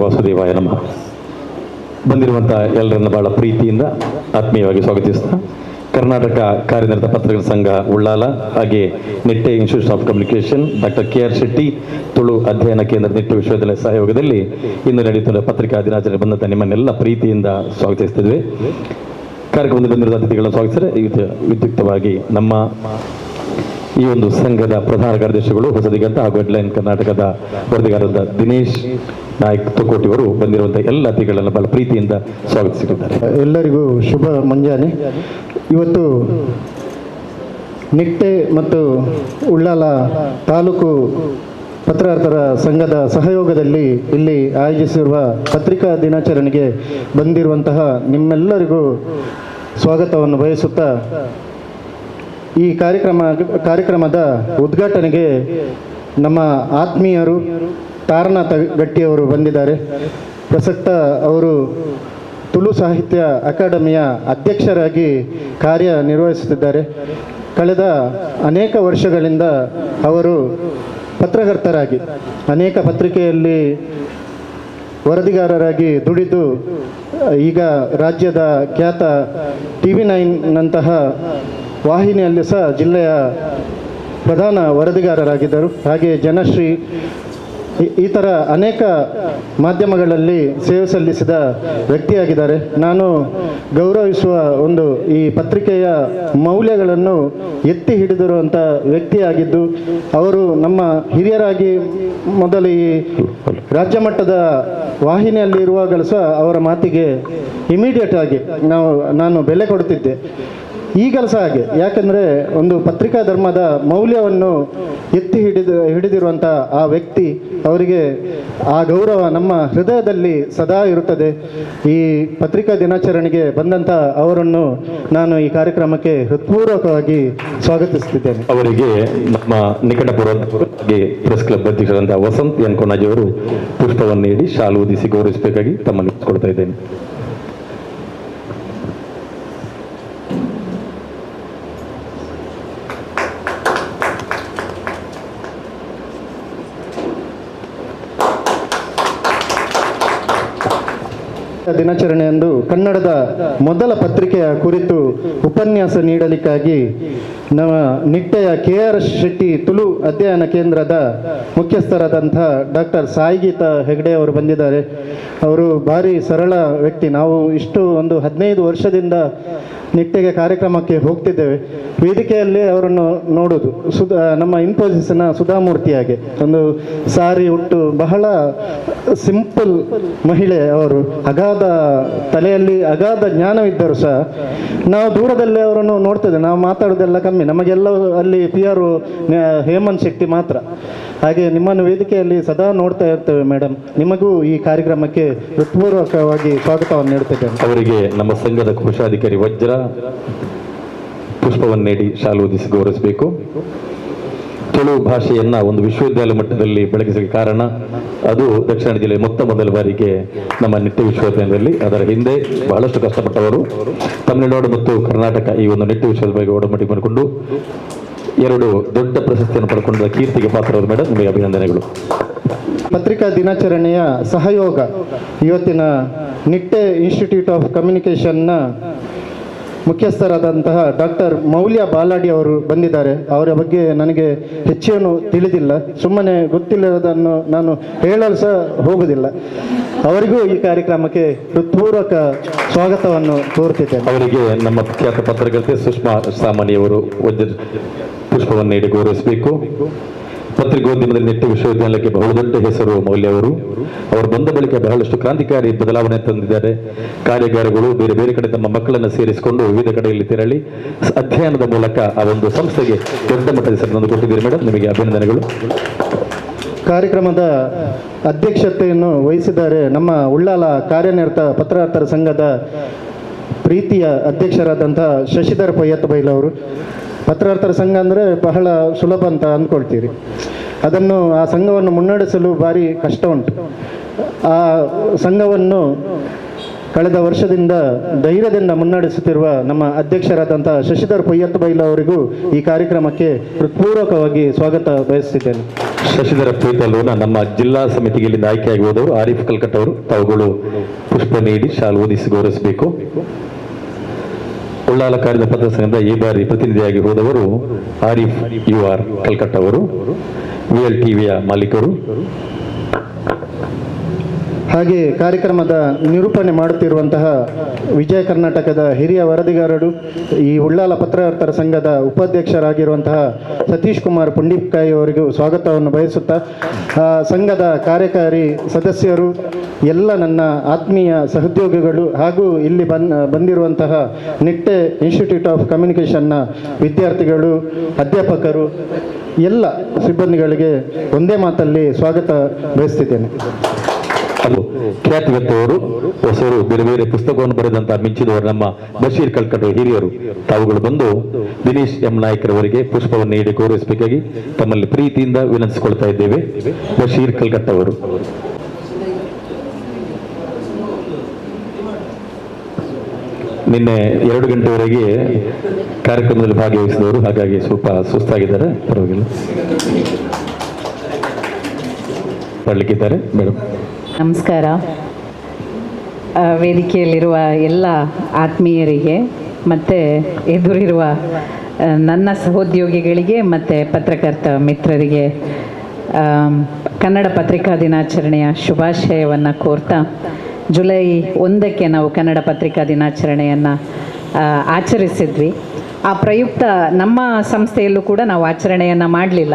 ವಾಸುದೇವಾಯ ನಮಃ. ಬಂದಿರುವಂಥ ಎಲ್ಲರನ್ನ ಬಹಳ ಪ್ರೀತಿಯಿಂದ ಆತ್ಮೀಯವಾಗಿ ಸ್ವಾಗತಿಸ್ತಾ ಕರ್ನಾಟಕ ಕಾರ್ಯನಿರತ ಪತ್ರಕರ್ತರ ಸಂಘ ಉಳ್ಳಾಲ ಹಾಗೆ Nitte institute of communication doctor KR Shetty Tulu ಅಧ್ಯಯನ ಕೇಂದ್ರ ನಿಟ್ಟೆ ವಿಶ್ವವಿದ್ಯಾಲಯ ಸಹಯೋಗದಲ್ಲಿ ಇಂದು ನಡೆಯುತ್ತಿರುವ ಪತ್ರಿಕಾ ದಿನಾಚರಣೆ ಬಂದಂಥ ನಿಮ್ಮನ್ನೆಲ್ಲ ಪ್ರೀತಿಯಿಂದ ಸ್ವಾಗತಿಸ್ತಿದ್ವಿ. ಕಾರ್ಯಕ್ರಮದಲ್ಲಿ ಬಂದಿರುವ ಅತಿಥಿಗಳನ್ನು ಸ್ವಾಗತಿಸಿದರೆ ವಿದ್ಯುಕ್ತವಾಗಿ ನಮ್ಮ ಈ ಒಂದು ಸಂಘದ ಪ್ರಧಾನ ಕಾರ್ಯದರ್ಶಿಗಳು ಹೊಸದಿಗಂತ ಹಾಗೂ ಹೆಡ್ಲೈನ್ ಕರ್ನಾಟಕದ ವರದಿಗಾರರಾದ ದಿನೇಶ್ ನಾಯಕ್ ತುಕೋಟಿ ಅವರು ಬಂದಿರುವಂತಹ ಎಲ್ಲ ಅತಿಥಿಗಳನ್ನು ಬಹಳ ಪ್ರೀತಿಯಿಂದ ಸ್ವಾಗತಿಸಿದ್ದಾರೆ. ಎಲ್ಲರಿಗೂ ಶುಭ ಮುಂಜಾನೆ. ಇವತ್ತು ನಿಟ್ಟೆ ಮತ್ತು ಉಳ್ಳಾಲ ತಾಲೂಕು ಪತ್ರಕರ್ತರ ಸಂಘದ ಸಹಯೋಗದಲ್ಲಿ ಇಲ್ಲಿ ಆಯೋಜಿಸಿರುವ ಪತ್ರಿಕಾ ದಿನಾಚರಣೆಗೆ ಬಂದಿರುವಂತಹ ನಿಮ್ಮೆಲ್ಲರಿಗೂ ಸ್ವಾಗತವನ್ನು ಬಯಸುತ್ತಾ ಈ ಕಾರ್ಯಕ್ರಮದ ಉದ್ಘಾಟನೆಗೆ ನಮ್ಮ ಆತ್ಮೀಯರು ತಾರನಾಥ ಗಟ್ಟಿಯವರು ಬಂದಿದ್ದಾರೆ. ಪ್ರಸಕ್ತ ಅವರು ತುಳು ಸಾಹಿತ್ಯ ಅಕಾಡೆಮಿಯ ಅಧ್ಯಕ್ಷರಾಗಿ ಕಾರ್ಯನಿರ್ವಹಿಸುತ್ತಿದ್ದಾರೆ. ಕಳೆದ ಅನೇಕ ವರ್ಷಗಳಿಂದ ಅವರು ಪತ್ರಕರ್ತರಾಗಿ ಅನೇಕ ಪತ್ರಿಕೆಯಲ್ಲಿ ವರದಿಗಾರರಾಗಿ ದುಡಿದು ಈಗ ರಾಜ್ಯದ ಖ್ಯಾತ TV9ನಂತಹ ವಾಹಿನಿಯಲ್ಲಿ ಸಹ ಜಿಲ್ಲೆಯ ಪ್ರಧಾನ ವರದಿಗಾರರಾಗಿದ್ದರು. ಹಾಗೆ ಜನಶ್ರೀ ಈ ಥರ ಅನೇಕ ಮಾಧ್ಯಮಗಳಲ್ಲಿ ಸೇವೆ ಸಲ್ಲಿಸಿದ ವ್ಯಕ್ತಿಯಾಗಿದ್ದಾರೆ. ನಾನು ಗೌರವಿಸುವ ಒಂದು ಈ ಪತ್ರಿಕೆಯ ಮೌಲ್ಯಗಳನ್ನು ಎತ್ತಿ ಹಿಡಿದಿರುವಂಥ ವ್ಯಕ್ತಿಯಾಗಿದ್ದು ಅವರು ನಮ್ಮ ಹಿರಿಯರಾಗಿ ಮೊದಲು ಈ ರಾಜ್ಯ ಮಟ್ಟದ ವಾಹಿನಿಯಲ್ಲಿ ಇರುವಾಗಲೂ ಸಹ ಅವರ ಮಾತಿಗೆ ಇಮಿಡಿಯೇಟ್ ಆಗಿ ನಾನು ಬೆಲೆ ಕೊಡುತ್ತಿದ್ದೆ. ಈಗಲೂ ಸಹ ಹಾಗೆ, ಯಾಕೆಂದರೆ ಒಂದು ಪತ್ರಿಕಾ ಧರ್ಮದ ಮೌಲ್ಯವನ್ನು ಎತ್ತಿ ಹಿಡಿದಿರುವಂಥ ಆ ವ್ಯಕ್ತಿ, ಅವರಿಗೆ ಆ ಗೌರವ ನಮ್ಮ ಹೃದಯದಲ್ಲಿ ಸದಾ ಇರುತ್ತದೆ. ಈ ಪತ್ರಿಕಾ ದಿನಾಚರಣೆಗೆ ಬಂದಂಥ ಅವರನ್ನು ನಾನು ಈ ಕಾರ್ಯಕ್ರಮಕ್ಕೆ ಹೃತ್ಪೂರ್ವಕವಾಗಿ ಸ್ವಾಗತಿಸುತ್ತಿದ್ದೇನೆ. ಅವರಿಗೆ ನಮ್ಮ ನಿಕಟಪೂರ್ವಕ್ಕೆ ಪ್ರೆಸ್ ಕ್ಲಬ್ ಅಧ್ಯಕ್ಷರಾದಂತಹ ವಸಂತ್ ಎನ್ ಕೊನಾಜಿ ಅವರು ಪುಷ್ಪವನ್ನು ನೀಡಿ ಶಾಲು ಹೊದಿಸಿ ಗೌರವಿಸಬೇಕಾಗಿ ತಮ್ಮನ್ನು ಕೊಡ್ತಾ ಇದ್ದೇನೆ. ದಿನಾಚರಣೆಯಂದು ಕನ್ನಡದ ಮೊದಲ ಪತ್ರಿಕೆಯ ಕುರಿತು ಉಪನ್ಯಾಸ ನೀಡಲಿಕ್ಕಾಗಿ ನಮ್ಮ ನಿಟ್ಟೆಯ KR ಶೆಟ್ಟಿ ತುಳು ಅಧ್ಯಯನ ಕೇಂದ್ರದ ಮುಖ್ಯಸ್ಥರಾದಂಥ ಡಾಕ್ಟರ್ ಸಾಯಿಗೀತಾ ಹೆಗ್ಡೆ ಅವರು ಬಂದಿದ್ದಾರೆ. ಅವರು ಭಾರಿ ಸರಳ ವ್ಯಕ್ತಿ. ನಾವು ಒಂದು 15 ವರ್ಷದಿಂದ ನಿಟ್ಟೆಗೆ ಕಾರ್ಯಕ್ರಮಕ್ಕೆ ಹೋಗ್ತಿದ್ದೇವೆ. ವೇದಿಕೆಯಲ್ಲಿ ಅವರನ್ನು ನೋಡೋದು ನಮ್ಮ ಇನ್ಫೋಸಿಸ್ನ ಸುಧಾಮೂರ್ತಿಯಾಗೆ ಒಂದು ಸಾರಿ ಉಟ್ಟು ಬಹಳ ಸಿಂಪಲ್ ಮಹಿಳೆ. ಅವರು ತಲೆಯಲ್ಲಿ ಅಗಾಧ ಜ್ಞಾನವಿದ್ದರು ಸಹ ನಾವು ದೂರದಲ್ಲಿ ಅವರನ್ನು ನೋಡ್ತಿದ್ದೇವೆ. ನಾವು ಮಾತಾಡೋದೆಲ್ಲ ಕಮ್ಮಿ, ನಮಗೆಲ್ಲ ಅಲ್ಲಿ PR ಹೇಮಂತ್ ಶೆಟ್ಟಿ ಮಾತ್ರ. ಹಾಗೆ ನಿಮ್ಮನ್ನು ವೇದಿಕೆಯಲ್ಲಿ ಸದಾ ನೋಡ್ತಾ ಇರ್ತೇವೆ ಮೇಡಮ್. ನಿಮಗೂ ಈ ಕಾರ್ಯಕ್ರಮಕ್ಕೆ ಹೃತ್ಪೂರ್ವಕವಾಗಿ ಸ್ವಾಗತವನ್ನು ನೀಡುತ್ತಿದ್ದೇನೆ. ಅವರಿಗೆ ನಮ್ಮ ಸಂಘದ ಕೋಶಾಧಿಕಾರಿ ವಜ್ರ ಪುಷ್ಪವನ್ನು ನೀಡಿ ಶಾಲು ಹೊದಿಸಿ ಗೌರವಿಸಬೇಕು. ತುಳು ಭಾಷೆಯನ್ನ ಒಂದು ವಿಶ್ವವಿದ್ಯಾಲಯ ಮಟ್ಟದಲ್ಲಿ ಬೆಳಗಿಸಲು ಕಾರಣ ಅದು ದಕ್ಷಿಣ ಜಿಲ್ಲೆ ಮೊದಲ ಬಾರಿಗೆ ನಮ್ಮ ನಿಟ್ಟೆ ವಿಶ್ವವಿದ್ಯಾಲಯದಲ್ಲಿ. ಅದರ ಹಿಂದೆ ಬಹಳಷ್ಟು ಕಷ್ಟಪಟ್ಟವರು ತಮಿಳುನಾಡು ಮತ್ತು ಕರ್ನಾಟಕ ಈ ಒಂದು ನಿಟ್ಟೆ ವಿಶ್ವವಿದ್ಯಾಲಯ ಒಡಂಬಡಿಕೆ ಮಾಡಿಕೊಂಡು 2 ದೊಡ್ಡ ಪ್ರಶಸ್ತಿಯನ್ನು ಪಡ್ಕೊಂಡ ಕೀರ್ತಿಗೆ ಪಾತ್ರವಾದ ಮೇಡಮ್, ನಿಮಗೆ ಅಭಿನಂದನೆಗಳು. ಪತ್ರಿಕಾ ದಿನಾಚರಣೆಯ ಸಹಯೋಗ ಇವತ್ತಿನ ನಿಟ್ಟೆ ಇನ್ಸ್ಟಿಟ್ಯೂಟ್ ಆಫ್ ಕಮ್ಯುನಿಕೇಷನ್ನ ಮುಖ್ಯಸ್ಥರಾದಂತಹ ಡಾಕ್ಟರ್ ಮೌಲ್ಯ ಬಾಲಾಡಿ ಅವರು ಬಂದಿದ್ದಾರೆ. ಅವರ ಬಗ್ಗೆ ನನಗೆ ಹೆಚ್ಚೇನು ತಿಳಿದಿಲ್ಲ, ಸುಮ್ಮನೆ ಗೊತ್ತಿಲ್ಲದನ್ನು ನಾನು ಹೇಳಲು ಸಹ ಹೋಗುವುದಿಲ್ಲ. ಅವರಿಗೂ ಈ ಕಾರ್ಯಕ್ರಮಕ್ಕೆ ಹೃತ್ಪೂರ್ವಕ ಸ್ವಾಗತವನ್ನು ಕೋರುತ್ತಿದ್ದೇನೆ. ಅವರಿಗೆ ನಮ್ಮ ಖ್ಯಾತ ಪತ್ರಕರ್ತೆ ಸುಷ್ಮಾ ಸಾಮಾನ್ಯವರು ಪುಷ್ಪವನ್ನು ನೀಡಿ ಗೌರವಿಸಬೇಕು. ಪತ್ರಿಕೋದ್ಯಮದಲ್ಲಿ ನಿಟ್ಟೆ ವಿಶ್ವವಿದ್ಯಾಲಯಕ್ಕೆ ಬಹಳ ದೊಡ್ಡ ಹೆಸರು ಮೌಲ್ಯ ಅವರು ಬಂದ ಬಳಿಕ ಬಹಳಷ್ಟು ಕ್ರಾಂತಿಕಾರಿ ಬದಲಾವಣೆ ತಂದಿದ್ದಾರೆ. ಕಾರ್ಯಾಗಾರಗಳು ಬೇರೆ ಬೇರೆ ಕಡೆ ತಮ್ಮ ಮಕ್ಕಳನ್ನು ಸೇರಿಸಿಕೊಂಡು ವಿವಿಧ ಕಡೆಯಲ್ಲಿ ತೆರಳಿ ಅಧ್ಯಯನದ ಮೂಲಕ ಆ ಒಂದು ಸಂಸ್ಥೆಗೆ ದೊಡ್ಡ ಮಟ್ಟದ ಹೆಸರನ್ನು ಕೊಟ್ಟಿದ್ದೀರಿ ಮೇಡಮ್, ನಿಮಗೆ ಅಭಿನಂದನೆಗಳು. ಕಾರ್ಯಕ್ರಮದ ಅಧ್ಯಕ್ಷತೆಯನ್ನು ವಹಿಸಿದ್ದಾರೆ ನಮ್ಮ ಉಳ್ಳಾಲ ಕಾರ್ಯನಿರತ ಪತ್ರಕರ್ತರ ಸಂಘದ ಪ್ರೀತಿಯ ಅಧ್ಯಕ್ಷರಾದಂಥ ಶಶಿಧರ ಪಯ್ಯತ್ ಬೈಲ್ ಅವರು. ಪತ್ರಕರ್ತರ ಸಂಘ ಅಂದರೆ ಬಹಳ ಸುಲಭ ಅಂತ ಅಂದ್ಕೊಳ್ತೀರಿ, ಆ ಸಂಘವನ್ನು ಮುನ್ನಡೆಸಲು ಭಾರಿ ಕಷ್ಟ ಉಂಟು. ಆ ಸಂಘವನ್ನು ಕಳೆದ ವರ್ಷದಿಂದ ಧೈರ್ಯದಿಂದ ಮುನ್ನಡೆಸುತ್ತಿರುವ ನಮ್ಮ ಅಧ್ಯಕ್ಷರಾದಂಥ ಶಶಿಧರ್ ಪಯ್ಯತ್ ಬೈಲ್ ಅವರಿಗೂ ಈ ಕಾರ್ಯಕ್ರಮಕ್ಕೆ ಹೃತ್ಪೂರ್ವಕವಾಗಿ ಸ್ವಾಗತ ಬಯಸುತ್ತಿದ್ದೇನೆ. ಶಶಿಧರ ಪ್ರೀತಲೋನ ನಮ್ಮ ಜಿಲ್ಲಾ ಸಮಿತಿಗೆ ಇಲ್ಲಿಂದ ಆಯ್ಕೆಯಾಗಿ ಹೋದವರು ಆರಿಫ್ ಕಲ್ಕಟ್ ಅವರು. ತಾವುಗಳು ಪುಷ್ಪ ನೀಡಿ ಶಾಲು ಓದಿಸಿ ಗೌರವಿಸಬೇಕು. ಉಳ್ಳಾಲ ಕಾರ್ಯದ ಪತ್ರ ಸಂಘದ ಈ ಬಾರಿ ಪ್ರತಿನಿಧಿಯಾಗಿ ಹೋದವರು ಆರಿಫ್ UR ಕಲ್ಕಟ್ ಅವರು, VL ಟಿವಿಯ ಮಾಲೀಕರು. ಹಾಗೆ ಕಾರ್ಯಕ್ರಮದ ನಿರೂಪಣೆ ಮಾಡುತ್ತಿರುವಂತಹ ವಿಜಯ ಕರ್ನಾಟಕದ ಹಿರಿಯ ವರದಿಗಾರರು, ಈ ಉಳ್ಳಾಲ ಪತ್ರಕರ್ತರ ಸಂಘದ ಉಪಾಧ್ಯಕ್ಷರಾಗಿರುವಂತಹ ಸತೀಶ್ ಕುಮಾರ್ ಪುಂಡಿಕಾಯಿ ಅವರಿಗೂ ಸ್ವಾಗತವನ್ನು ಬಯಸುತ್ತಾ, ಸಂಘದ ಕಾರ್ಯಕಾರಿ ಸದಸ್ಯರು, ಎಲ್ಲ ನನ್ನ ಆತ್ಮೀಯ ಸಹೋದ್ಯೋಗಿಗಳು ಹಾಗೂ ಇಲ್ಲಿ ಬಂದಿರುವಂತಹ ನಿಟ್ಟೆ ಇನ್ಸ್ಟಿಟ್ಯೂಟ್ ಆಫ್ ಕಮ್ಯುನಿಕೇಷನ್ನ ವಿದ್ಯಾರ್ಥಿಗಳು, ಅಧ್ಯಾಪಕರು, ಎಲ್ಲ ಸಿಬ್ಬಂದಿಗಳಿಗೆ ಒಂದೇ ಮಾತಲ್ಲಿ ಸ್ವಾಗತ ಬಯಸ್ತಿದ್ದೇನೆ. ಅದು ಖ್ಯಾತಿವಂತವರು, ಹೊಸವರು, ಬೇರೆ ಬೇರೆ ಪುಸ್ತಕವನ್ನು ಬರೆದಂತಹ ಮಿಂಚಿದವರು ನಮ್ಮ ಬಶೀರ್ ಕಲ್ಕಟ್ ಹಿರಿಯರು. ತಾವುಗಳು ಬಂದು ದಿನೇಶ್ ಎಂ ನಾಯ್ಕರವರಿಗೆ ಪುಷ್ಪವನ್ನು ನೀಡಿ ಗೌರವಿಸಬೇಕಾಗಿ ತಮ್ಮಲ್ಲಿ ಪ್ರೀತಿಯಿಂದ ವಿನಂತಿಸಿಕೊಳ್ತಾ ಇದ್ದೇವೆ. ಬಶೀರ್ ಕಲ್ಕಟ್ ಅವರು. ನಿನ್ನೆ 2 ಗಂಟೆವರೆಗೆ ಕಾರ್ಯಕ್ರಮದಲ್ಲಿ ಭಾಗವಹಿಸಿದವರು, ಹಾಗಾಗಿ ಸ್ವಲ್ಪ ಸುಸ್ತಾಗಿದ್ದಾರೆ. ಪರವಾಗಿಲ್ಲ, ಬರಲಿಕ್ಕಿದ್ದಾರೆ ಮೇಡಮ್. ನಮಸ್ಕಾರ. ವೇದಿಕೆಯಲ್ಲಿರುವ ಎಲ್ಲ ಆತ್ಮೀಯರಿಗೆ ಮತ್ತು ಎದುರಿರುವ ನನ್ನ ಸಹೋದ್ಯೋಗಿಗಳಿಗೆ ಮತ್ತು ಪತ್ರಕರ್ತ ಮಿತ್ರರಿಗೆ ಕನ್ನಡ ಪತ್ರಿಕಾ ದಿನಾಚರಣೆಯ ಶುಭಾಶಯವನ್ನು ಕೋರ್ತಾ, ಜುಲೈ 1ಕ್ಕೆ ನಾವು ಕನ್ನಡ ಪತ್ರಿಕಾ ದಿನಾಚರಣೆಯನ್ನು ಆಚರಿಸಿದ್ವಿ. ಆ ಪ್ರಯುಕ್ತ ನಮ್ಮ ಸಂಸ್ಥೆಯಲ್ಲೂ ಕೂಡ ನಾವು ಆಚರಣೆಯನ್ನು ಮಾಡಲಿಲ್ಲ.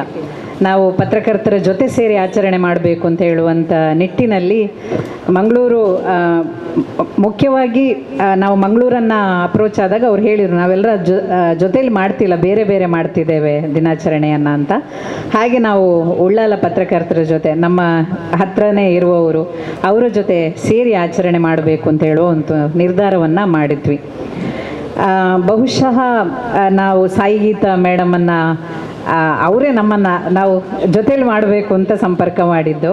ನಾವು ಪತ್ರಕರ್ತರ ಜೊತೆ ಸೇರಿ ಆಚರಣೆ ಮಾಡಬೇಕು ಅಂತ ಹೇಳುವಂಥ ನಿಟ್ಟಿನಲ್ಲಿ ಮಂಗಳೂರು, ಮುಖ್ಯವಾಗಿ ನಾವು ಮಂಗಳೂರನ್ನು ಅಪ್ರೋಚ್ ಆದಾಗ ಅವ್ರು ಹೇಳಿದರು, ನಾವೆಲ್ಲರ ಜೊತೇಲಿ ಮಾಡ್ತಿಲ್ಲ, ಬೇರೆ ಬೇರೆ ಮಾಡ್ತಿದ್ದೇವೆ ದಿನಾಚರಣೆಯನ್ನು ಅಂತ. ಹಾಗೆ ನಾವು ಉಳ್ಳಾಲ ಪತ್ರಕರ್ತರ ಜೊತೆ, ನಮ್ಮ ಹತ್ರನೇ ಇರುವವರು, ಅವರ ಜೊತೆ ಸೇರಿ ಆಚರಣೆ ಮಾಡಬೇಕು ಅಂತ ಹೇಳುವಂಥ ನಿರ್ಧಾರವನ್ನು ಮಾಡಿದ್ವಿ. ಬಹುಶಃ ನಾವು ಸಾಯಿಗೀತಾ ಮೇಡಮನ್ನು, ಅವರೇ ನಮ್ಮನ್ನು ನಾವು ಜೊತೇಲಿ ಮಾಡಬೇಕು ಅಂತ ಸಂಪರ್ಕ ಮಾಡಿದ್ದು.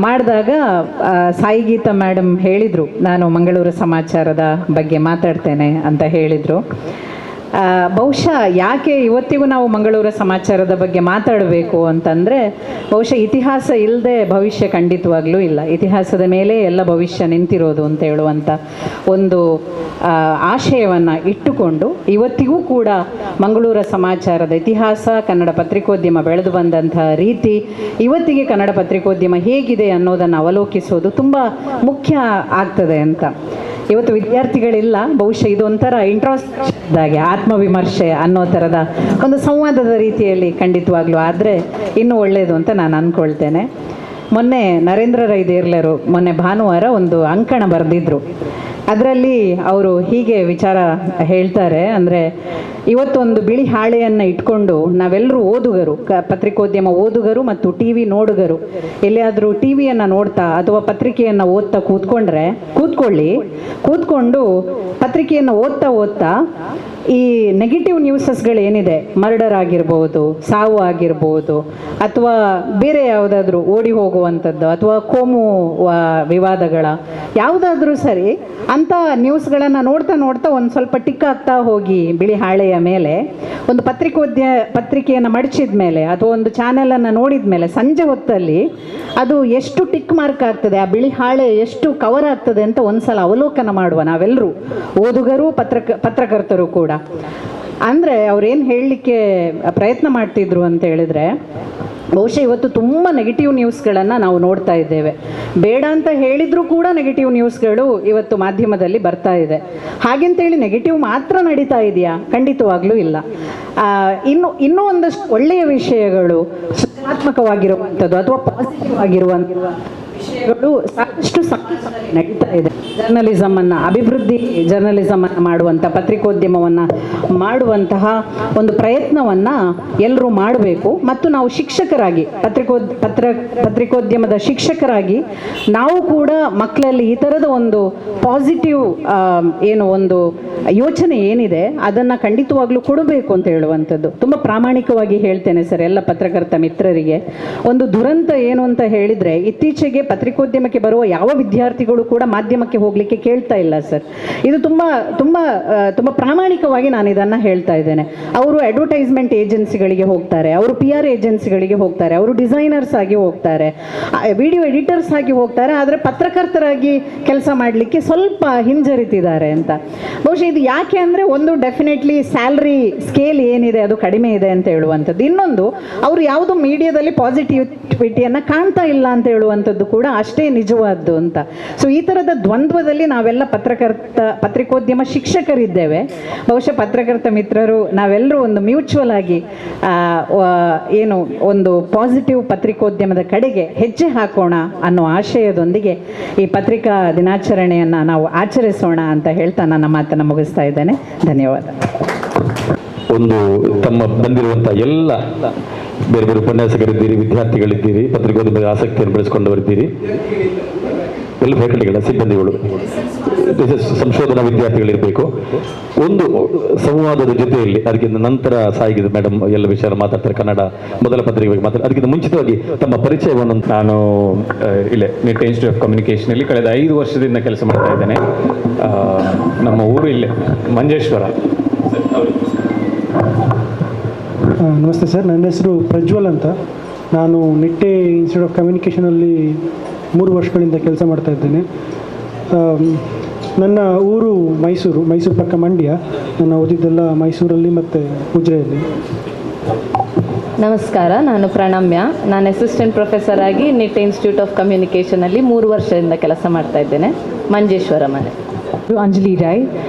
ಮಾಡಿದಾಗ ಸಾಯಿಗೀತಾ ಮೇಡಮ್ ಹೇಳಿದರು, ನಾನು ಮಂಗಳೂರು ಸಮಾಚಾರದ ಬಗ್ಗೆ ಮಾತಾಡ್ತೇನೆ ಅಂತ ಹೇಳಿದರು. ಬಹುಶಃ ಯಾಕೆ ಇವತ್ತಿಗೂ ನಾವು ಮಂಗಳೂರು ಸಮಾಚಾರದ ಬಗ್ಗೆ ಮಾತಾಡಬೇಕು ಅಂತಂದರೆ, ಬಹುಶಃ ಇತಿಹಾಸ ಇಲ್ಲದೆ ಭವಿಷ್ಯ ಖಂಡಿತವಾಗ್ಲೂ ಇಲ್ಲ. ಇತಿಹಾಸದ ಮೇಲೆ ಎಲ್ಲ ಭವಿಷ್ಯ ನಿಂತಿರೋದು ಅಂತ ಹೇಳುವಂಥ ಒಂದು ಆಶಯವನ್ನು ಇಟ್ಟುಕೊಂಡು ಇವತ್ತಿಗೂ ಕೂಡ ಮಂಗಳೂರು ಸಮಾಚಾರದ ಇತಿಹಾಸ, ಕನ್ನಡ ಪತ್ರಿಕೋದ್ಯಮ ಬೆಳೆದು ಬಂದಂಥ ರೀತಿ, ಇವತ್ತಿಗೆ ಕನ್ನಡ ಪತ್ರಿಕೋದ್ಯಮ ಹೇಗಿದೆ ಅನ್ನೋದನ್ನು ಅವಲೋಕಿಸೋದು ತುಂಬ ಮುಖ್ಯ ಆಗ್ತದೆ ಅಂತ. ಇವತ್ತು ವಿದ್ಯಾರ್ಥಿಗಳಿಲ್ಲ, ಬಹುಶಃ ಇದೊಂಥರ ಇಂಟ್ರಾಸ್ಪೆಕ್ಷನ್ದಾಗೆ, ಆತ್ಮವಿಮರ್ಶೆ ಅನ್ನೋ ಥರದ ಒಂದು ಸಂವಾದದ ರೀತಿಯಲ್ಲಿ ಖಂಡಿತವಾಗ್ಲೂ ಆದರೆ ಇನ್ನೂ ಒಳ್ಳೆಯದು ಅಂತ ನಾನು ಅಂದ್ಕೊಳ್ತೇನೆ. ಮೊನ್ನೆ ನರೇಂದ್ರ ರೈ ದೇರ್ಲರು ಮೊನ್ನೆ ಭಾನುವಾರ ಒಂದು ಅಂಕಣ ಬರೆದಿದ್ರು. ಅದರಲ್ಲಿ ಅವರು ಹೀಗೆ ವಿಚಾರ ಹೇಳ್ತಾರೆ, ಅಂದರೆ ಇವತ್ತೊಂದು ಬಿಳಿ ಹಾಳೆಯನ್ನು ಇಟ್ಕೊಂಡು ನಾವೆಲ್ಲರೂ ಓದುಗರು, ಪತ್ರಿಕೋದ್ಯಮ ಓದುಗರು ಮತ್ತು TV ನೋಡುಗರು, ಎಲ್ಲಿಯಾದರೂ TVಯನ್ನು ನೋಡ್ತಾ ಅಥವಾ ಪತ್ರಿಕೆಯನ್ನು ಓದ್ತಾ ಕೂತ್ಕೊಂಡು ಪತ್ರಿಕೆಯನ್ನು ಓದ್ತಾ ಈ ನೆಗೆಟಿವ್ ನ್ಯೂಸಸ್ಗಳೇನಿದೆ, ಮರ್ಡರ್ ಆಗಿರ್ಬೋದು, ಸಾವು ಆಗಿರ್ಬೋದು, ಅಥವಾ ಬೇರೆ ಯಾವುದಾದ್ರೂ ಓಡಿ ಹೋಗುವಂಥದ್ದು, ಅಥವಾ ಕೋಮು ವಿವಾದಗಳ ಯಾವುದಾದ್ರೂ ಸರಿ ಅಂಥ ನ್ಯೂಸ್ಗಳನ್ನು ನೋಡ್ತಾ ಒಂದು ಸ್ವಲ್ಪ ಟಿಕ್ ಆಗ್ತಾ ಹೋಗಿ ಬಿಳಿ ಹಾಳೆಯ ಮೇಲೆ ಒಂದು ಪತ್ರಿಕೆಯನ್ನು ಮಡಚಿದ ಮೇಲೆ ಅಥವಾ ಒಂದು ಚಾನೆಲನ್ನು ನೋಡಿದ ಮೇಲೆ ಸಂಜೆ ಹೊತ್ತಲ್ಲಿ ಅದು ಎಷ್ಟು ಟಿಕ್ ಮಾರ್ಕ್ ಆಗ್ತದೆ, ಆ ಬಿಳಿ ಹಾಳೆ ಎಷ್ಟು ಕವರ್ ಆಗ್ತದೆ ಅಂತ ಒಂದ್ಸಲ ಅವಲೋಕನ ಮಾಡುವ ನಾವೆಲ್ಲರೂ, ಓದುಗರು ಪತ್ರಕರ್ತರು ಕೂಡ. ಅಂದರೆ ಅವ್ರೇನು ಹೇಳಲಿಕ್ಕೆ ಪ್ರಯತ್ನ ಮಾಡ್ತಿದ್ರು ಅಂತ ಹೇಳಿದರೆ, ಬಹುಶಃ ಇವತ್ತು ತುಂಬ ನೆಗೆಟಿವ್ ನ್ಯೂಸ್ಗಳನ್ನು ನಾವು ನೋಡ್ತಾ ಇದ್ದೇವೆ. ಬೇಡ ಅಂತ ಹೇಳಿದರೂ ಕೂಡ ನೆಗೆಟಿವ್ ನ್ಯೂಸ್ಗಳು ಇವತ್ತು ಮಾಧ್ಯಮದಲ್ಲಿ ಬರ್ತಾ ಇದೆ. ಹಾಗೆಂತೇಳಿ ನೆಗೆಟಿವ್ ಮಾತ್ರ ನಡೀತಾ ಇದೆಯಾ? ಖಂಡಿತವಾಗ್ಲೂ ಇಲ್ಲ. ಇನ್ನೂ ಒಂದಷ್ಟು ಒಳ್ಳೆಯ ವಿಷಯಗಳು, ಸೃಜನಾತ್ಮಕವಾಗಿರುವಂಥದ್ದು ಅಥವಾ ಪಾಸಿಟಿವ್ ಆಗಿರುವಂಥ ವಿಷಯಗಳು ಸಾಕಷ್ಟು ನಡೀತಾ ಇದೆ. ಜರ್ನಲಿಸಮನ್ನು ಜರ್ನಲಿಸಮನ್ನು ಮಾಡುವಂಥ, ಪತ್ರಿಕೋದ್ಯಮವನ್ನು ಮಾಡುವಂತಹ ಒಂದು ಪ್ರಯತ್ನವನ್ನು ಎಲ್ಲರೂ ಮಾಡಬೇಕು. ಮತ್ತು ನಾವು ಶಿಕ್ಷಕರಾಗಿ, ಪತ್ರಿಕೋದ್ಯಮದ ಶಿಕ್ಷಕರಾಗಿ ನಾವು ಕೂಡ ಮಕ್ಕಳಲ್ಲಿ ಈ ಥರದ ಒಂದು ಪಾಸಿಟಿವ್ ಒಂದು ಯೋಚನೆ ಏನಿದೆ ಅದನ್ನು ಖಂಡಿತವಾಗ್ಲೂ ಕೊಡಬೇಕು ಅಂತ ಹೇಳುವಂಥದ್ದು. ತುಂಬ ಪ್ರಾಮಾಣಿಕವಾಗಿ ಹೇಳ್ತೇನೆ ಸರ್ ಎಲ್ಲ ಪತ್ರಕರ್ತ ಮಿತ್ರರಿಗೆ. ಒಂದು ದುರಂತ ಏನು ಅಂತ ಹೇಳಿದರೆ, ಇತ್ತೀಚೆಗೆ ಪತ್ರಿಕೋದ್ಯಮಕ್ಕೆ ಬರುವ ಯಾವ ವಿದ್ಯಾರ್ಥಿಗಳು ಕೂಡ ಮಾಧ್ಯಮಕ್ಕೆ ಹೋಗಲಿಕ್ಕೆ ಕೇಳ್ತಾ ಇಲ್ಲ ಸರ್. ಇದು ತುಂಬ ತುಂಬ ತುಂಬ ಪ್ರಾಮಾಣಿಕವಾಗಿ ನಾನು ಇದನ್ನು ಹೇಳ್ತಾ ಇದ್ದೇನೆ. ಅವರು ಅಡ್ವರ್ಟೈಸ್ಮೆಂಟ್ ಏಜೆನ್ಸಿಗಳಿಗೆ ಹೋಗ್ತಾರೆ, ಅವರು PR ಏಜೆನ್ಸಿಗಳಿಗೆ ಹೋಗ್ತಾರೆ, ಅವರು ಡಿಸೈನರ್ಸ್ ಆಗಿ ಹೋಗ್ತಾರೆ, ವಿಡಿಯೋ ಎಡಿಟರ್ಸ್ ಆಗಿ ಹೋಗ್ತಾರೆ, ಆದರೆ ಪತ್ರಕರ್ತರಾಗಿ ಕೆಲಸ ಮಾಡಲಿಕ್ಕೆ ಸ್ವಲ್ಪ ಹಿಂಜರಿತಿದ್ದಾರೆ ಅಂತ. ಬಹುಶಃ ಇದು ಯಾಕೆ ಅಂದರೆ, ಒಂದು ಡೆಫಿನೆಟ್ಲಿ ಸ್ಯಾಲ್ರಿ ಸ್ಕೇಲ್ ಏನಿದೆ ಅದು ಕಡಿಮೆ ಇದೆ ಅಂತ ಹೇಳುವಂಥದ್ದು. ಇನ್ನೊಂದು, ಅವರು ಯಾವುದು ಮೀಡಿಯಾದಲ್ಲಿ ಪಾಸಿಟಿವಿಟಿಯನ್ನು ಕಾಣ್ತಾ ಇಲ್ಲ ಅಂತ ಹೇಳುವಂಥದ್ದು ಕೂಡ ಅಷ್ಟೇ ನಿಜವಾದ್ದು ಅಂತ. ಸೊ ಈ ಥರದ ದ್ವಂದ್ವದಲ್ಲಿ ನಾವೆಲ್ಲ ಪತ್ರಿಕೋದ್ಯಮ ಶಿಕ್ಷಕರಿದ್ದೇವೆ. ಬಹುಶಃ ಪತ್ರಕರ್ತ ಮಿತ್ರರು ನಾವೆಲ್ಲರೂ ಒಂದು ಮ್ಯೂಚುವಲ್ ಆಗಿ ಏನು ಒಂದು ಪಾಸಿಟಿವ್ ಪತ್ರಿಕೋದ್ಯಮದ ಕಡೆಗೆ ಹೆಜ್ಜೆ ಹಾಕೋಣ ಅನ್ನೋ ಆಶಯದೊಂದಿಗೆ ಈ ಪತ್ರಿಕಾ ದಿನಾಚರಣೆಯನ್ನು ನಾವು ಆಚರಿಸೋಣ ಅಂತ ಹೇಳ್ತಾ ನನ್ನ ಮಾತನ್ನು ಮುಗಿಸ್ತಾ ಇದ್ದೇನೆ. ಧನ್ಯವಾದ. ಒಂದು ತಮ್ಮ ಬಂದಿರುವಂಥ ಎಲ್ಲ ಬೇರೆ ಬೇರೆ ಉಪನ್ಯಾಸಕರಿದ್ದೀರಿ, ವಿದ್ಯಾರ್ಥಿಗಳಿದ್ದೀರಿ, ಪತ್ರಿಕೋದ್ಯಮದ ಆಸಕ್ತಿಯನ್ನು ಬೆಳೆಸ್ಕೊಂಡವರಿದ್ದೀರಿ, ಎಲ್ಲ ಫ್ಯಾಕಲ್ಟಿಗಳ ಸಿಬ್ಬಂದಿಗಳು, ಸಂಶೋಧನಾ ವಿದ್ಯಾರ್ಥಿಗಳಿರಬೇಕು. ಒಂದು ಸಂವಾದದ ಜೊತೆಯಲ್ಲಿ ಅದಕ್ಕಿಂತ ನಂತರ ಸಾಗಿದ ಮೇಡಮ್ ಎಲ್ಲ ವಿಷಯ ಮಾತಾಡ್ತಾರೆ, ಕನ್ನಡ ಮೊದಲ ಪತ್ರಿಕೆ ಬಗ್ಗೆ ಮಾತಾಡ್ತಾರೆ. ಅದಕ್ಕಿಂತ ಮುಂಚಿತವಾಗಿ ತಮ್ಮ ಪರಿಚಯವನ್ನು. ನಾನು ಇಲ್ಲೇ ನಿಟ್ಟೆ ಇನ್ಸ್ಟಿಟ್ಯೂಟ್ ಆಫ್ ಕಮ್ಯುನಿಕೇಷನಲ್ಲಿ ಕಳೆದ 5 ವರ್ಷದಿಂದ ಕೆಲಸ ಮಾಡ್ತಾ ಇದ್ದೇನೆ. ನಮ್ಮ ಊರು ಇಲ್ಲೇ ಮಂಜೇಶ್ವರ. ನಮಸ್ತೆ ಸರ್, ನನ್ನ ಹೆಸರು ಪ್ರಜ್ವಲ್ ಅಂತ. ನಾನು ನಿಟ್ಟೆ ಇನ್ಸ್ಟಿಟ್ಯೂಟ್ ಆಫ್ ಕಮ್ಯುನಿಕೇಷನಲ್ಲಿ 3 ವರ್ಷಗಳಿಂದ ಕೆಲಸ ಮಾಡ್ತಾ ಇದ್ದೇನೆ. ನನ್ನ ಊರು ಮೈಸೂರು ಪಕ್ಕ ಮಂಡ್ಯ. ನಾನು ಓದಿದ್ದೆಲ್ಲ ಮೈಸೂರಲ್ಲಿ ಮತ್ತು ಉಜಿರೆಯಲ್ಲಿ. ನಮಸ್ಕಾರ, ನಾನು ಪ್ರಣಮ್ಯ. ನಾನು ಅಸಿಸ್ಟೆಂಟ್ ಪ್ರೊಫೆಸರ್ ಆಗಿ ನಿಟ್ಟೆ ಇನ್ಸ್ಟಿಟ್ಯೂಟ್ ಆಫ್ ಕಮ್ಯುನಿಕೇಷನಲ್ಲಿ 3 ವರ್ಷದಿಂದ ಕೆಲಸ ಮಾಡ್ತಾ ಇದ್ದೇನೆ. ಮಂಜೇಶ್ವರ ಮನೆ. ಅಂಜಲಿ ರಾಯ್.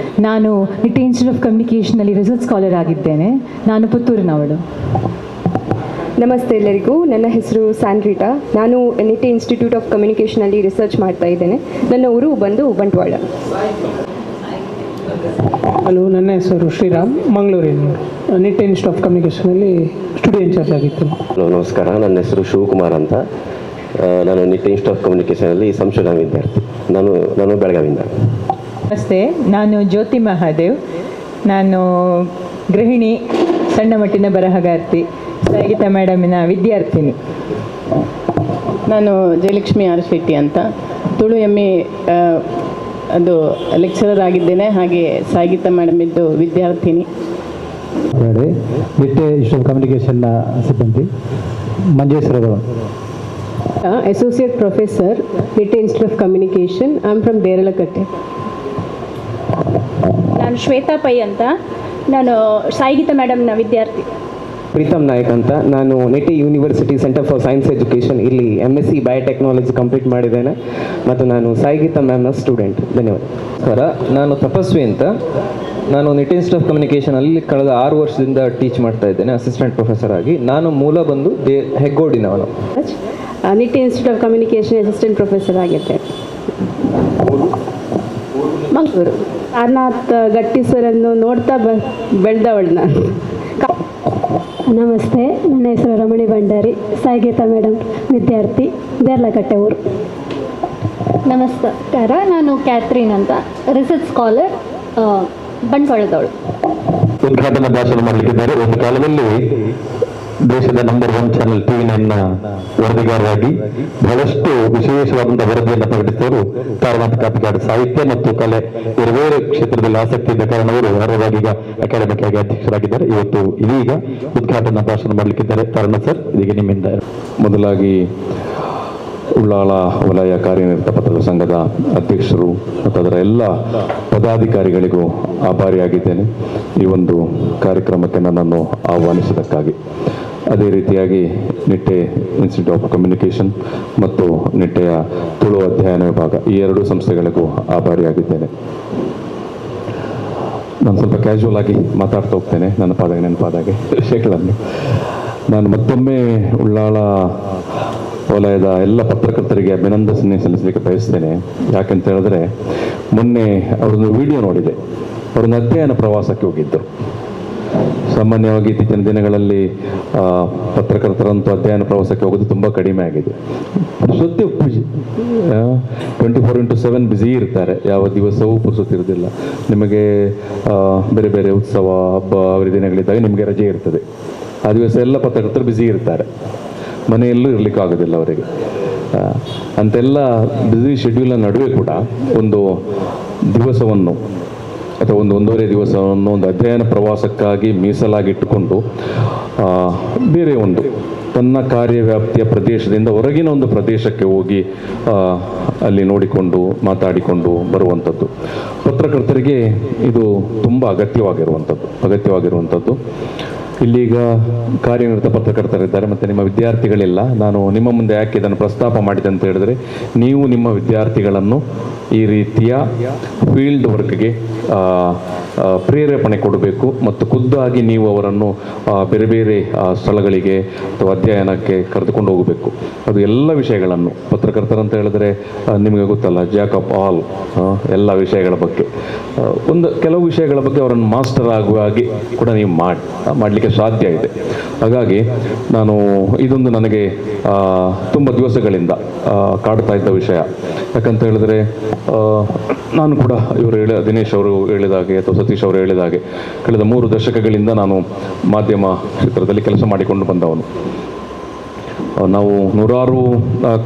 ನಾನು ನಿಟ್ಟೆ ಇನ್ಸ್ಟಿಟ್ಯೂಟ್ ಆಫ್ ಕಮ್ಯುನಿಕೇಷನಲ್ಲಿ ರಿಸರ್ಚ್ ಸ್ಕಾಲರ್ ಆಗಿದ್ದೇನೆ. ನಾನು ಪುತ್ತೂರಿನವಳು. ನಮಸ್ತೆ ಎಲ್ಲರಿಗೂ, ನನ್ನ ಹೆಸರು ಸ್ಯಾನ್ರಿಟಾ. ನಾನು ನಿಟ್ಟೆ ಇನ್ಸ್ಟಿಟ್ಯೂಟ್ ಆಫ್ ಕಮ್ಯುನಿಕೇಷನಲ್ಲಿ ರಿಸರ್ಚ್ ಮಾಡ್ತಾ ಇದ್ದೇನೆ. ನನ್ನ ಊರು ಬಂದು ಬಂಟ್ವಾಳ. ಹಲೋ, ನನ್ನ ಹೆಸರು ಶ್ರೀರಾಮ್, ಮಂಗಳೂರಿನ. ನಿಟ್ಟೆ ಇನ್ಸ್ಟಿಟ್ಯೂಟ್ ಆಫ್ ಕಮ್ಯುನಿಕೇಷನಲ್ಲಿ ಸ್ಟುಡಿಯೋ ಇನ್ಚಾರ್ಜ್ ಆಗಿತ್ತು. ಹಲೋ, ನಮಸ್ಕಾರ. ನನ್ನ ಹೆಸರು ಶಿವಕುಮಾರ್ ಅಂತ. ನಾನು ನಿಟ್ಟೆ ಇನ್ಸ್ಟಿಟ್ಯೂಟ್ ಆಫ್ ಕಮ್ಯುನಿಕೇಷನಲ್ಲಿ ಸಂಶೋಧನಾ ವಿದ್ಯಾರ್ಥಿ. ನಾನು ಬೆಳಗಾವಿಯಿಂದ. ನಮಸ್ತೆ, ನಾನು ಜ್ಯೋತಿ ಮಹಾದೇವ್. ನಾನು ಗೃಹಿಣಿ, ಸಣ್ಣ ಮಟ್ಟಿನ ಬರಹಗಾರ್ತಿ, ಸಂಗೀತ ಮೇಡಮಿನ ವಿದ್ಯಾರ್ಥಿನಿ. ನಾನು ಜಯಲಕ್ಷ್ಮಿ ಆರ್ ಶೆಟ್ಟಿ ಅಂತ, ತುಳು MA ಅದು ಲೆಕ್ಚರರ್ ಆಗಿದ್ದೇನೆ, ಹಾಗೆ ಸಾಹಿತ್ಯ ಮೇಡಮಿದ್ದು ವಿದ್ಯಾರ್ಥಿನಿ. ನಿಟ್ಟೆ ಇನ್ಸ್ಟಿಟ್ಯೂಟ್ ಆಫ್ ಕಮ್ಯುನಿಕೇಷನ್ನ ಸಿಬ್ಬಂದಿ, ಮಂಜೇಶ್ವರದವರು. Associate professor, Nitte institute of communication. I am from Deralakatte. ನಾನು ಶ್ವೇತಾ ಪೈ ಅಂತ, ನಾನು ಸಾಹಿತ್ಯ ಮೇಡಮ್ನ ವಿದ್ಯಾರ್ಥಿ. ಪ್ರೀತಮ್ ನಾಯಕ್ ಅಂತ, ನಾನು Nitte university centre for science education ಇಲ್ಲಿ MSc ಬಯೋಟೆಕ್ನಾಲಜಿ ಕಂಪ್ಲೀಟ್ ಮಾಡಿದ್ದೇನೆ ಮತ್ತು ನಾನು ಸಾಹಿತ್ಯ ಮ್ಯಾಮ್ನ ಸ್ಟೂಡೆಂಟ್. ಧನ್ಯವಾದ. ನಮಸ್ಕಾರ, ನಾನು ತಪಸ್ವಿ ಅಂತ. ನಾನು ನಿಟ್ಟೆ ಇನ್ಸ್ಟಿಟ್ಯೂಟ್ ಆಫ್ ಕಮ್ಯುನಿಕೇಷನಲ್ಲಿ ಕಳೆದ 6 ವರ್ಷದಿಂದ ಟೀಚ್ ಮಾಡ್ತಾ ಇದ್ದೇನೆ ಅಸಿಸ್ಟೆಂಟ್ ಪ್ರೊಫೆಸರ್ ಆಗಿ. ನಾನು ಮೂಲ ಬಂದು ಹೆಗ್ಗೋಡಿನವನು. Nitte institute of communication assistant professor ಆಗಿದ್ದೆ. ಮಂಗಳೂರು. ಸಾರನಾಥ್ ಗಟ್ಟಿ ಸರನ್ನು ನೋಡ್ತಾ ಬೆಳೆದವಳು ನಾನು. ನಮಸ್ತೆ, ನನ್ನ ಹೆಸರು ರಮಣಿ ಭಂಡಾರಿ, ಸಾಹಿತ್ಯ ಮೇಡಮ್ ವಿದ್ಯಾರ್ಥಿ, ದೇರ್ಲಕಟ್ಟೆ ಊರು. ನಮಸ್ಕಾರ, ನಾನು ಕ್ಯಾಥ್ರೀನ್ ಅಂತ, ರಿಸರ್ಚ್ ಸ್ಕಾಲರ್, ಬಂಟ್ವಾಳದವಳು. ಉದ್ಘಾಟನಾ ಭಾಷಣ ಮಾಡಲಿಕ್ಕಿದ್ದಾರೆ. ಒಂದು ಕಾಲದಲ್ಲಿ ದೇಶದ ನಂಬರ್ 1 ಚಾನೆಲ್ TV9ನ ವರದಿಗಾರರಾಗಿ ಬಹಳಷ್ಟು ವಿಶೇಷವಾದಂತಹ ವರದಿಯನ್ನು ಪ್ರಕಟಿಸಿದವರು ತಾರನಾಥ ಕಾಪಿಕಾಡ್. ಸಾಹಿತ್ಯ ಮತ್ತು ಕಲೆ ಬೇರೆ ಕ್ಷೇತ್ರದಲ್ಲಿ ಆಸಕ್ತಿ ಇದ್ದ ಕಾರಣವರು ನೇರವಾಗಿ ಈಗ ಅಕಾಡೆಮಿಕ್ ಆಗಿ ಅಧ್ಯಕ್ಷರಾಗಿದ್ದಾರೆ. ಇವತ್ತು ಇದೀಗ ಉದ್ಘಾಟನಾ ಭಾಷಣ ಮಾಡಲಿಕ್ಕಿದ್ದಾರೆ. ತಾರನಾಥ್ ಸರ್, ಇದೀಗ ನಿಮ್ಮಿಂದ. ಮೊದಲಾಗಿ ಉಳ್ಳಾಲ ವಲಯ ಕಾರ್ಯನಿರತ ಪತ್ರಕರ್ತರ ಸಂಘದ ಅಧ್ಯಕ್ಷರು ಮತ್ತು ಅದರ ಎಲ್ಲ ಪದಾಧಿಕಾರಿಗಳಿಗೂ ಆಭಾರಿಯಾಗಿದ್ದೇನೆ ಈ ಒಂದು ಕಾರ್ಯಕ್ರಮಕ್ಕೆ ನನ್ನನ್ನು ಆಹ್ವಾನಿಸಿದ್ದಕ್ಕಾಗಿ. ಅದೇ ರೀತಿಯಾಗಿ ನಿಟ್ಟೆ ಇನ್ಸ್ಟಿಟ್ಯೂಟ್ ಆಫ್ ಕಮ್ಯುನಿಕೇಷನ್ ಮತ್ತು ನಿಟ್ಟೆಯ ತುಳು ಅಧ್ಯಯನ ವಿಭಾಗ ಈ 2 ಸಂಸ್ಥೆಗಳಿಗೂ ಆಭಾರಿಯಾಗಿದ್ದೇನೆ. ನಾನು ಸ್ವಲ್ಪ ಕ್ಯಾಶುವಲ್ ಆಗಿ ಮಾತಾಡ್ತಾ ಹೋಗ್ತೇನೆ ನನ್ನ ನೆನಪಾದಾಗೆ ವಿಷಯಗಳನ್ನು. ನಾನು ಮತ್ತೊಮ್ಮೆ ಉಳ್ಳಾಲ ವಲಯದ ಎಲ್ಲ ಪತ್ರಕರ್ತರಿಗೆ ಅಭಿನಂದನೆ ಸಲ್ಲಿಸಲಿಕ್ಕೆ ಬಯಸ್ತೇನೆ. ಯಾಕಂತ ಹೇಳಿದ್ರೆ, ಮೊನ್ನೆ ಅವರೊಂದು ವಿಡಿಯೋ ನೋಡಿದೆ. ಅವರೊಂದು ಅಧ್ಯಯನ ಪ್ರವಾಸಕ್ಕೆ ಹೋಗಿದ್ದರು. ಸಾಮಾನ್ಯವಾಗಿ ಇತ್ತೀಚಿನ ದಿನಗಳಲ್ಲಿ ಪತ್ರಕರ್ತರಂತೂ ಅಧ್ಯಯನ ಪ್ರವಾಸಕ್ಕೆ ಹೋಗೋದು ತುಂಬ ಕಡಿಮೆ ಆಗಿದೆ. ಪುರುಸೊತ್ತೆ 24x7 ಬ್ಯುಸಿ ಇರ್ತಾರೆ. ಯಾವ ದಿವಸವೂ ಪುರುಸೊತ್ತಿರೋದಿಲ್ಲ. ನಿಮಗೆ ಬೇರೆ ಬೇರೆ ಉತ್ಸವ, ಹಬ್ಬ, ಹರಿದಿನಗಳಿದ್ದಾಗ ನಿಮಗೆ ರಜೆ ಇರ್ತದೆ. ಆ ದಿವಸ ಎಲ್ಲ ಪತ್ರಕರ್ತರು ಬ್ಯುಸಿ ಇರ್ತಾರೆ, ಮನೆಯಲ್ಲೂ ಇರಲಿಕ್ಕಾಗೋದಿಲ್ಲ ಅವರಿಗೆ. ಅಂತೆಲ್ಲ ಬ್ಯುಸಿ ಶೆಡ್ಯೂಲ್ನ ನಡುವೆ ಕೂಡ ಒಂದು ದಿವಸವನ್ನು ಅಥವಾ ಒಂದೂವರೆ ದಿವಸವನ್ನು ಒಂದು ಅಧ್ಯಯನ ಪ್ರವಾಸಕ್ಕಾಗಿ ಮೀಸಲಾಗಿಟ್ಟುಕೊಂಡು ಬೇರೆ ಒಂದು ತನ್ನ ಕಾರ್ಯವ್ಯಾಪ್ತಿಯ ಪ್ರದೇಶದಿಂದ ಹೊರಗಿನ ಒಂದು ಪ್ರದೇಶಕ್ಕೆ ಹೋಗಿ ಅಲ್ಲಿ ನೋಡಿಕೊಂಡು ಮಾತಾಡಿಕೊಂಡು ಬರುವಂಥದ್ದು ಪತ್ರಕರ್ತರಿಗೆ ಇದು ತುಂಬ ಅಗತ್ಯವಾಗಿರುವಂಥದ್ದು. ಇಲ್ಲೀಗ ಕಾರ್ಯನಿರತ ಪತ್ರಕರ್ತರಿದ್ದಾರೆ ಮತ್ತು ನಿಮ್ಮ ವಿದ್ಯಾರ್ಥಿಗಳಿಲ್ಲ. ನಾನು ನಿಮ್ಮ ಮುಂದೆ ಯಾಕೆ ಇದನ್ನು ಪ್ರಸ್ತಾಪ ಮಾಡಿದೆ ಅಂತ ಹೇಳಿದ್ರೆ, ನೀವು ನಿಮ್ಮ ವಿದ್ಯಾರ್ಥಿಗಳನ್ನು ಈ ರೀತಿಯ ಫೀಲ್ಡ್ ವರ್ಕ್ಗೆ ಪ್ರೇರೇಪಣೆ ಕೊಡಬೇಕು ಮತ್ತು ಖುದ್ದಾಗಿ ನೀವು ಅವರನ್ನು ಬೇರೆ ಬೇರೆ ಸ್ಥಳಗಳಿಗೆ ಅಥವಾ ಅಧ್ಯಯನಕ್ಕೆ ಕರೆದುಕೊಂಡು ಹೋಗಬೇಕು. ಅದು ಎಲ್ಲ ವಿಷಯಗಳನ್ನು ಪತ್ರಕರ್ತರಂತ ಹೇಳಿದ್ರೆ ನಿಮಗೆ ಗೊತ್ತಲ್ಲ, ಜಾಕ್ ಆಫ್ ಆಲ್, ಎಲ್ಲ ವಿಷಯಗಳ ಬಗ್ಗೆ ಕೆಲವು ವಿಷಯಗಳ ಬಗ್ಗೆ ಅವರನ್ನು ಮಾಸ್ಟರ್ ಆಗುವ ಹಾಗೆ ಕೂಡ ನೀವು ಮಾಡಲಿಕ್ಕೆ ಸಾಧ್ಯ ಇದೆ. ಹಾಗಾಗಿ ಇದೊಂದು ನನಗೆ ತುಂಬ ದಿವಸಗಳಿಂದ ಕಾಡ್ತಾ ಇದ್ದ ವಿಷಯ. ಯಾಕಂತ ಹೇಳಿದ್ರೆ ನಾನು ಕೂಡ ದಿನೇಶ್ ಅವರು ಹೇಳಿದ ಹಾಗೆ ಅಥವಾ ಸತೀಶ್ ಅವರು ಹೇಳಿದ ಹಾಗೆ ಕಳೆದ 3 ದಶಕಗಳಿಂದ ನಾನು ಮಾಧ್ಯಮ ಕ್ಷೇತ್ರದಲ್ಲಿ ಕೆಲಸ ಮಾಡಿಕೊಂಡು ಬಂದವನು. ನಾವು ನೂರಾರು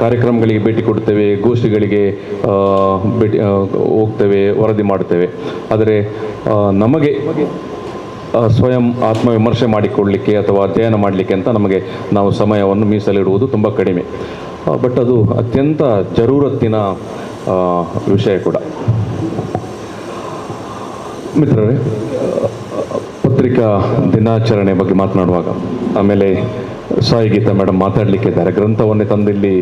ಕಾರ್ಯಕ್ರಮಗಳಿಗೆ ಭೇಟಿ ಕೊಡ್ತೇವೆ, ಗೋಷ್ಠಿಗಳಿಗೆ ಹೋಗ್ತೇವೆ, ವರದಿ ಮಾಡ್ತೇವೆ. ಆದರೆ ನಮಗೆ ಸ್ವಯಂ ಆತ್ಮವಿಮರ್ಶೆ ಮಾಡಿಕೊಳ್ಳಲಿಕ್ಕೆ ಅಥವಾ ಅಧ್ಯಯನ ಮಾಡಲಿಕ್ಕೆ ಅಂತ ನಾವು ಸಮಯವನ್ನು ಮೀಸಲಿಡುವುದು ತುಂಬ ಕಡಿಮೆ. ಬಟ್ ಅದು ಅತ್ಯಂತ ಜರೂರತ್ತಿನ ವಿಷಯ ಕೂಡ. ಮಿತ್ರರೇ, ಪತ್ರಿಕಾ ದಿನಾಚರಣೆ ಬಗ್ಗೆ ಮಾತನಾಡುವಾಗ ಆಮೇಲೆ ಸಾಯಿ ಗೀತಾ ಮೇಡಮ್ ಮಾತಾಡಲಿಕ್ಕಿದ್ದಾರೆ, ಗ್ರಂಥವನ್ನೇ ತಂದಿಲ್ಲಿ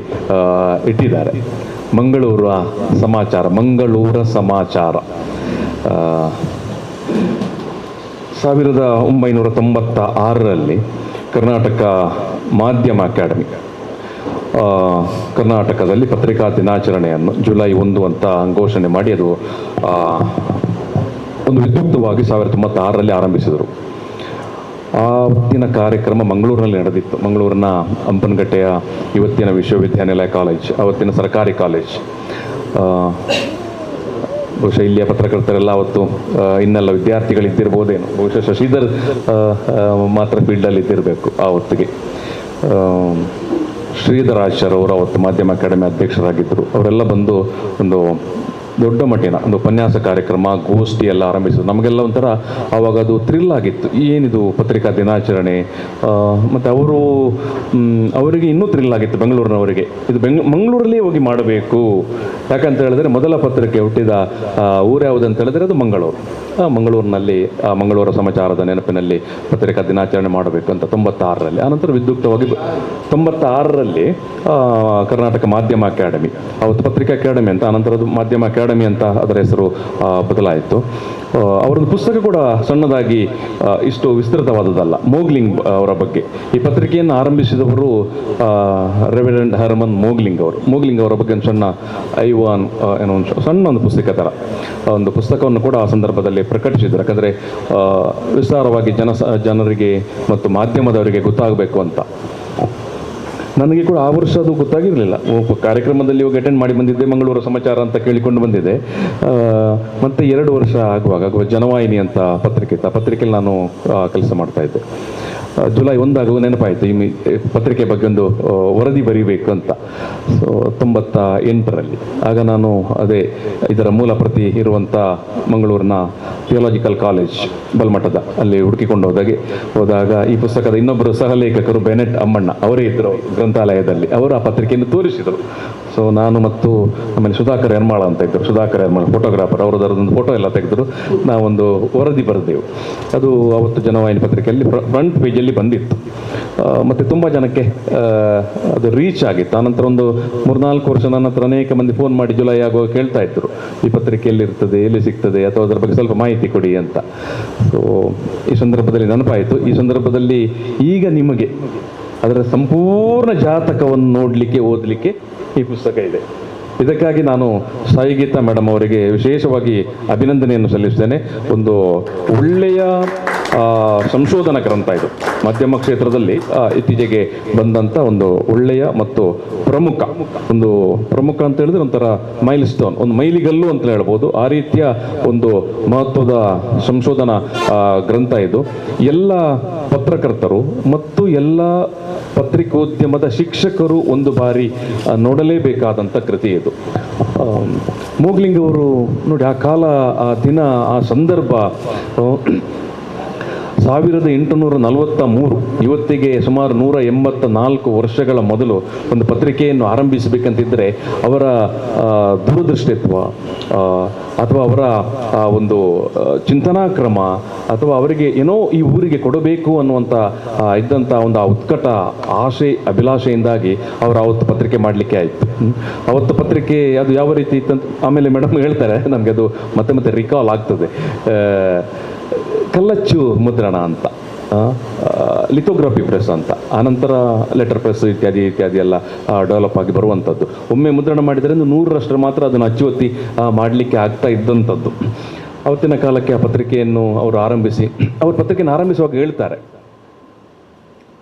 ಇಟ್ಟಿದ್ದಾರೆ. ಮಂಗಳೂರ ಸಮಾಚಾರ 1996ರಲ್ಲಿ ಕರ್ನಾಟಕ ಮಾಧ್ಯಮ ಅಕಾಡೆಮಿ ಕರ್ನಾಟಕದಲ್ಲಿ ಪತ್ರಿಕಾ ದಿನಾಚರಣೆಯನ್ನು ಜುಲೈ 1 ಅಂತ ಘೋಷಣೆ ಮಾಡಿ ಅದು ಒಂದು ವಿದ್ಯುಕ್ತವಾಗಿ 1996ರಲ್ಲಿ ಆರಂಭಿಸಿದರು. ಆವತ್ತಿನ ಕಾರ್ಯಕ್ರಮ ಮಂಗಳೂರಿನಲ್ಲಿ ನಡೆದಿತ್ತು. ಮಂಗಳೂರಿನ ಹಂಪನಕಟ್ಟೆಯ ಇವತ್ತಿನ ವಿಶ್ವವಿದ್ಯಾನಿಲಯ ಕಾಲೇಜ್, ಅವತ್ತಿನ ಸರ್ಕಾರಿ ಕಾಲೇಜ್. ಬಹುಶಃ ಇಲ್ಲಿಯ ಪತ್ರಕರ್ತರೆಲ್ಲ ಅವತ್ತು ಇನ್ನೆಲ್ಲ ವಿದ್ಯಾರ್ಥಿಗಳಿದ್ದಿರ್ಬೋದೇನು, ಬಹುಶಃ ಶಶಿಧರ್ ಮಾತ್ರ ಫೀಲ್ಡಲ್ಲಿ ಇದ್ದಿರಬೇಕು ಆ ಹೊತ್ತಿಗೆ. ಶ್ರೀಧರಾಚಾರ್ಯ ಅವರು ಅವತ್ತು ಮಾಧ್ಯಮ ಅಕಾಡೆಮಿ ಅಧ್ಯಕ್ಷರಾಗಿದ್ದರು. ಅವರೆಲ್ಲ ಬಂದು ಒಂದು ದೊಡ್ಡ ಮಟ್ಟಿನ ಒಂದು ಉಪನ್ಯಾಸ ಕಾರ್ಯಕ್ರಮ, ಗೋಷ್ಠಿ ಎಲ್ಲ ಆರಂಭಿಸಿದ್ರು. ನಮಗೆಲ್ಲ ಒಂಥರ ಆವಾಗ ಅದು ಥ್ರಿಲ್ ಆಗಿತ್ತು, ಏನಿದು ಪತ್ರಿಕಾ ದಿನಾಚರಣೆ. ಮತ್ತು ಅವರಿಗೆ ಇನ್ನೂ ಥ್ರಿಲ್ ಆಗಿತ್ತು, ಬೆಂಗಳೂರಿನವರಿಗೆ ಇದು ಮಂಗಳೂರಲ್ಲೇ ಹೋಗಿ ಮಾಡಬೇಕು. ಯಾಕಂತ ಹೇಳಿದ್ರೆ ಮೊದಲ ಪತ್ರಿಕೆ ಹುಟ್ಟಿದ ಊರು ಯಾವುದು ಅಂತ ಹೇಳಿದ್ರೆ ಅದು ಮಂಗಳೂರು. ಮಂಗಳೂರಿನಲ್ಲಿ ಮಂಗಳೂರು ಸಮಾಚಾರದ ನೆನಪಿನಲ್ಲಿ ಪತ್ರಿಕಾ ದಿನಾಚರಣೆ ಮಾಡಬೇಕು ಅಂತ 96ರಲ್ಲಿ. ಆನಂತರ ವಿದ್ಯುಕ್ತವಾಗಿ 96ರಲ್ಲಿ ಕರ್ನಾಟಕ ಮಾಧ್ಯಮ ಅಕಾಡೆಮಿ, ಅವತ್ತು ಪತ್ರಿಕಾ ಅಕಾಡೆಮಿ ಅಂತ, ಆನಂತರ ಅದು ಮಾಧ್ಯಮ ಅಕಾಡೆಮಿ ಅಂತ ಅದರ ಹೆಸರು ಬದಲಾಯಿತು. ಅವರೊಂದು ಪುಸ್ತಕ ಕೂಡ ಸಣ್ಣದಾಗಿ ಇಷ್ಟು ವಿಸ್ತೃತವಾದದ್ದಲ್ಲ, ಮೋಗ್ಲಿಂಗ್ ಅವರ ಬಗ್ಗೆ. ಈ ಪತ್ರಿಕೆಯನ್ನು ಆರಂಭಿಸಿದವರು ರೆವರೆಂಡ್ ಹರ್ಮನ್ ಮೋಗ್ಲಿಂಗ್ ಅವರ ಬಗ್ಗೆ ಒಂದು ಸಣ್ಣ ಐವಾನ್ ಏನೋ ಒಂದು ಸಣ್ಣ ಒಂದು ಪುಸ್ತಕ ಥರ ಒಂದು ಪುಸ್ತಕವನ್ನು ಕೂಡ ಆ ಸಂದರ್ಭದಲ್ಲಿ ಪ್ರಕಟಿಸಿದರು. ಯಾಕಂದರೆ ವಿಸ್ತಾರವಾಗಿ ಜನರಿಗೆ ಮತ್ತು ಮಾಧ್ಯಮದವರಿಗೆ ಗೊತ್ತಾಗಬೇಕು ಅಂತ. ನನಗೆ ಕೂಡ ಆ ವರ್ಷ ಅದು ಗೊತ್ತಾಗಿರಲಿಲ್ಲ. ಕಾರ್ಯಕ್ರಮದಲ್ಲಿ ಹೋಗಿ ಅಟೆಂಡ್ ಮಾಡಿ ಬಂದಿದ್ದೆ, ಮಂಗಳೂರು ಸಮಾಚಾರ ಅಂತ ಕೇಳಿಕೊಂಡು ಬಂದಿದ್ದೆ. ಮತ್ತು 2 ವರ್ಷ ಆಗುವಾಗ ಜನವಾಹಿನಿ ಅಂತ ಪತ್ರಿಕೆ ಇತ್ತು, ಆ ಪತ್ರಿಕೆಯಲ್ಲಿ ನಾನು ಕೆಲಸ ಮಾಡ್ತಾ ಇದ್ದೆ. ಜುಲೈ 1 ಆಗುವ ನೆನಪಾಯಿತು, ಈ ಪತ್ರಿಕೆ ಬಗ್ಗೆ ಒಂದು ವರದಿ ಬರೀಬೇಕು ಅಂತ. ಸೊ 98ರಲ್ಲಿ ಆಗ ನಾನು ಇದರ ಮೂಲ ಪ್ರತಿ ಇರುವಂಥ ಮಂಗಳೂರಿನ ಥಿಯಾಲಜಿಕಲ್ ಕಾಲೇಜ್ ಬಲ್ಮಠದ ಅಲ್ಲಿ ಹುಡುಕಿಕೊಂಡು ಹೋದಾಗ ಈ ಪುಸ್ತಕದ ಇನ್ನೊಬ್ಬರು ಸಹಲೇಖಕರು ಬೆನೆಟ್ ಅಮ್ಮಣ್ಣ ಅವರೇ ಇದ್ದರು ಗ್ರಂಥಾಲಯದಲ್ಲಿ. ಅವರು ಆ ಪತ್ರಿಕೆಯನ್ನು ತೋರಿಸಿದರು. ಸೊ ನಾನು ಮತ್ತು ಆಮೇಲೆ ಸುಧಾಕರ್ ಯರ್ಮಾಳ ಅಂತ ಇದ್ದರು, ಸುಧಾಕರ್ ಯರ್ಮಾಳ ಫೋಟೋಗ್ರಾಫರ್, ಅವರದೊಂದು ಫೋಟೋ ಎಲ್ಲ ತೆಗೆದರು. ನಾವೊಂದು ವರದಿ ಬರೆದೆವು. ಅದು ಅವತ್ತು ಜನವಾಹಿನಿ ಪತ್ರಿಕೆಯಲ್ಲಿ ಫ್ರಂಟ್ ಪೇಜಲ್ಲಿ ಬಂದಿತ್ತು. ಮತ್ತು ತುಂಬ ಜನಕ್ಕೆ ಅದು ರೀಚ್ ಆಗಿತ್ತು. ಆನಂತರ ಒಂದು 3-4 ವರ್ಷ ನನ್ನ ಹತ್ರ ಅನೇಕ ಮಂದಿ ಫೋನ್ ಮಾಡಿ ಜುಲೈ ಆಗುವಾಗ ಕೇಳ್ತಾ ಇದ್ದರು, ಈ ಪತ್ರಿಕೆ ಎಲ್ಲಿರ್ತದೆ, ಎಲ್ಲಿ ಸಿಗ್ತದೆ, ಅಥವಾ ಅದರ ಬಗ್ಗೆ ಸ್ವಲ್ಪ ಮಾಹಿತಿ ಕೊಡಿ ಅಂತ. ಸೊ ಈ ಸಂದರ್ಭದಲ್ಲಿ ನೆನಪಾಯಿತು. ಈ ಸಂದರ್ಭದಲ್ಲಿ ಈಗ ನಿಮಗೆ ಅದರ ಸಂಪೂರ್ಣ ಜಾತಕವನ್ನು ನೋಡಲಿಕ್ಕೆ, ಓದಲಿಕ್ಕೆ ಈ ಪುಸ್ತಕ ಇದೆ. ಇದಕ್ಕಾಗಿ ನಾನು ಸಾಯಿ ಗೀತಾ ಮೇಡಮ್ ಅವರಿಗೆ ವಿಶೇಷವಾಗಿ ಅಭಿನಂದನೆಯನ್ನು ಸಲ್ಲಿಸ್ತೇನೆ. ಒಂದು ಒಳ್ಳೆಯ ಸಂಶೋಧನಾ ಗ್ರಂಥ ಇದು. ಮಾಧ್ಯಮ ಕ್ಷೇತ್ರದಲ್ಲಿ ಇತ್ತೀಚೆಗೆ ಬಂದಂಥ ಒಂದು ಒಳ್ಳೆಯ ಮತ್ತು ಪ್ರಮುಖ ಅಂತ ಹೇಳಿದ್ರೆ ಒಂಥರ ಮೈಲ್ ಸ್ಟೋನ್, ಒಂದು ಮೈಲಿಗಲ್ಲು ಅಂತ ಹೇಳ್ಬೋದು. ಆ ರೀತಿಯ ಒಂದು ಮಹತ್ವದ ಸಂಶೋಧನಾ ಗ್ರಂಥ ಇದು. ಎಲ್ಲ ಪತ್ರಕರ್ತರು ಮತ್ತು ಎಲ್ಲ ಪತ್ರಿಕೋದ್ಯಮದ ಶಿಕ್ಷಕರು ಒಂದು ಬಾರಿ ನೋಡಲೇಬೇಕಾದಂಥ ಕೃತಿ ಇದು. ಮೋಗ್ಲಿಂಗ್ ಅವರು ನೋಡಿ, ಆ ಕಾಲ, ಆ ದಿನ, ಆ ಸಂದರ್ಭ 1843, ಇವತ್ತಿಗೆ ಸುಮಾರು 184 ವರ್ಷಗಳ ಮೊದಲು ಒಂದು ಪತ್ರಿಕೆಯನ್ನು ಆರಂಭಿಸಬೇಕಂತಿದ್ದರೆ ಅವರ ದೂರದೃಷ್ಟಿತ್ವ ಅಥವಾ ಅವರ ಒಂದು ಚಿಂತನಾ ಕ್ರಮ ಅಥವಾ ಅವರಿಗೆ ಏನೋ ಈ ಊರಿಗೆ ಕೊಡಬೇಕು ಅನ್ನುವಂಥ ಇದ್ದಂಥ ಒಂದು ಆ ಉತ್ಕಟ ಆಶೆ ಅಭಿಲಾಷೆಯಿಂದಾಗಿ ಅವರು ಅವತ್ತು ಪತ್ರಿಕೆ ಮಾಡಲಿಕ್ಕೆ ಆಯಿತು. ಅವತ್ತು ಪತ್ರಿಕೆ ಅದು ಯಾವ ರೀತಿ ಇತ್ತಂತ ಆಮೇಲೆ ಮೇಡಮ್ ಹೇಳ್ತಾರೆ, ನಮಗೆ ಅದು ಮತ್ತೆ ರಿಕಾಲ್ ಆಗ್ತದೆ. ಕಲ್ಲಚ್ಚು ಮುದ್ರಣ ಅಂತ, ಲಿಥೋಗ್ರಫಿ ಪ್ರೆಸ್ ಅಂತ, ಆನಂತರ ಲೆಟರ್ ಪ್ರೆಸ್ ಇತ್ಯಾದಿ ಎಲ್ಲ ಡೆವಲಪ್ ಆಗಿ ಬರುವಂಥದ್ದು. ಒಮ್ಮೆ ಮುದ್ರಣ ಮಾಡಿದರೆ 100ರಷ್ಟು ಮಾತ್ರ ಅದನ್ನು ಅಚ್ಚುವತ್ತಿ ಮಾಡಲಿಕ್ಕೆ ಆಗ್ತಾ ಇದ್ದಂಥದ್ದು. ಅವತ್ತಿನ ಕಾಲಕ್ಕೆ ಆ ಪತ್ರಿಕೆಯನ್ನು ಅವರು ಆರಂಭಿಸಿ, ಅವ್ರ ಪತ್ರಿಕೆಯನ್ನು ಆರಂಭಿಸುವಾಗ ಹೇಳ್ತಾರೆ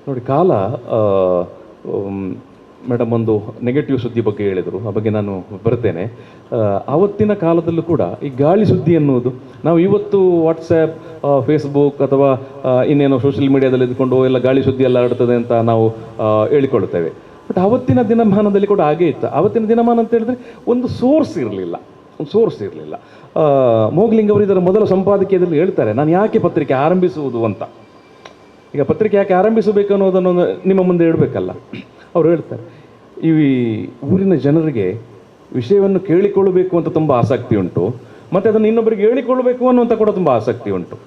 ನೋಡಿ, ಕಾಲ ಮೇಡಮ್ ಒಂದು ನೆಗೆಟಿವ್ ಸುದ್ದಿ ಬಗ್ಗೆ ಹೇಳಿದರು, ಆ ಬಗ್ಗೆ ನಾನು ಬರ್ತೇನೆ. ಆವತ್ತಿನ ಕಾಲದಲ್ಲೂ ಕೂಡ ಈ ಗಾಳಿ ಸುದ್ದಿ ಎನ್ನುವುದು, ನಾವು ಇವತ್ತು ವಾಟ್ಸ್ಯಾಪ್, ಫೇಸ್ಬುಕ್ ಅಥವಾ ಇನ್ನೇನೋ ಸೋಷಿಯಲ್ ಮೀಡಿಯಾದಲ್ಲಿ ಇದ್ಕೊಂಡು ಎಲ್ಲ ಗಾಳಿ ಸುದ್ದಿ ಎಲ್ಲ ಹರಡ್ತದೆ ಅಂತ ನಾವು ಹೇಳಿಕೊಳ್ಳುತ್ತೇವೆ. ಬಟ್ ಆವತ್ತಿನ ದಿನಮಾನದಲ್ಲಿ ಕೂಡ ಹಾಗೇ ಇತ್ತು. ಆವತ್ತಿನ ದಿನಮಾನ ಅಂತ ಹೇಳಿದ್ರೆ ಒಂದು ಸೋರ್ಸ್ ಇರಲಿಲ್ಲ. ಮೋಗ್ಲಿಂಗ್ ಅವರು ಇದರ ಮೊದಲ ಸಂಪಾದಕೀಯದಲ್ಲಿ ಹೇಳ್ತಾರೆ, ನಾನು ಯಾಕೆ ಪತ್ರಿಕೆ ಆರಂಭಿಸುವುದು ಅಂತ. ಈಗ ಪತ್ರಿಕೆ ಯಾಕೆ ಆರಂಭಿಸಬೇಕು ಅನ್ನೋದನ್ನು ನಿಮ್ಮ ಮುಂದೆ ಇಡಬೇಕಲ್ಲ. ಅವರು ಹೇಳ್ತಾರೆ, ಈ ಊರಿನ ಜನರಿಗೆ ವಿಷಯವನ್ನು ಕೇಳಿಕೊಳ್ಳಬೇಕು ಅಂತ ತುಂಬ ಆಸಕ್ತಿ ಉಂಟು, ಮತ್ತು ಅದನ್ನು ಇನ್ನೊಬ್ಬರಿಗೆ ಹೇಳಿಕೊಳ್ಳಬೇಕು ಅನ್ನುವಂಥ ಕೂಡ ತುಂಬ ಆಸಕ್ತಿ ಉಂಟು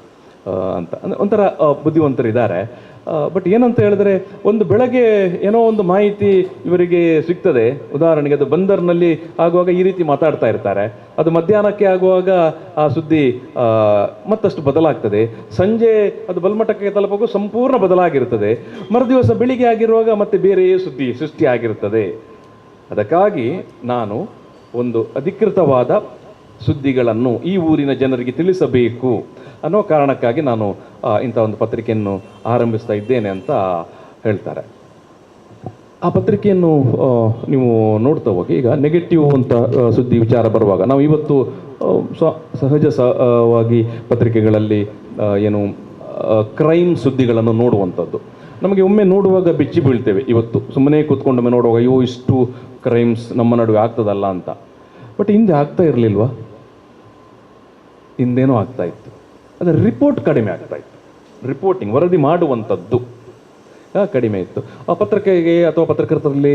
ಅಂತ. ಒಂಥರ ಬುದ್ಧಿವಂತರಿದ್ದಾರೆ. ಬಟ್ ಏನಂತ ಹೇಳಿದ್ರೆ, ಒಂದು ಬೆಳಗ್ಗೆ ಏನೋ ಒಂದು ಮಾಹಿತಿ ಇವರಿಗೆ ಸಿಗ್ತದೆ. ಉದಾಹರಣೆಗೆ ಅದು ಬಂದರ್ನಲ್ಲಿ ಆಗುವಾಗ ಈ ರೀತಿ ಮಾತಾಡ್ತಾ ಇರ್ತಾರೆ, ಅದು ಮಧ್ಯಾಹ್ನಕ್ಕೆ ಆಗುವಾಗ ಆ ಸುದ್ದಿ ಮತ್ತಷ್ಟು ಬದಲಾಗ್ತದೆ, ಸಂಜೆ ಅದು ಬಲ್ಮಠಕ್ಕೆ ತಲುಪೋದು ಸಂಪೂರ್ಣ ಬದಲಾಗಿರ್ತದೆ, ಮರುದಿವಸ ಬೆಳಿಗ್ಗೆ ಆಗಿರುವಾಗ ಮತ್ತೆ ಬೇರೆಯೇ ಸುದ್ದಿ ಸೃಷ್ಟಿ ಆಗಿರ್ತದೆ. ಅದಕ್ಕಾಗಿ ನಾನು ಒಂದು ಅಧಿಕೃತವಾದ ಸುದ್ದಿಗಳನ್ನು ಈ ಊರಿನ ಜನರಿಗೆ ತಿಳಿಸಬೇಕು ಅನ್ನೋ ಕಾರಣಕ್ಕಾಗಿ ನಾನು ಇಂಥ ಒಂದು ಪತ್ರಿಕೆಯನ್ನು ಆರಂಭಿಸ್ತಾ ಇದ್ದೇನೆ ಅಂತ ಹೇಳ್ತಾರೆ. ಆ ಪತ್ರಿಕೆಯನ್ನು ನೀವು ನೋಡ್ತಾ ಹೋಗಿ, ಈಗ ನೆಗೆಟಿವ್ ಅಂತ ಸುದ್ದಿ ವಿಚಾರ ಬರುವಾಗ ನಾವು ಇವತ್ತು ಸಹಜವಾಗಿ ಪತ್ರಿಕೆಗಳಲ್ಲಿ ಏನು ಕ್ರೈಮ್ ಸುದ್ದಿಗಳನ್ನು ನೋಡುವಂಥದ್ದು, ನಮಗೆ ಒಮ್ಮೆ ನೋಡುವಾಗ ಬೆಚ್ಚಿ ಬೀಳ್ತೇವೆ. ಇವತ್ತು ಸುಮ್ಮನೆ ಕೂತ್ಕೊಂಡೊಮ್ಮೆ ನೋಡುವಾಗ ಅಯ್ಯೋ ಇಷ್ಟು ಕ್ರೈಮ್ಸ್ ನಮ್ಮ ನಡುವೆ ಆಗ್ತದಲ್ಲ ಅಂತ. ಬಟ್ ಹಿಂದೆ ಆಗ್ತಾ ಇರಲಿಲ್ವಾ? ಹಿಂದೇನೋ ಆಗ್ತಾ ಇತ್ತು. ಅದರ ರಿಪೋರ್ಟ್ ಕಡಿಮೆ ಆಗ್ತಾ ಇತ್ತು. ರಿಪೋರ್ಟಿಂಗ್, ವರದಿ ಮಾಡುವಂಥದ್ದು ಕಡಿಮೆ ಇತ್ತು. ಆ ಪತ್ರಿಕೆಗೆ ಅಥವಾ ಪತ್ರಕರ್ತರಲ್ಲಿ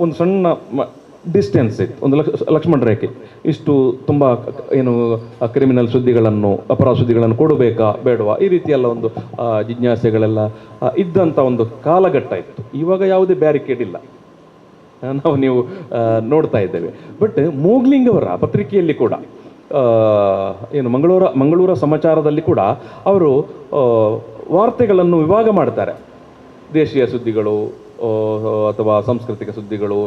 ಒಂದು ಸಣ್ಣ ಡಿಸ್ಟೆನ್ಸ್ ಇತ್ತು, ಒಂದು ಲಕ್ಷ್ಮಣ ರೇಖೆ. ಇಷ್ಟು ತುಂಬ ಏನು ಕ್ರಿಮಿನಲ್ ಸುದ್ದಿಗಳನ್ನು, ಅಪರಾಧ ಸುದ್ದಿಗಳನ್ನು ಕೊಡಬೇಕಾ ಬೇಡವಾ, ಈ ರೀತಿಯೆಲ್ಲ ಒಂದು ಜಿಜ್ಞಾಸೆಗಳೆಲ್ಲ ಇದ್ದಂಥ ಒಂದು ಕಾಲಘಟ್ಟ ಇತ್ತು. ಇವಾಗ ಯಾವುದೇ ಬ್ಯಾರಿಕೇಡ್ ಇಲ್ಲ, ನೀವು ನೋಡ್ತಾ ಇದ್ದೇವೆ. ಬಟ್ ಮೋಗ್ಲಿಂಗ್ ಅವರ ಪತ್ರಿಕೆಯಲ್ಲಿ ಕೂಡ ಏನು ಮಂಗಳೂರ ಸಮಾಚಾರದಲ್ಲಿ ಕೂಡ ಅವರು ವಾರ್ತೆಗಳನ್ನು ವಿಭಾಗ ಮಾಡ್ತಾರೆ. ದೇಶೀಯ ಸುದ್ದಿಗಳು ಅಥವಾ ಸಾಂಸ್ಕೃತಿಕ ಸುದ್ದಿಗಳು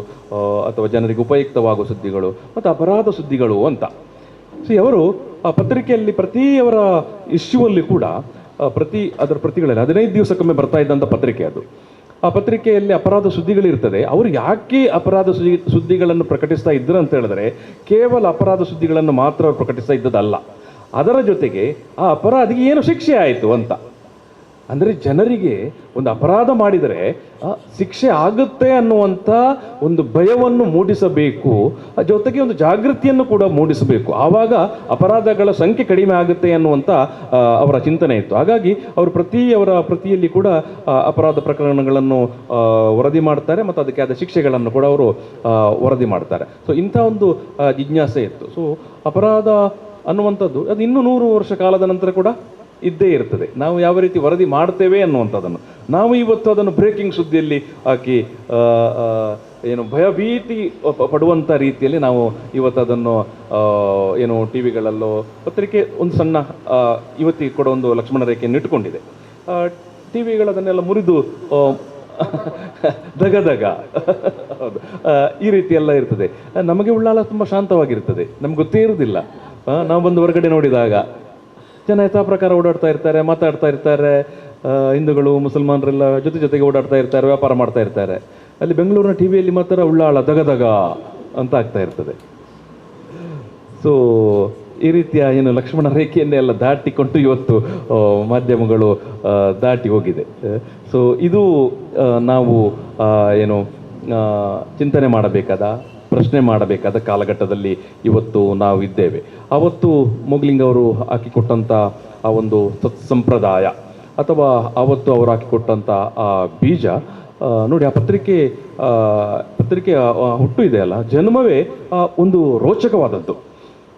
ಅಥವಾ ಜನರಿಗೆ ಉಪಯುಕ್ತವಾಗುವ ಸುದ್ದಿಗಳು ಮತ್ತು ಅಪರಾಧ ಸುದ್ದಿಗಳು ಅಂತ. ಅವರು ಆ ಪತ್ರಿಕೆಯಲ್ಲಿ ಅವರ ಇಶ್ಯೂವಲ್ಲಿ ಕೂಡ ಅದರ ಪ್ರತಿಗಳಲ್ಲಿ 15 ದಿವಸಕ್ಕೊಮ್ಮೆ ಬರ್ತಾ ಇದ್ದಂಥ ಪತ್ರಿಕೆ ಅದು. ಆ ಪತ್ರಿಕೆಯಲ್ಲಿ ಅಪರಾಧ ಸುದ್ದಿಗಳಿರ್ತದೆ. ಅವರು ಯಾಕೆ ಅಪರಾಧ ಸುದ್ದಿಗಳನ್ನು ಪ್ರಕಟಿಸ್ತಾ ಇದ್ರು ಅಂತ ಹೇಳಿದ್ರೆ, ಕೇವಲ ಅಪರಾಧ ಸುದ್ದಿಗಳನ್ನು ಮಾತ್ರ ಪ್ರಕಟಿಸ್ತಾ ಇದ್ದದಲ್ಲ, ಅದರ ಜೊತೆಗೆ ಆ ಅಪರಾಧಿಗೆ ಏನು ಶಿಕ್ಷೆ ಆಯಿತು ಅಂತ. ಅಂದರೆ ಜನರಿಗೆ ಒಂದು ಅಪರಾಧ ಮಾಡಿದರೆ ಶಿಕ್ಷೆ ಆಗುತ್ತೆ ಅನ್ನುವಂಥ ಒಂದು ಭಯವನ್ನು ಮೂಡಿಸಬೇಕು, ಜೊತೆಗೆ ಒಂದು ಜಾಗೃತಿಯನ್ನು ಕೂಡ ಮೂಡಿಸಬೇಕು. ಆವಾಗ ಅಪರಾಧಗಳ ಸಂಖ್ಯೆ ಕಡಿಮೆ ಆಗುತ್ತೆ ಅನ್ನುವಂಥ ಅವರ ಚಿಂತನೆ ಇತ್ತು. ಹಾಗಾಗಿ ಅವರು ಅವರ ಪ್ರತಿಯಲ್ಲಿ ಕೂಡ ಅಪರಾಧ ಪ್ರಕರಣಗಳನ್ನು ವರದಿ ಮಾಡ್ತಾರೆ ಮತ್ತು ಅದಕ್ಕೆ ಆದ ಶಿಕ್ಷೆಗಳನ್ನು ಕೂಡ ಅವರು ವರದಿ ಮಾಡ್ತಾರೆ. ಸೊ ಇಂಥ ಒಂದು ಜಿಜ್ಞಾಸೆ ಇತ್ತು. ಸೊ ಅಪರಾಧ ಅನ್ನುವಂಥದ್ದು ಅದು ಇನ್ನೂ 100 ವರ್ಷ ಕಾಲದ ನಂತರ ಕೂಡ ಇದ್ದೇ ಇರ್ತದೆ. ನಾವು ಯಾವ ರೀತಿ ವರದಿ ಮಾಡ್ತೇವೆ ಅನ್ನುವಂಥದ್ದನ್ನು ನಾವು ಇವತ್ತು ಅದನ್ನು ಬ್ರೇಕಿಂಗ್ ಸುದ್ದಿಯಲ್ಲಿ ಹಾಕಿ ಏನು ಭಯಭೀತಿ ಪಡುವಂಥ ರೀತಿಯಲ್ಲಿ ನಾವು ಇವತ್ತು ಅದನ್ನು ಏನು ಟಿ ವಿಗಳಲ್ಲೋ ಪತ್ರಿಕೆ ಒಂದು ಸಣ್ಣ ಇವತ್ತಿಗೆ ಕೂಡ ಒಂದು ಲಕ್ಷ್ಮಣ ರೇಖೆಯನ್ನು ಇಟ್ಟುಕೊಂಡಿದೆ. ಟಿ ವಿಗಳದನ್ನೆಲ್ಲ ಮುರಿದು ದಗ ಹೌದು, ಈ ರೀತಿ ಎಲ್ಲ ಇರ್ತದೆ. ನಮಗೆ ಉಳ್ಳಾಲ ತುಂಬ ಶಾಂತವಾಗಿರ್ತದೆ, ನಮ್ಗೆ ಗೊತ್ತೇ ಇರುವುದಿಲ್ಲ. ನಾವು ಬಂದು ಹೊರಗಡೆ ನೋಡಿದಾಗ ಜನ ಯಥಾ ಪ್ರಕಾರ ಓಡಾಡ್ತಾ ಇರ್ತಾರೆ, ಮಾತಾಡ್ತಾ ಇರ್ತಾರೆ. ಹಿಂದೂಗಳು ಮುಸಲ್ಮಾನರೆಲ್ಲ ಜೊತೆಗೆ ಓಡಾಡ್ತಾ ಇರ್ತಾರೆ, ವ್ಯಾಪಾರ ಮಾಡ್ತಾ ಇರ್ತಾರೆ. ಅಲ್ಲಿ ಬೆಂಗಳೂರಿನ ಟಿ ವಿಯಲ್ಲಿ ಮಾತ್ರ ಉಳ್ಳಾಳ ದಗದಗ ಅಂತ ಆಗ್ತಾ ಇರ್ತದೆ. ಸೊ ಈ ರೀತಿಯ ಏನು ಲಕ್ಷ್ಮಣ ರೇಖೆಯನ್ನೇ ಎಲ್ಲ ದಾಟಿಕೊಂಡು ಇವತ್ತು ಮಾಧ್ಯಮಗಳು ದಾಟಿ ಹೋಗಿದೆ. ಸೊ ಇದು ನಾವು ಏನು ಚಿಂತನೆ ಮಾಡಬೇಕಾದ, ಪ್ರಶ್ನೆ ಮಾಡಬೇಕಾದ ಕಾಲಘಟ್ಟದಲ್ಲಿ ಇವತ್ತು ನಾವು ಇದ್ದೇವೆ. ಆವತ್ತು ಮೋಗ್ಲಿಂಗ್ ಅವರು ಹಾಕಿಕೊಟ್ಟಂಥ ಆ ಒಂದು ಸಂಪ್ರದಾಯ ಅಥವಾ ಆವತ್ತು ಅವರು ಹಾಕಿಕೊಟ್ಟಂಥ ಆ ಬೀಜ ನೋಡಿ, ಆ ಪತ್ರಿಕೆ ಹುಟ್ಟು ಇದೆಯಲ್ಲ, ಜನ್ಮವೇ ಒಂದು ರೋಚಕವಾದದ್ದು.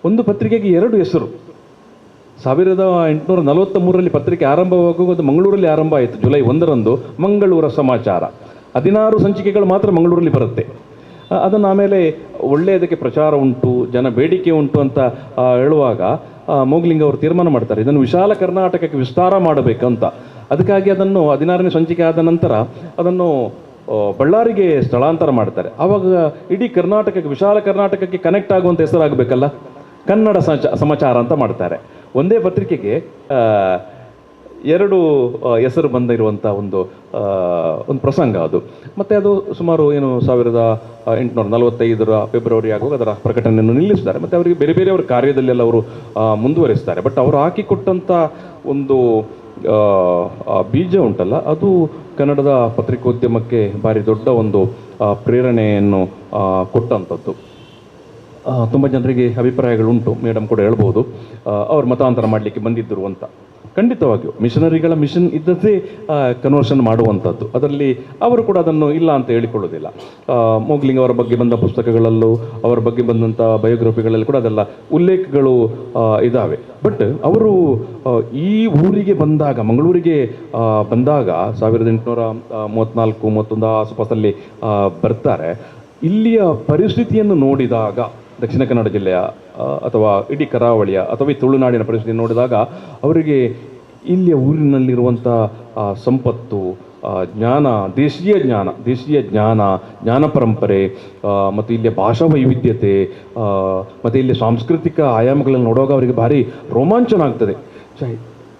ಒಂದು ಪತ್ರಿಕೆಗೆ 2 ಹೆಸರು. 1843 ಪತ್ರಿಕೆ ಆರಂಭವಾಗುವುದು ಮಂಗಳೂರಲ್ಲಿ ಆರಂಭ ಆಯಿತು. ಜುಲೈ 1 ಮಂಗಳೂರ ಸಮಾಚಾರ. 16 ಸಂಚಿಕೆಗಳು ಮಾತ್ರ ಮಂಗಳೂರಲ್ಲಿ ಬರುತ್ತೆ. ಅದನ್ನು ಆಮೇಲೆ ಒಳ್ಳೆಯದಕ್ಕೆ ಪ್ರಚಾರ ಉಂಟು, ಜನ ಬೇಡಿಕೆ ಉಂಟು ಅಂತ ಹೇಳುವಾಗ ಮೋಗ್ಲಿಂಗ್ ಅವರು ತೀರ್ಮಾನ ಮಾಡ್ತಾರೆ, ಇದನ್ನು ವಿಶಾಲ ಕರ್ನಾಟಕಕ್ಕೆ ವಿಸ್ತಾರ ಮಾಡಬೇಕಂತ. ಅದಕ್ಕಾಗಿ ಅದನ್ನು 16ನೇ ಸಂಚಿಕೆ ಆದ ನಂತರ ಅದನ್ನು ಬಳ್ಳಾರಿಗೆ ಸ್ಥಳಾಂತರ ಮಾಡ್ತಾರೆ. ಆವಾಗ ಇಡೀ ಕರ್ನಾಟಕಕ್ಕೆ, ವಿಶಾಲ ಕರ್ನಾಟಕಕ್ಕೆ ಕನೆಕ್ಟ್ ಆಗುವಂಥ ಹೆಸರಾಗಬೇಕಲ್ಲ, ಕನ್ನಡ ಸಮಾಚಾರ ಅಂತ ಮಾಡ್ತಾರೆ. ಒಂದೇ ಪತ್ರಿಕೆಗೆ 2 ಹೆಸರು ಬಂದಿರುವಂಥ ಒಂದು ಪ್ರಸಂಗ ಅದು. ಮತ್ತು ಅದು ಸುಮಾರು 1845 ಫೆಬ್ರವರಿ ಆಗುವಾಗ ಅದರ ಪ್ರಕಟಣೆಯನ್ನು ನಿಲ್ಲಿಸ್ತಾರೆ. ಮತ್ತು ಅವರಿಗೆ ಬೇರೆ ಬೇರೆಯವರ ಕಾರ್ಯದಲ್ಲೆಲ್ಲ ಅವರು ಮುಂದುವರಿಸ್ತಾರೆ. ಬಟ್ ಅವರು ಹಾಕಿಕೊಟ್ಟಂಥ ಒಂದು ಬೀಜ ಉಂಟಲ್ಲ, ಅದು ಕನ್ನಡದ ಪತ್ರಿಕೋದ್ಯಮಕ್ಕೆ ಭಾರಿ ದೊಡ್ಡ ಒಂದು ಪ್ರೇರಣೆಯನ್ನು ಕೊಟ್ಟಂಥದ್ದು. ತುಂಬ ಜನರಿಗೆ ಅಭಿಪ್ರಾಯಗಳುಂಟು, ಮೇಡಮ್ ಕೂಡ ಹೇಳ್ಬೋದು, ಅವ್ರು ಮತಾಂತರ ಮಾಡಲಿಕ್ಕೆ ಬಂದಿದ್ದರು ಅಂತ. ಖಂಡಿತವಾಗಿಯೂ ಮಿಷನರಿಗಳ ಮಿಷನ್ ಇದ್ದದ್ದೇ ಕನ್ವರ್ಷನ್ ಮಾಡುವಂಥದ್ದು. ಅದರಲ್ಲಿ ಅವರು ಕೂಡ ಅದನ್ನು ಇಲ್ಲ ಅಂತ ಹೇಳಿಕೊಳ್ಳೋದಿಲ್ಲ. ಮೋಗ್ಲಿಂಗ್ ಅವರ ಬಗ್ಗೆ ಬಂದ ಪುಸ್ತಕಗಳಲ್ಲೂ, ಅವರ ಬಗ್ಗೆ ಬಂದಂಥ ಬಯೋಗ್ರಫಿಗಳಲ್ಲಿ ಕೂಡ ಅದೆಲ್ಲ ಉಲ್ಲೇಖಗಳು ಇದ್ದಾವೆ. ಬಟ್ ಅವರು ಈ ಊರಿಗೆ ಬಂದಾಗ, ಮಂಗಳೂರಿಗೆ ಬಂದಾಗ 1834-31 ಆಸುಪಾಸಲ್ಲಿ ಬರ್ತಾರೆ. ಇಲ್ಲಿಯ ಪರಿಸ್ಥಿತಿಯನ್ನು ನೋಡಿದಾಗ, ದಕ್ಷಿಣ ಕನ್ನಡ ಜಿಲ್ಲೆಯ ಅಥವಾ ಇಡೀ ಕರಾವಳಿಯ ಅಥವಾ ಈ ತುಳುನಾಡಿನ ಪರಿಸ್ಥಿತಿಯನ್ನು ನೋಡಿದಾಗ ಅವರಿಗೆ ಇಲ್ಲಿಯ ಊರಿನಲ್ಲಿರುವಂಥ ಸಂಪತ್ತು, ಜ್ಞಾನ, ದೇಶೀಯ ಜ್ಞಾನ ಪರಂಪರೆ ಮತ್ತು ಇಲ್ಲಿಯ ಭಾಷಾ ವೈವಿಧ್ಯತೆ ಮತ್ತು ಇಲ್ಲಿಯ ಸಾಂಸ್ಕೃತಿಕ ಆಯಾಮಗಳನ್ನು ನೋಡುವಾಗ ಅವರಿಗೆ ಭಾರಿ ರೋಮಾಂಚನ ಆಗ್ತದೆ.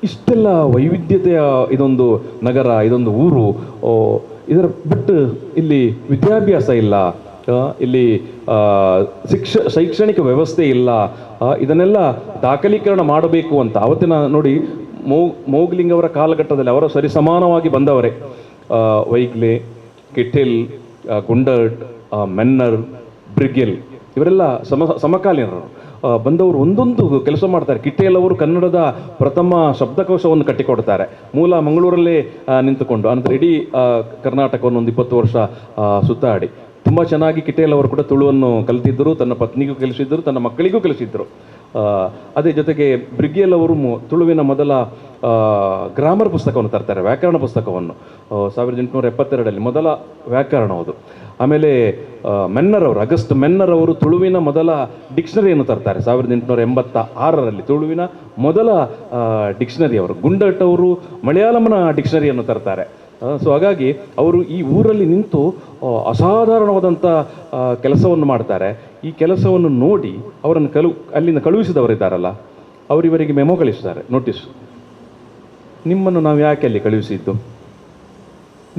ಇಷ್ಟೆಲ್ಲ ವೈವಿಧ್ಯತೆಯ ಇದೊಂದು ನಗರ, ಇದೊಂದು ಊರು, ಇದರ ಬಿಟ್ಟು ಇಲ್ಲಿ ವಿದ್ಯಾಭ್ಯಾಸ ಇಲ್ಲ, ಇಲ್ಲಿ ಶೈಕ್ಷಣಿಕ ವ್ಯವಸ್ಥೆ ಇಲ್ಲ, ಇದನ್ನೆಲ್ಲ ದಾಖಲೀಕರಣ ಮಾಡಬೇಕು ಅಂತ ಅವತ್ತಿನ ನೋಡಿ ಮೋಗ್ಲಿಂಗ್ ಅವರ ಕಾಲಘಟ್ಟದಲ್ಲಿ ಅವರು ಸರಿಸಮಾನವಾಗಿ ಬಂದವರೇ. ವೈಗ್ಲೆ, ಕೆಟೆಲ್, ಗುಂಡರ್ಟ್, ಮೆನ್ನರ್, ಬ್ರಿಗೆಲ್ ಇವರೆಲ್ಲ ಸಮಕಾಲೀನರು ಬಂದವರು ಒಂದೊಂದು ಕೆಲಸ ಮಾಡ್ತಾರೆ. ಕಿಟೇಲ್ ಅವರು ಕನ್ನಡದ ಪ್ರಥಮ ಶಬ್ದಕೋಶವನ್ನು ಕಟ್ಟಿಕೊಡ್ತಾರೆ, ಮೂಲ ಮಂಗಳೂರಲ್ಲೇ ನಿಂತುಕೊಂಡು. ಅನಂತರ ಇಡೀ ಕರ್ನಾಟಕವನ್ನು ಒಂದು 20 ವರ್ಷ ಸುತ್ತಾಡಿ ತುಂಬ ಚೆನ್ನಾಗಿ ಕಿಟೇಲ್ ಅವರು ಕೂಡ ತುಳುವನ್ನು ಕಲಿತಿದ್ದರು, ತನ್ನ ಪತ್ನಿಗೂ ಕಲಿಸಿದ್ದರು, ತನ್ನ ಮಕ್ಕಳಿಗೂ ಕಲಿಸಿದ್ದರು. ಅದೇ ಜೊತೆಗೆ ಬ್ರಿಗೇಲ್ ಅವರು ತುಳುವಿನ ಮೊದಲ ಗ್ರಾಮರ್ ಪುಸ್ತಕವನ್ನು ತರ್ತಾರೆ, ವ್ಯಾಕರಣ ಪುಸ್ತಕವನ್ನು 1872 ಮೊದಲ ವ್ಯಾಕರಣ ಅದು. ಆಮೇಲೆ ಮೆನ್ನರ್ ಅವರು, ಅಗಸ್ಟ್ ಮೆನ್ನರ್ ಅವರು ತುಳುವಿನ ಮೊದಲ ಡಿಕ್ಷನರಿಯನ್ನು ತರ್ತಾರೆ 1886 ತುಳುವಿನ ಮೊದಲ ಡಿಕ್ಷನರಿ ಅವರು. ಗುಂಡಟ್ ಅವರು ಮಲಯಾಳಂನ ಡಿಕ್ಷನರಿಯನ್ನು ತರ್ತಾರೆ. ಸೊ ಹಾಗಾಗಿ ಅವರು ಈ ಊರಲ್ಲಿ ನಿಂತು ಅಸಾಧಾರಣವಾದಂಥ ಕೆಲಸವನ್ನು ಮಾಡ್ತಾರೆ. ಈ ಕೆಲಸವನ್ನು ನೋಡಿ ಅವರನ್ನು ಅಲ್ಲಿಂದ ಕಳುಹಿಸಿದವರಿದ್ದಾರಲ್ಲ, ಅವರಿವರಿಗೆ ಮೆಮೊ ಕಳಿಸ್ತಾರೆ, ನೋಟಿಸ್, ನಿಮ್ಮನ್ನು ನಾವು ಯಾಕೆ ಅಲ್ಲಿ ಕಳುಹಿಸಿದ್ದು,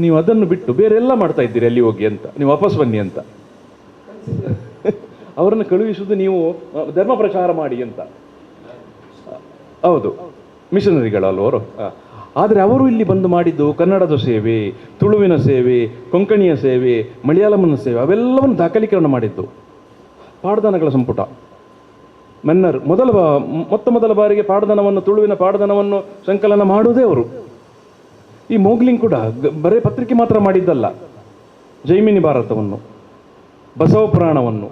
ನೀವು ಅದನ್ನು ಬಿಟ್ಟು ಬೇರೆ ಎಲ್ಲ ಮಾಡ್ತಾ ಇದ್ದೀರಿ, ಅಲ್ಲಿ ಹೋಗಿ ಅಂತ, ನೀವು ವಾಪಸ್ ಬನ್ನಿ ಅಂತ. ಅವರನ್ನು ಕಳುಹಿಸುವುದು ನೀವು ಧರ್ಮ ಪ್ರಚಾರ ಮಾಡಿ ಅಂತ. ಹೌದು, ಮಿಷನರಿಗಳಲ್ವರು. ಆದರೆ ಅವರು ಇಲ್ಲಿ ಬಂದು ಮಾಡಿದ್ದು ಕನ್ನಡದ ಸೇವೆ, ತುಳುವಿನ ಸೇವೆ, ಕೊಂಕಣಿಯ ಸೇವೆ, ಮಲಯಾಳಂನ ಸೇವೆ, ಅವೆಲ್ಲವನ್ನು ದಾಖಲೀಕರಣ ಮಾಡಿದ್ದು. ಪಾಡ್ದನಗಳ ಸಂಪುಟ, ಮೆನ್ನರ್ ಮೊತ್ತ ಬಾರಿಗೆ ಪಾಡ್ದನವನ್ನು, ತುಳುವಿನ ಪಾಡ್ದನವನ್ನು ಸಂಕಲನ ಮಾಡುವುದೇ ಅವರು. ಈ ಮೋಗ್ಲಿಂಗ್ ಕೂಡ ಬರೇ ಪತ್ರಿಕೆ ಮಾತ್ರ ಮಾಡಿದ್ದಲ್ಲ, ಜೈಮಿನಿ ಭಾರತವನ್ನು, ಬಸವ ಪುರಾಣವನ್ನು,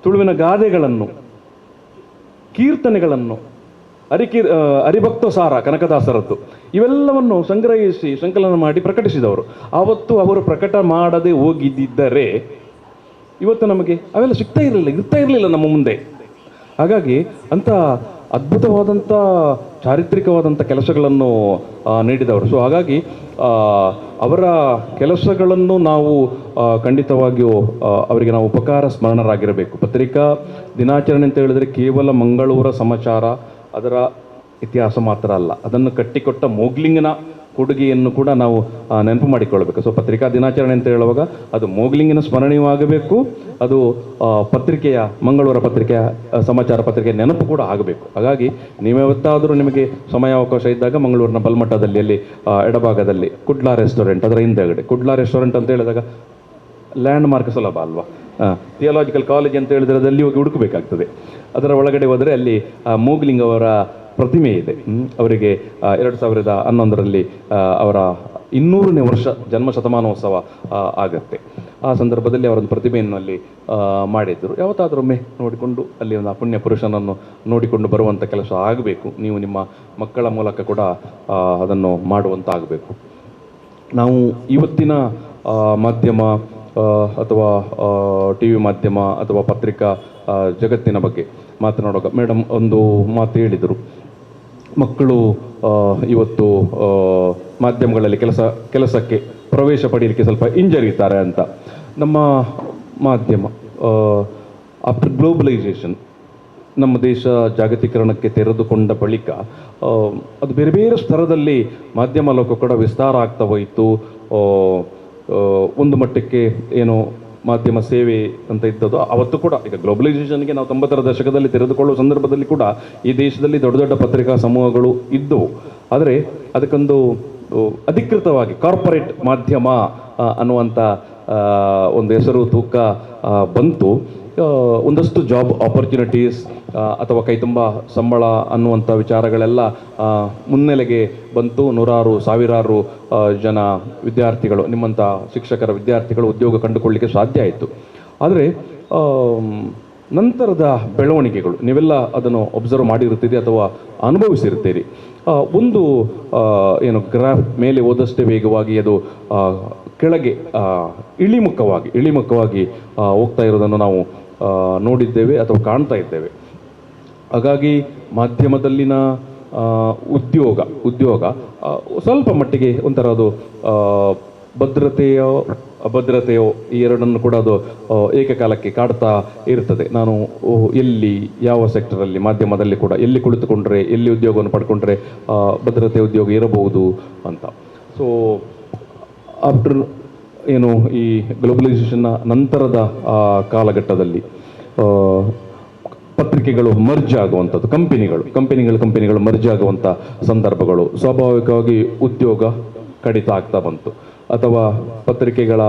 ತುಳುವಿನ ಗಾದೆಗಳನ್ನು, ಕೀರ್ತನೆಗಳನ್ನು, ಹರಿಭಕ್ತ ಸಾರ ಕನಕದಾಸರದ್ದು, ಇವೆಲ್ಲವನ್ನು ಸಂಗ್ರಹಿಸಿ ಸಂಕಲನ ಮಾಡಿ ಪ್ರಕಟಿಸಿದವರು. ಆವತ್ತು ಅವರು ಪ್ರಕಟ ಮಾಡದೆ ಹೋಗಿದ್ದರೆ ಇವತ್ತು ನಮಗೆ ಅವೆಲ್ಲ ಇರ್ತಾ ಇರಲಿಲ್ಲ ನಮ್ಮ ಮುಂದೆ. ಹಾಗಾಗಿ ಅಂಥ ಅದ್ಭುತವಾದಂಥ ಚಾರಿತ್ರಿಕವಾದಂಥ ಕೆಲಸಗಳನ್ನು ನೀಡಿದವರು. ಸೊ ಹಾಗಾಗಿ ಅವರ ಕೆಲಸಗಳನ್ನು ನಾವು ಖಂಡಿತವಾಗಿಯೂ ಅವರಿಗೆ ನಾವು ಉಪಕಾರ ಸ್ಮರಣರಾಗಿರಬೇಕು. ಪತ್ರಿಕಾ ದಿನಾಚರಣೆ ಅಂತ ಹೇಳಿದರೆ ಕೇವಲ ಮಂಗಳೂರ ಸಮಾಚಾರ, ಅದರ ಇತಿಹಾಸ ಮಾತ್ರ ಅಲ್ಲ, ಅದನ್ನು ಕಟ್ಟಿಕೊಟ್ಟ ಮೋಗ್ಲಿಂಗನ ಕೊಡುಗೆಯನ್ನು ಕೂಡ ನಾವು ನೆನಪು ಮಾಡಿಕೊಳ್ಬೇಕು. ಸೊ ಪತ್ರಿಕಾ ದಿನಾಚರಣೆ ಅಂತ ಹೇಳುವಾಗ ಅದು ಮೋಗ್ಲಿಂಗಿನ ಸ್ಮರಣೀಯವಾಗಬೇಕು, ಅದು ಪತ್ರಿಕೆಯ ಮಂಗಳೂರ ಪತ್ರಿಕೆಯ ಸಮಾಚಾರ ಪತ್ರಿಕೆಯ ನೆನಪು ಕೂಡ ಆಗಬೇಕು. ಹಾಗಾಗಿ ನೀವ್ಯಾವತ್ತಾದರೂ ನಿಮಗೆ ಸಮಯಾವಕಾಶ ಇದ್ದಾಗ ಮಂಗಳೂರಿನ ಬಲ್ಮಠದಲ್ಲಿ ಅಲ್ಲಿ ಎಡಭಾಗದಲ್ಲಿ ಕುಡ್ಲಾ ರೆಸ್ಟೋರೆಂಟ್, ಅದರ ಹಿಂದೆಗಡೆ ಕುಡ್ಲಾ ರೆಸ್ಟೋರೆಂಟ್ ಅಂತ ಹೇಳಿದಾಗ ಲ್ಯಾಂಡ್ ಮಾರ್ಕ್ ಸುಲಭ ಅಲ್ವಾ, ಥಿಯಾಲಜಿಕಲ್ ಕಾಲೇಜ್ ಅಂತ ಹೇಳಿದ್ರೆ ಅಲ್ಲಿ ಹೋಗಿ ಹುಡುಕಬೇಕಾಗ್ತದೆ. ಅದರ ಒಳಗಡೆ ಹೋದರೆ ಅಲ್ಲಿ ಮೋಗ್ಲಿಂಗ್ ಅವರ ಪ್ರತಿಮೆ ಇದೆ. ಅವರಿಗೆ 2011ರಲ್ಲಿ ಅವರ 200ನೇ ವರ್ಷ ಜನ್ಮ ಶತಮಾನೋತ್ಸವ ಆಗತ್ತೆ. ಆ ಸಂದರ್ಭದಲ್ಲಿ ಅವರೊಂದು ಪ್ರತಿಮೆಯನ್ನು ಅಲ್ಲಿ ಮಾಡಿದ್ದರು. ಯಾವತ್ತಾದ್ರೊಮ್ಮೆ ನೋಡಿಕೊಂಡು ಅಲ್ಲಿ ಒಂದು ಪುಣ್ಯ ಪುರುಷನನ್ನು ನೋಡಿಕೊಂಡು ಬರುವಂಥ ಕೆಲಸ ಆಗಬೇಕು. ನೀವು ನಿಮ್ಮ ಮಕ್ಕಳ ಮೂಲಕ ಕೂಡ ಅದನ್ನು ಮಾಡುವಂತ ಆಗಬೇಕು. ನಾವು ಇವತ್ತಿನ ಮಾಧ್ಯಮ ಅಥವಾ ಟಿ ವಿ ಮಾಧ್ಯಮ ಅಥವಾ ಪತ್ರಿಕಾ ಜಗತ್ತಿನ ಬಗ್ಗೆ ಮಾತನಾಡುವಾಗ ಮೇಡಮ್ ಒಂದು ಮಾತು ಹೇಳಿದರು, ಮಕ್ಕಳು ಇವತ್ತು ಮಾಧ್ಯಮಗಳಲ್ಲಿ ಕೆಲಸಕ್ಕೆ ಪ್ರವೇಶ ಪಡೆಯಲಿಕ್ಕೆ ಸ್ವಲ್ಪ ಹಿಂಜರಿತಾರೆ ಅಂತ. ನಮ್ಮ ಮಾಧ್ಯಮ ಆಫ್ಟರ್ ಗ್ಲೋಬಲೈಸೇಷನ್ ನಮ್ಮ ದೇಶ ಜಾಗತೀಕರಣಕ್ಕೆ ತೆರೆದುಕೊಂಡ ಬಳಿಕ ಅದು ಬೇರೆ ಬೇರೆ ಸ್ತರದಲ್ಲಿ ಮಾಧ್ಯಮ ಲೋಕ ಕೂಡ ವಿಸ್ತಾರ ಆಗ್ತಾ ಹೋಯಿತು. ಒಂದು ಮಟ್ಟಕ್ಕೆ ಏನು ಮಾಧ್ಯಮ ಸೇವೆ ಅಂತ ಇದ್ದದ್ದು ಅವತ್ತು ಕೂಡ, ಈಗ ಗ್ಲೋಬಲೈಸೇಷನ್ಗೆ ನಾವು 90ರ ದಶಕದಲ್ಲಿ ತೆರೆದುಕೊಳ್ಳುವ ಸಂದರ್ಭದಲ್ಲಿ ಕೂಡ ಈ ದೇಶದಲ್ಲಿ ದೊಡ್ಡ ದೊಡ್ಡ ಪತ್ರಿಕಾ ಸಮೂಹಗಳು ಇದ್ದವು. ಆದರೆ ಅದಕ್ಕೊಂದು ಅಧಿಕೃತವಾಗಿ ಕಾರ್ಪೊರೇಟ್ ಮಾಧ್ಯಮ ಅನ್ನುವಂಥ ಒಂದು ಹೆಸರು ತೂಕ ಬಂತು. ಒಂದಷ್ಟು ಜಾಬ್ ಆಪರ್ಚುನಿಟೀಸ್ ಅಥವಾ ಕೈತುಂಬ ಸಂಬಳ ಅನ್ನುವಂಥ ವಿಚಾರಗಳೆಲ್ಲ ಮುನ್ನೆಲೆಗೆ ಬಂತು. ನೂರಾರು ಸಾವಿರಾರು ಜನ ವಿದ್ಯಾರ್ಥಿಗಳು, ನಿಮ್ಮಂಥ ಶಿಕ್ಷಕರ ವಿದ್ಯಾರ್ಥಿಗಳು ಉದ್ಯೋಗ ಕಂಡುಕೊಳ್ಳಲಿಕ್ಕೆ ಸಾಧ್ಯ ಆಯಿತು. ಆದರೆ ನಂತರದ ಬೆಳವಣಿಗೆಗಳು ನೀವೆಲ್ಲ ಅದನ್ನು ಒಬ್ಸರ್ವ್ ಮಾಡಿರುತ್ತೀರಿ ಅಥವಾ ಅನುಭವಿಸಿರ್ತೀರಿ. ಒಂದು ಏನು ಗ್ರಾಫ್ ಮೇಲೆ ಹೋದಷ್ಟೇ ವೇಗವಾಗಿ ಅದು ಕೆಳಗೆ ಇಳಿಮುಖವಾಗಿ ಹೋಗ್ತಾ ಇರೋದನ್ನು ನಾವು ನೋಡಿದ್ದೇವೆ ಅಥವಾ ಕಾಣ್ತಾ ಇದ್ದೇವೆ. ಹಾಗಾಗಿ ಮಾಧ್ಯಮದಲ್ಲಿನ ಉದ್ಯೋಗ ಸ್ವಲ್ಪ ಮಟ್ಟಿಗೆ ಒಂಥರ ಅದು ಭದ್ರತೆಯೋ ಅಭದ್ರತೆಯೋ ಈ ಎರಡನ್ನು ಕೂಡ ಅದು ಏಕಕಾಲಕ್ಕೆ ಕಾಡ್ತಾ ಇರ್ತದೆ. ನಾನು ಎಲ್ಲಿ ಯಾವ ಸೆಕ್ಟರಲ್ಲಿ ಮಾಧ್ಯಮದಲ್ಲಿ ಕೂಡ ಎಲ್ಲಿ ಕುಳಿತುಕೊಂಡ್ರೆ ಎಲ್ಲಿ ಉದ್ಯೋಗವನ್ನು ಪಡ್ಕೊಂಡ್ರೆ ಭದ್ರತೆ ಉದ್ಯೋಗ ಇರಬಹುದು ಅಂತ. ಸೊ ಆಫ್ಟರ್ ಏನು ಈ ಗ್ಲೋಬಲೈಸೇಷನ್ನ ನಂತರದ ಕಾಲಘಟ್ಟದಲ್ಲಿ ಪತ್ರಿಕೆಗಳು ಮರ್ಜ್ ಆಗುವಂಥದ್ದು, ಕಂಪನಿಗಳು ಮರ್ಜ್ ಆಗುವಂಥ ಸಂದರ್ಭಗಳು, ಸ್ವಾಭಾವಿಕವಾಗಿ ಉದ್ಯೋಗ ಕಡಿತ ಆಗ್ತಾ ಬಂತು. ಅಥವಾ ಪತ್ರಿಕೆಗಳ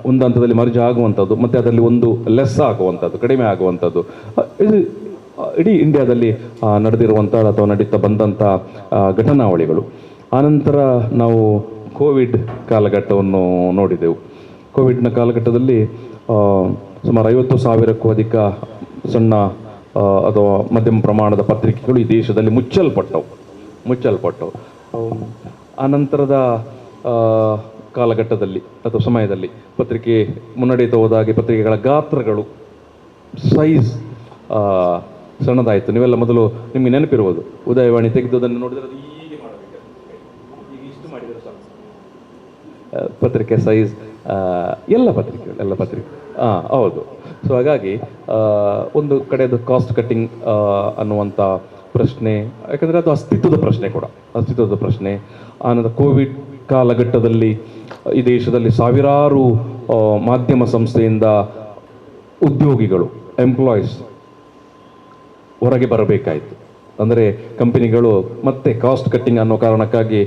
ಒಂದು ಹಂತದಲ್ಲಿ ಮರ್ಜ್ ಆಗುವಂಥದ್ದು, ಮತ್ತು ಅದರಲ್ಲಿ ಒಂದು ಲೆಸ್ ಆಗುವಂಥದ್ದು, ಕಡಿಮೆ ಆಗುವಂಥದ್ದು, ಇದು ಇಡೀ ಇಂಡಿಯಾದಲ್ಲಿ ನಡೆದಿರುವಂಥ ಅಥವಾ ನಡೀತಾ ಬಂದಂಥ ಘಟನಾವಳಿಗಳು. ಆನಂತರ ನಾವು ಕೋವಿಡ್ ಕಾಲಘಟ್ಟವನ್ನು ನೋಡಿದೆವು. ಕೋವಿಡ್ನ ಕಾಲಘಟ್ಟದಲ್ಲಿ ಸುಮಾರು 50,000ಕ್ಕೂ ಅಧಿಕ ಸಣ್ಣ ಅಥವಾ ಮಧ್ಯಮ ಪ್ರಮಾಣದ ಪತ್ರಿಕೆಗಳು ಈ ದೇಶದಲ್ಲಿ ಮುಚ್ಚಲ್ಪಟ್ಟವು. ಆನಂತರದ ಕಾಲಘಟ್ಟದಲ್ಲಿ ಅಥವಾ ಸಮಯದಲ್ಲಿ ಪತ್ರಿಕೆ ಮುನ್ನಡೆಯುತ್ತಾ ಹೋದಾಗೆ ಪತ್ರಿಕೆಗಳ ಗಾತ್ರಗಳು ಸೈಜ್ ಸಣ್ಣದಾಯಿತು. ನೀವೆಲ್ಲ ಮೊದಲು ನಿಮಗೆ ನೆನಪಿರುವುದು, ಉದಯವಾಣಿ ತೆಗೆದುದನ್ನು ನೋಡಿದರೆ ಅದು ಹೀಗೆ ಮಾಡಬೇಕು, ಈಗ ಇಷ್ಟು ಮಾಡಿದರೆ ಸಾಕು. ಪತ್ರಿಕೆ ಸೈಜ್ ಎಲ್ಲ ಪತ್ರಿಕೆ ಹೌದು. ಸೊ ಹಾಗಾಗಿ ಒಂದು ಕಡೆ ಅದು ಕಾಸ್ಟ್ ಕಟ್ಟಿಂಗ್ ಅನ್ನುವಂಥ ಪ್ರಶ್ನೆ, ಯಾಕಂದರೆ ಅದು ಅಸ್ತಿತ್ವದ ಪ್ರಶ್ನೆ. ಆನಂತರ ಕೋವಿಡ್ ಕಾಲಘಟ್ಟದಲ್ಲಿ ಈ ದೇಶದಲ್ಲಿ ಸಾವಿರಾರು ಮಾಧ್ಯಮ ಸಂಸ್ಥೆಯಿಂದ ಉದ್ಯೋಗಿಗಳು, ಎಂಪ್ಲಾಯೀಸ್ ಹೊರಗೆ ಬರಬೇಕಾಯಿತು. ಅಂದರೆ ಕಂಪನಿಗಳು ಮತ್ತೆ ಕಾಸ್ಟ್ ಕಟ್ಟಿಂಗ್ ಅನ್ನೋ ಕಾರಣಕ್ಕಾಗಿ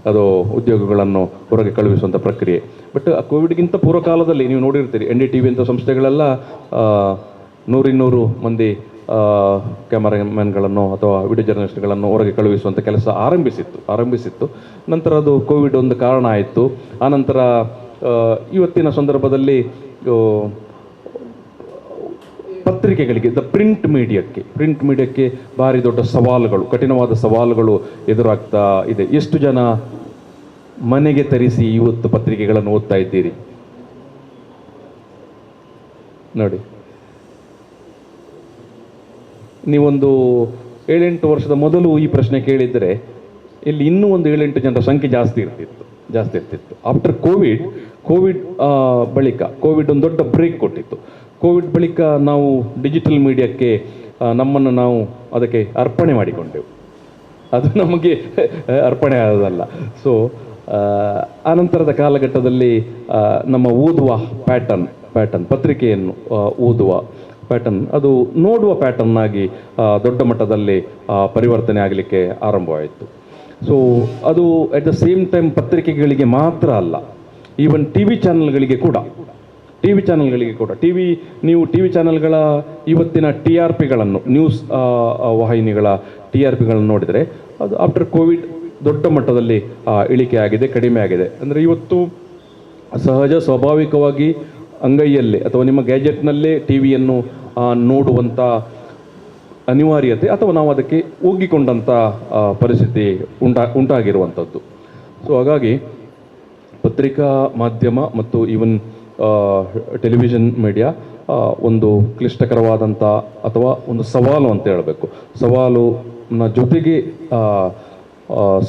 ಅದು ಉದ್ಯೋಗಗಳನ್ನು ಹೊರಗೆ ಕಳುಹಿಸುವಂಥ ಪ್ರಕ್ರಿಯೆ. ಬಟ್ ಕೋವಿಡ್ಗಿಂತ ಪೂರ್ವಕಾಲದಲ್ಲಿ ನೀವು ನೋಡಿರ್ತೀರಿ, NDTV ಅಂತ ಸಂಸ್ಥೆಗಳೆಲ್ಲ 100-200 ಮಂದಿ ಕ್ಯಾಮರಾಮನ್ಗಳನ್ನು ಅಥವಾ ವಿಡಿಯೋ ಜರ್ನಲಿಸ್ಟ್ಗಳನ್ನು ಹೊರಗೆ ಕಳುಹಿಸುವಂಥ ಕೆಲಸ ಆರಂಭಿಸಿತ್ತು. ನಂತರ ಅದು ಕೋವಿಡ್ ಒಂದು ಕಾರಣ ಆಯಿತು. ಆನಂತರ ಇವತ್ತಿನ ಸಂದರ್ಭದಲ್ಲಿ ಪತ್ರಿಕೆಗಳಿಗೆ, ಪ್ರಿಂಟ್ ಮೀಡಿಯಾಕ್ಕೆ ಭಾರಿ ದೊಡ್ಡ ಸವಾಲುಗಳು, ಕಠಿಣವಾದ ಸವಾಲುಗಳು ಎದುರಾಗ್ತಾ ಇದೆ. ಎಷ್ಟು ಜನ ಮನೆಗೆ ತರಿಸಿ ಇವತ್ತು ಪತ್ರಿಕೆಗಳನ್ನು ಓದ್ತಾ ಇದ್ದೀರಿ ನೋಡಿ. ನೀವೊಂದು 7-8 ವರ್ಷದ ಮೊದಲು ಈ ಪ್ರಶ್ನೆ ಕೇಳಿದರೆ ಇಲ್ಲಿ ಇನ್ನೂ ಒಂದು 7-8 ಜನರ ಸಂಖ್ಯೆ ಜಾಸ್ತಿ ಇರ್ತಿತ್ತು. ಆಫ್ಟರ್ ಕೋವಿಡ್ ಬಳಿಕ ಕೋವಿಡ್ ಒಂದು ದೊಡ್ಡ ಬ್ರೇಕ್ ಕೊಟ್ಟಿತ್ತು. ಕೋವಿಡ್ ಬಳಿಕ ನಾವು ಡಿಜಿಟಲ್ ಮೀಡಿಯಾಕ್ಕೆ ನಮ್ಮನ್ನು ನಾವು ಅದಕ್ಕೆ ಅರ್ಪಣೆ ಮಾಡಿಕೊಂಡೆವು. ಅದು ನಮಗೆ ಅರ್ಪಣೆ ಆಗೋದಲ್ಲ. ಸೊ ಆನಂತರದ ಕಾಲಘಟ್ಟದಲ್ಲಿ ನಮ್ಮ ಓದುವ ಪ್ಯಾಟರ್ನ್ ಪತ್ರಿಕೆಯನ್ನು ಓದುವ ಪ್ಯಾಟರ್ನ್ ಅದು ನೋಡುವ ಪ್ಯಾಟರ್ನ್ ಆಗಿ ದೊಡ್ಡ ಮಟ್ಟದಲ್ಲಿ ಪರಿವರ್ತನೆ ಆಗಲಿಕ್ಕೆ ಆರಂಭವಾಯಿತು. ಸೊ ಅದು ಅಟ್ ದ ಸೇಮ್ ಟೈಮ್ ಪತ್ರಿಕೆಗಳಿಗೆ ಮಾತ್ರ ಅಲ್ಲ, ಈವನ್ ಟಿ ವಿ ಚಾನಲ್ಗಳಿಗೆ ಕೂಡ ನೀವು ಟಿ ವಿ ಚಾನಲ್ಗಳ ಇವತ್ತಿನ ಟಿ ಆರ್ ಪಿಗಳನ್ನು, ನ್ಯೂಸ್ ವಾಹಿನಿಗಳ ಟಿ ಆರ್ ಪಿಗಳನ್ನು ನೋಡಿದರೆ ಅದು ಆಫ್ಟರ್ ಕೋವಿಡ್ ದೊಡ್ಡ ಮಟ್ಟದಲ್ಲಿ ಇಳಿಕೆ ಆಗಿದೆ, ಕಡಿಮೆ ಆಗಿದೆ. ಅಂದರೆ ಇವತ್ತು ಸಹಜ ಸ್ವಾಭಾವಿಕವಾಗಿ ಅಂಗೈಯಲ್ಲೇ ಅಥವಾ ನಿಮ್ಮ ಗ್ಯಾಜೆಟ್ನಲ್ಲೇ ಟಿ ವಿಯನ್ನು ನೋಡುವಂಥ ಅನಿವಾರ್ಯತೆ ಅಥವಾ ನಾವು ಅದಕ್ಕೆ ಒಗ್ಗಿಕೊಂಡಂಥ ಪರಿಸ್ಥಿತಿ ಉಂಟಾಗಿರುವಂಥದ್ದು. ಸೊ ಹಾಗಾಗಿ ಪತ್ರಿಕಾ ಮಾಧ್ಯಮ ಮತ್ತು ಈವನ್ ಟೆಲಿವಿಷನ್ ಮೀಡಿಯಾ ಒಂದು ಕ್ಲಿಷ್ಟಕರವಾದಂಥ ಅಥವಾ ಒಂದು ಸವಾಲು ಅಂತ ಹೇಳಬೇಕು, ಸವಾಲುನ ಜೊತೆಗೆ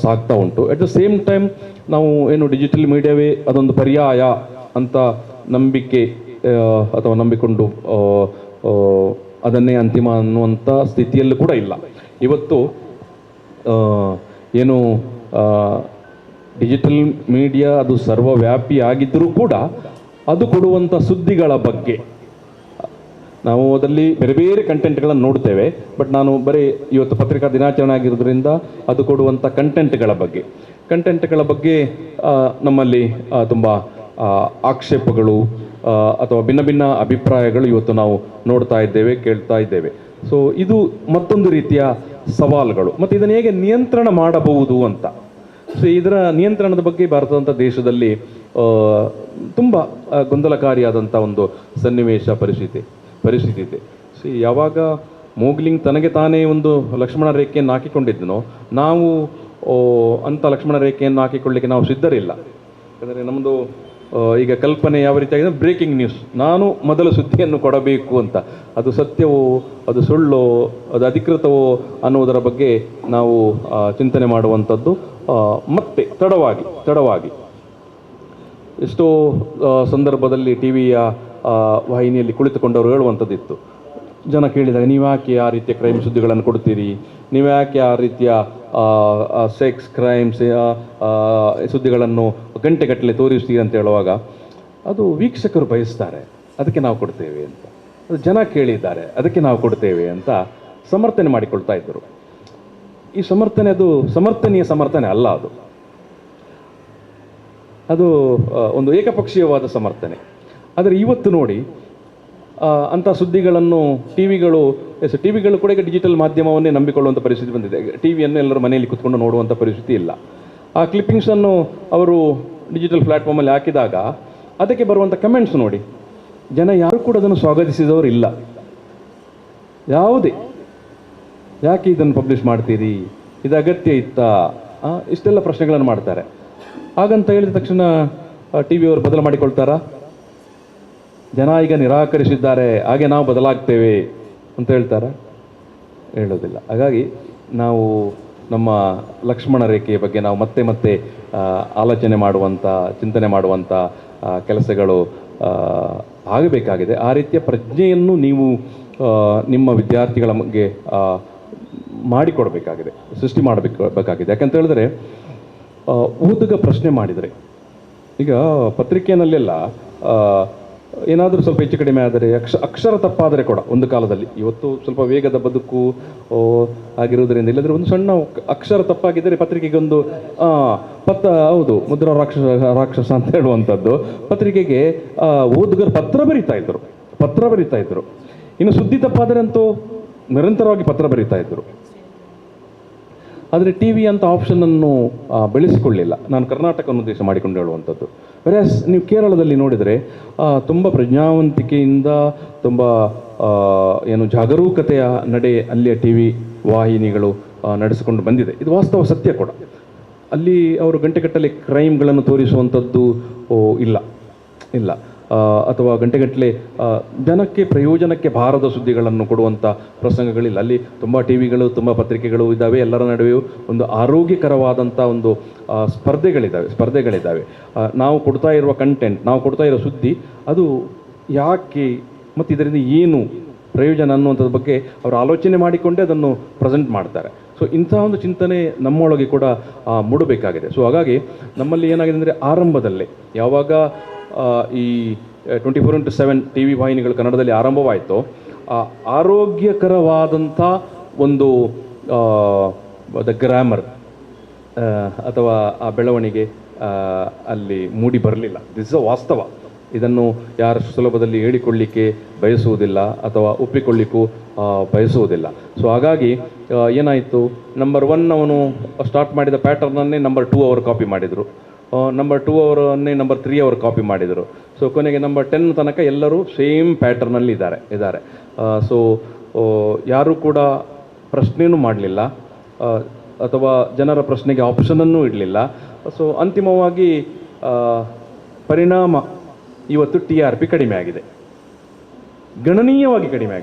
ಸಾಗ್ತಾ ಉಂಟು. ಅಟ್ ದ ಸೇಮ್ ಟೈಮ್ ನಾವು ಏನು ಡಿಜಿಟಲ್ ಮೀಡಿಯಾವೇ ಅದೊಂದು ಪರ್ಯಾಯ ಅಂತ ನಂಬಿಕೆ ಅಥವಾ ನಂಬಿಕೊಂಡು ಅದನ್ನೇ ಅಂತಿಮ ಅನ್ನುವಂಥ ಸ್ಥಿತಿಯಲ್ಲೂ ಕೂಡ ಇಲ್ಲ. ಇವತ್ತು ಏನು ಡಿಜಿಟಲ್ ಮೀಡಿಯಾ ಅದು ಸರ್ವವ್ಯಾಪಿ ಆಗಿದ್ದರೂ ಕೂಡ ಅದು ಕೊಡುವಂಥ ಸುದ್ದಿಗಳ ಬಗ್ಗೆ ನಾವು ಅದರಲ್ಲಿ ಬೇರೆ ಬೇರೆ ಕಂಟೆಂಟ್ಗಳನ್ನು ನೋಡ್ತೇವೆ. ಬಟ್ ನಾನು ಬರೀ ಇವತ್ತು ಪತ್ರಿಕಾ ದಿನಾಚರಣೆ ಆಗಿರೋದ್ರಿಂದ ಅದು ಕೊಡುವಂಥ ಕಂಟೆಂಟ್ಗಳ ಬಗ್ಗೆ ನಮ್ಮಲ್ಲಿ ತುಂಬ ಆಕ್ಷೇಪಗಳು ಅಥವಾ ಭಿನ್ನ ಭಿನ್ನ ಅಭಿಪ್ರಾಯಗಳು ಇವತ್ತು ನಾವು ನೋಡ್ತಾ ಇದ್ದೇವೆ, ಕೇಳ್ತಾ ಇದ್ದೇವೆ. ಸೊ ಇದು ಮತ್ತೊಂದು ರೀತಿಯ ಸವಾಲುಗಳು. ಮತ್ತು ಇದನ್ನು ಹೇಗೆ ನಿಯಂತ್ರಣ ಮಾಡಬಹುದು ಅಂತ. ಸೊ ಇದರ ನಿಯಂತ್ರಣದ ಬಗ್ಗೆ ಭಾರತದಂಥ ದೇಶದಲ್ಲಿ ತುಂಬ ಗೊಂದಲಕಾರಿಯಾದಂಥ ಒಂದು ಸನ್ನಿವೇಶ ಪರಿಸ್ಥಿತಿ ಇದೆ. ಸೊ ಯಾವಾಗ ಮೋಗ್ಲಿಂಗ್ ತನಗೆ ತಾನೇ ಒಂದು ಲಕ್ಷ್ಮಣ ರೇಖೆಯನ್ನು ಹಾಕಿಕೊಂಡಿದ್ದನೋ, ನಾವು ಅಂಥ ಲಕ್ಷ್ಮಣ ರೇಖೆಯನ್ನು ಹಾಕಿಕೊಳ್ಳಿಕ್ಕೆ ನಾವು ಸಿದ್ಧರಿಲ್ಲ. ಯಾಕಂದರೆ ನಮ್ಮದು ಈಗ ಕಲ್ಪನೆ ಯಾವ ರೀತಿಯಾಗಿದೆ, ಬ್ರೇಕಿಂಗ್ ನ್ಯೂಸ್, ನಾನು ಮೊದಲ ಸುದ್ದಿಯನ್ನು ಕೊಡಬೇಕು ಅಂತ. ಅದು ಸತ್ಯವೋ, ಅದು ಸುಳ್ಳೋ, ಅದು ಅಧಿಕೃತವೋ ಅನ್ನುವುದರ ಬಗ್ಗೆ ನಾವು ಚಿಂತನೆ ಮಾಡುವಂಥದ್ದು ಮತ್ತೆ ತಡವಾಗಿ ಎಷ್ಟೋ ಸಂದರ್ಭದಲ್ಲಿ ಟಿ ವಿಯ ವಾಹಿನಿಯಲ್ಲಿ ಕುಳಿತುಕೊಂಡವರು ಹೇಳುವಂಥದ್ದಿತ್ತು. ಜನ ಕೇಳಿದಾಗ, ನೀವು ಯಾಕೆ ಆ ರೀತಿಯ ಕ್ರೈಮ್ ಸುದ್ದಿಗಳನ್ನು ಕೊಡ್ತೀರಿ, ನೀವು ಯಾಕೆ ಆ ರೀತಿಯ ಸೆಕ್ಸ್ ಕ್ರೈಮ್ಸ್ ಸುದ್ದಿಗಳನ್ನು ಗಂಟೆಗಟ್ಟಲೆ ತೋರಿಸ್ತೀರಿ ಅಂತ ಹೇಳುವಾಗ, ಅದು ವೀಕ್ಷಕರು ಬಯಸ್ತಾರೆ ಅದಕ್ಕೆ ನಾವು ಕೊಡ್ತೇವೆ ಅಂತ, ಅದು ಜನ ಕೇಳಿದ್ದಾರೆ ಅದಕ್ಕೆ ನಾವು ಕೊಡ್ತೇವೆ ಅಂತ ಸಮರ್ಥನೆ ಮಾಡಿಕೊಳ್ತಾ ಇದ್ದರು. ಈ ಸಮರ್ಥನೆ ಅದು ಸಮರ್ಥನೀಯ ಸಮರ್ಥನೆ ಅಲ್ಲ. ಅದು ಒಂದು ಏಕಪಕ್ಷೀಯವಾದ ಸಮರ್ಥನೆ. ಆದರೆ ಇವತ್ತು ನೋಡಿ ಅಂಥ ಸುದ್ದಿಗಳನ್ನು ಟಿ ವಿಗಳು ಕೂಡ ಈಗ ಡಿಜಿಟಲ್ ಮಾಧ್ಯಮವನ್ನೇ ನಂಬಿಕೊಳ್ಳುವಂಥ ಪರಿಸ್ಥಿತಿ ಬಂದಿದೆ. ಟಿ ವಿಯನ್ನು ಎಲ್ಲರೂ ಮನೆಯಲ್ಲಿ ಕುತ್ಕೊಂಡು ನೋಡುವಂಥ ಪರಿಸ್ಥಿತಿ ಇಲ್ಲ. ಆ ಕ್ಲಿಪ್ಪಿಂಗ್ಸನ್ನು ಅವರು ಡಿಜಿಟಲ್ ಪ್ಲ್ಯಾಟ್ಫಾರ್ಮಲ್ಲಿ ಹಾಕಿದಾಗ ಅದಕ್ಕೆ ಬರುವಂಥ ಕಮೆಂಟ್ಸ್ ನೋಡಿ, ಜನ ಯಾರು ಕೂಡ ಅದನ್ನು ಸ್ವಾಗತಿಸಿದವರು ಇಲ್ಲ. ಯಾಕೆ ಇದನ್ನು ಪಬ್ಲಿಷ್ ಮಾಡ್ತೀರಿ, ಇದು ಅಗತ್ಯ ಇತ್ತಾ, ಇಷ್ಟೆಲ್ಲ ಪ್ರಶ್ನೆಗಳನ್ನು ಮಾಡ್ತಾರೆ. ಹಾಗಂತ ಹೇಳಿದ ತಕ್ಷಣ ಟಿ ವಿಯವರು ಬದಲು ಮಾಡಿಕೊಳ್ತಾರಾ? ಜನ ಈಗ ನಿರಾಕರಿಸಿದ್ದಾರೆ, ಹಾಗೆ ನಾವು ಬದಲಾಗ್ತೇವೆ ಅಂತ ಹೇಳ್ತಾರಾ? ಹೇಳೋದಿಲ್ಲ. ಹಾಗಾಗಿ ನಾವು ನಮ್ಮ ಲಕ್ಷ್ಮಣ ರೇಖೆಯ ಬಗ್ಗೆ ನಾವು ಮತ್ತೆ ಆಲೋಚನೆ ಮಾಡುವಂಥ, ಚಿಂತನೆ ಮಾಡುವಂಥ ಕೆಲಸಗಳು ಆಗಬೇಕಾಗಿದೆ. ಆ ರೀತಿಯ ಪ್ರಜ್ಞೆಯನ್ನು ನೀವು ನಿಮ್ಮ ವಿದ್ಯಾರ್ಥಿಗಳ ಬಗ್ಗೆ ಮಾಡಿಕೊಡ್ಬೇಕಾಗಿದೆ, ಸೃಷ್ಟಿ ಮಾಡಬೇಕಾಗಿದೆ. ಯಾಕಂತ ಹೇಳಿದ್ರೆ ಓದುಗ ಪ್ರಶ್ನೆ ಮಾಡಿದರೆ, ಈಗ ಪತ್ರಿಕೆಯಲ್ಲೆಲ್ಲ ಏನಾದರೂ ಸ್ವಲ್ಪ ಹೆಚ್ಚು ಕಡಿಮೆ ಆದರೆ ಅಕ್ಷರ ತಪ್ಪಾದರೆ ಕೂಡ ಒಂದು ಕಾಲದಲ್ಲಿ, ಇವತ್ತು ಸ್ವಲ್ಪ ವೇಗದ ಬದುಕು ಆಗಿರುವುದರಿಂದ, ಇಲ್ಲದ್ರೆ ಒಂದು ಸಣ್ಣ ಅಕ್ಷರ ತಪ್ಪಾಗಿದ್ದರೆ ಪತ್ರಿಕೆಗೆ ಒಂದು ಹೌದು ಮುದ್ರಾ ರಾಕ್ಷಸ ಅಂತ ಹೇಳುವಂಥದ್ದು, ಪತ್ರಿಕೆಗೆ ಓದುಗರು ಪತ್ರ ಬರಿತಾ ಇದ್ರು. ಇನ್ನು ಸುದ್ದಿ ತಪ್ಪಾದರೆ ಅಂತೂ ನಿರಂತರವಾಗಿ ಪತ್ರ ಬರಿತಾ ಇದ್ರು. ಆದರೆ ಟಿ ವಿ ಅಂತ ಆಪ್ಷನನ್ನು ಬೆಳೆಸಿಕೊಳ್ಳಿಲ್ಲ. ನಾನು ಕರ್ನಾಟಕವನ್ನು ಉದ್ದೇಶ ಮಾಡಿಕೊಂಡು ಹೇಳುವಂಥದ್ದು. ವೆರಾಸ್ ನೀವು ಕೇರಳದಲ್ಲಿ ನೋಡಿದರೆ ತುಂಬ ಪ್ರಜ್ಞಾವಂತಿಕೆಯಿಂದ, ತುಂಬ ಜಾಗರೂಕತೆಯ ನಡೆ ಅಲ್ಲಿಯ ಟಿ ವಿ ವಾಹಿನಿಗಳು ನಡೆಸಿಕೊಂಡು ಬಂದಿದೆ. ಇದು ವಾಸ್ತವ ಸತ್ಯ ಕೂಡ. ಅಲ್ಲಿ ಅವರು ಗಂಟೆಗಟ್ಟಲೆ ಕ್ರೈಮ್ಗಳನ್ನು ತೋರಿಸುವಂಥದ್ದು ಇಲ್ಲ, ಅಥವಾ ಗಂಟೆಗಟ್ಟಲೆ ಜನಕ್ಕೆ ಪ್ರಯೋಜನಕ್ಕೆ ಬಾರದ ಸುದ್ದಿಗಳನ್ನು ಕೊಡುವಂಥ ಪ್ರಸಂಗಗಳಿಲ್ಲ. ಅಲ್ಲಿ ತುಂಬ ಟಿ ವಿಗಳು, ತುಂಬ ಪತ್ರಿಕೆಗಳು ಇದ್ದಾವೆ. ಎಲ್ಲರ ನಡುವೆಯೂ ಒಂದು ಆರೋಗ್ಯಕರವಾದಂಥ ಒಂದು ಸ್ಪರ್ಧೆಗಳಿದ್ದಾವೆ. ನಾವು ಕೊಡ್ತಾ ಇರುವ ಕಂಟೆಂಟ್, ನಾವು ಕೊಡ್ತಾ ಇರೋ ಸುದ್ದಿ ಅದು ಯಾಕೆ ಮತ್ತು ಇದರಿಂದ ಏನು ಪ್ರಯೋಜನ ಅನ್ನುವಂಥದ್ರ ಬಗ್ಗೆ ಅವರು ಆಲೋಚನೆ ಮಾಡಿಕೊಂಡೇ ಅದನ್ನು ಪ್ರೆಸೆಂಟ್ ಮಾಡ್ತಾರೆ. ಸೊ ಇಂಥ ಒಂದು ಚಿಂತನೆ ನಮ್ಮೊಳಗೆ ಕೂಡ ಮೂಡಬೇಕಾಗಿದೆ. ಸೊ ಹಾಗಾಗಿ ನಮ್ಮಲ್ಲಿ ಏನಾಗಿದೆ ಅಂದರೆ ಆರಂಭದಲ್ಲೇ ಯಾವಾಗ ಈ 24x7 ಟಿ ವಿ ವಾಹಿನಿಗಳು ಕನ್ನಡದಲ್ಲಿ ಆರಂಭವಾಯಿತು, ಆರೋಗ್ಯಕರವಾದಂಥ ಒಂದು ಗ್ರಾಮರ್ ಅಥವಾ ಆ ಬೆಳವಣಿಗೆ ಅಲ್ಲಿ ಮೂಡಿ ಬರಲಿಲ್ಲ. ದಿಸ್ ಇಸ್ ಅ ವಾಸ್ತವ. ಇದನ್ನು ಯಾರು ಸುಲಭದಲ್ಲಿ ಹೇಳಿಕೊಳ್ಳಿಕ್ಕೆ ಬಯಸುವುದಿಲ್ಲ ಅಥವಾ ಒಪ್ಪಿಕೊಳ್ಳಿಕ್ಕೂ ಬಯಸುವುದಿಲ್ಲ. ಸೊ ಹಾಗಾಗಿ ಏನಾಯಿತು, ನಂಬರ್ 1 ಅವನು ಸ್ಟಾರ್ಟ್ ಮಾಡಿದ ಪ್ಯಾಟರ್ನನ್ನೇ ನಂಬರ್ 2 ಅವರು ಕಾಪಿ ಮಾಡಿದರು, ನಂಬರ್ 2 ಅವರನ್ನೇ ನಂಬರ್ 3 ಅವರು ಕಾಪಿ ಮಾಡಿದರು. ಸೊ ಕೊನೆಗೆ ನಂಬರ್ 10 ತನಕ ಎಲ್ಲರೂ ಸೇಮ್ ಪ್ಯಾಟರ್ನಲ್ಲಿ ಇದ್ದಾರೆ. ಸೊ ಯಾರೂ ಕೂಡ ಪ್ರಶ್ನೆಯೂ ಮಾಡಲಿಲ್ಲ ಅಥವಾ ಜನರ ಪ್ರಶ್ನೆಗೆ ಆಪ್ಷನನ್ನು ಇಡಲಿಲ್ಲ. ಸೊ ಅಂತಿಮವಾಗಿ ಪರಿಣಾಮ ಇವತ್ತು TRP ಕಡಿಮೆ ಆಗಿದೆ, ಗಣನೀಯವಾಗಿ ಕಡಿಮೆ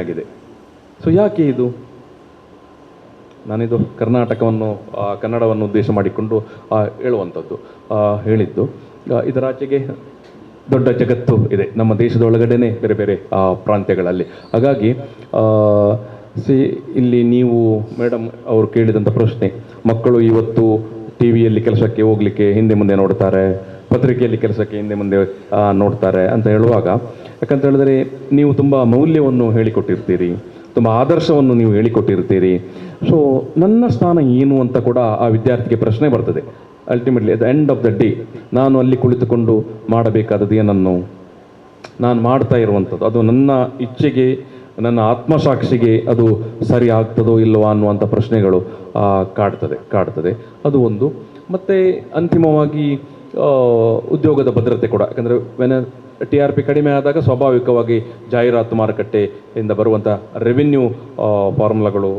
ಆಗಿದೆ. ಸೊ ಯಾಕೆ ಇದು? ನಾನಿದು ಕನ್ನಡವನ್ನು ಉದ್ದೇಶ ಮಾಡಿಕೊಂಡು ಹೇಳಿದ್ದು. ಇದರಾಚೆಗೆ ದೊಡ್ಡ ಜಗತ್ತು ಇದೆ ನಮ್ಮ ದೇಶದೊಳಗಡೆನೆ, ಬೇರೆ ಬೇರೆ ಪ್ರಾಂತ್ಯಗಳಲ್ಲಿ. ಹಾಗಾಗಿ ಇಲ್ಲಿ ನೀವು ಮೇಡಮ್ ಅವರು ಕೇಳಿದಂಥ ಪ್ರಶ್ನೆ, ಮಕ್ಕಳು ಇವತ್ತು ಟಿ ವಿಯಲ್ಲಿ ಕೆಲಸಕ್ಕೆ ಹೋಗಲಿಕ್ಕೆ ಹಿಂದೆ ಮುಂದೆ ನೋಡ್ತಾರೆ, ಪತ್ರಿಕೆಯಲ್ಲಿ ಕೆಲಸಕ್ಕೆ ಹಿಂದೆ ಮುಂದೆ ನೋಡ್ತಾರೆ ಅಂತ ಹೇಳುವಾಗ, ಯಾಕಂತ ಹೇಳಿದ್ರೆ ನೀವು ತುಂಬ ಮೌಲ್ಯವನ್ನು ಹೇಳಿಕೊಟ್ಟಿರ್ತೀರಿ, ತುಂಬ ಆದರ್ಶವನ್ನು ನೀವು ಹೇಳಿಕೊಟ್ಟಿರ್ತೀರಿ. ಸೊ ನನ್ನ ಸ್ಥಾನ ಏನು ಅಂತ ಕೂಡ ಆ ವಿದ್ಯಾರ್ಥಿಗೆ ಪ್ರಶ್ನೆ ಬರ್ತದೆ. Ultimately at the end of the day ನಾನು ಅಲ್ಲಿ ಕುಳಿತುಕೊಂಡು ಮಾಡಬೇಕಾದದ್ದು ಏನನ್ನು ನಾನು ಮಾಡ್ತಾ ಇರುವಂಥದ್ದು, ಅದು ನನ್ನ ಇಚ್ಛೆಗೆ, ನನ್ನ ಆತ್ಮಸಾಕ್ಷಿಗೆ ಅದು ಸರಿ ಆಗ್ತದೋ ಇಲ್ಲವಾ ಅನ್ನುವಂಥ ಪ್ರಶ್ನೆಗಳು ಕಾಡ್ತದೆ. ಅದು ಒಂದು. ಮತ್ತು ಅಂತಿಮವಾಗಿ ಉದ್ಯೋಗದ ಭದ್ರತೆ ಕೂಡ. ಯಾಕಂದರೆ TRP ಕಡಿಮೆ ಆದಾಗ ಸ್ವಾಭಾವಿಕವಾಗಿ ಜಾಹೀರಾತು ಮಾರುಕಟ್ಟೆಯಿಂದ ಬರುವಂಥ ರೆವಿನ್ಯೂ ಫಾರ್ಮುಲಾಗಳು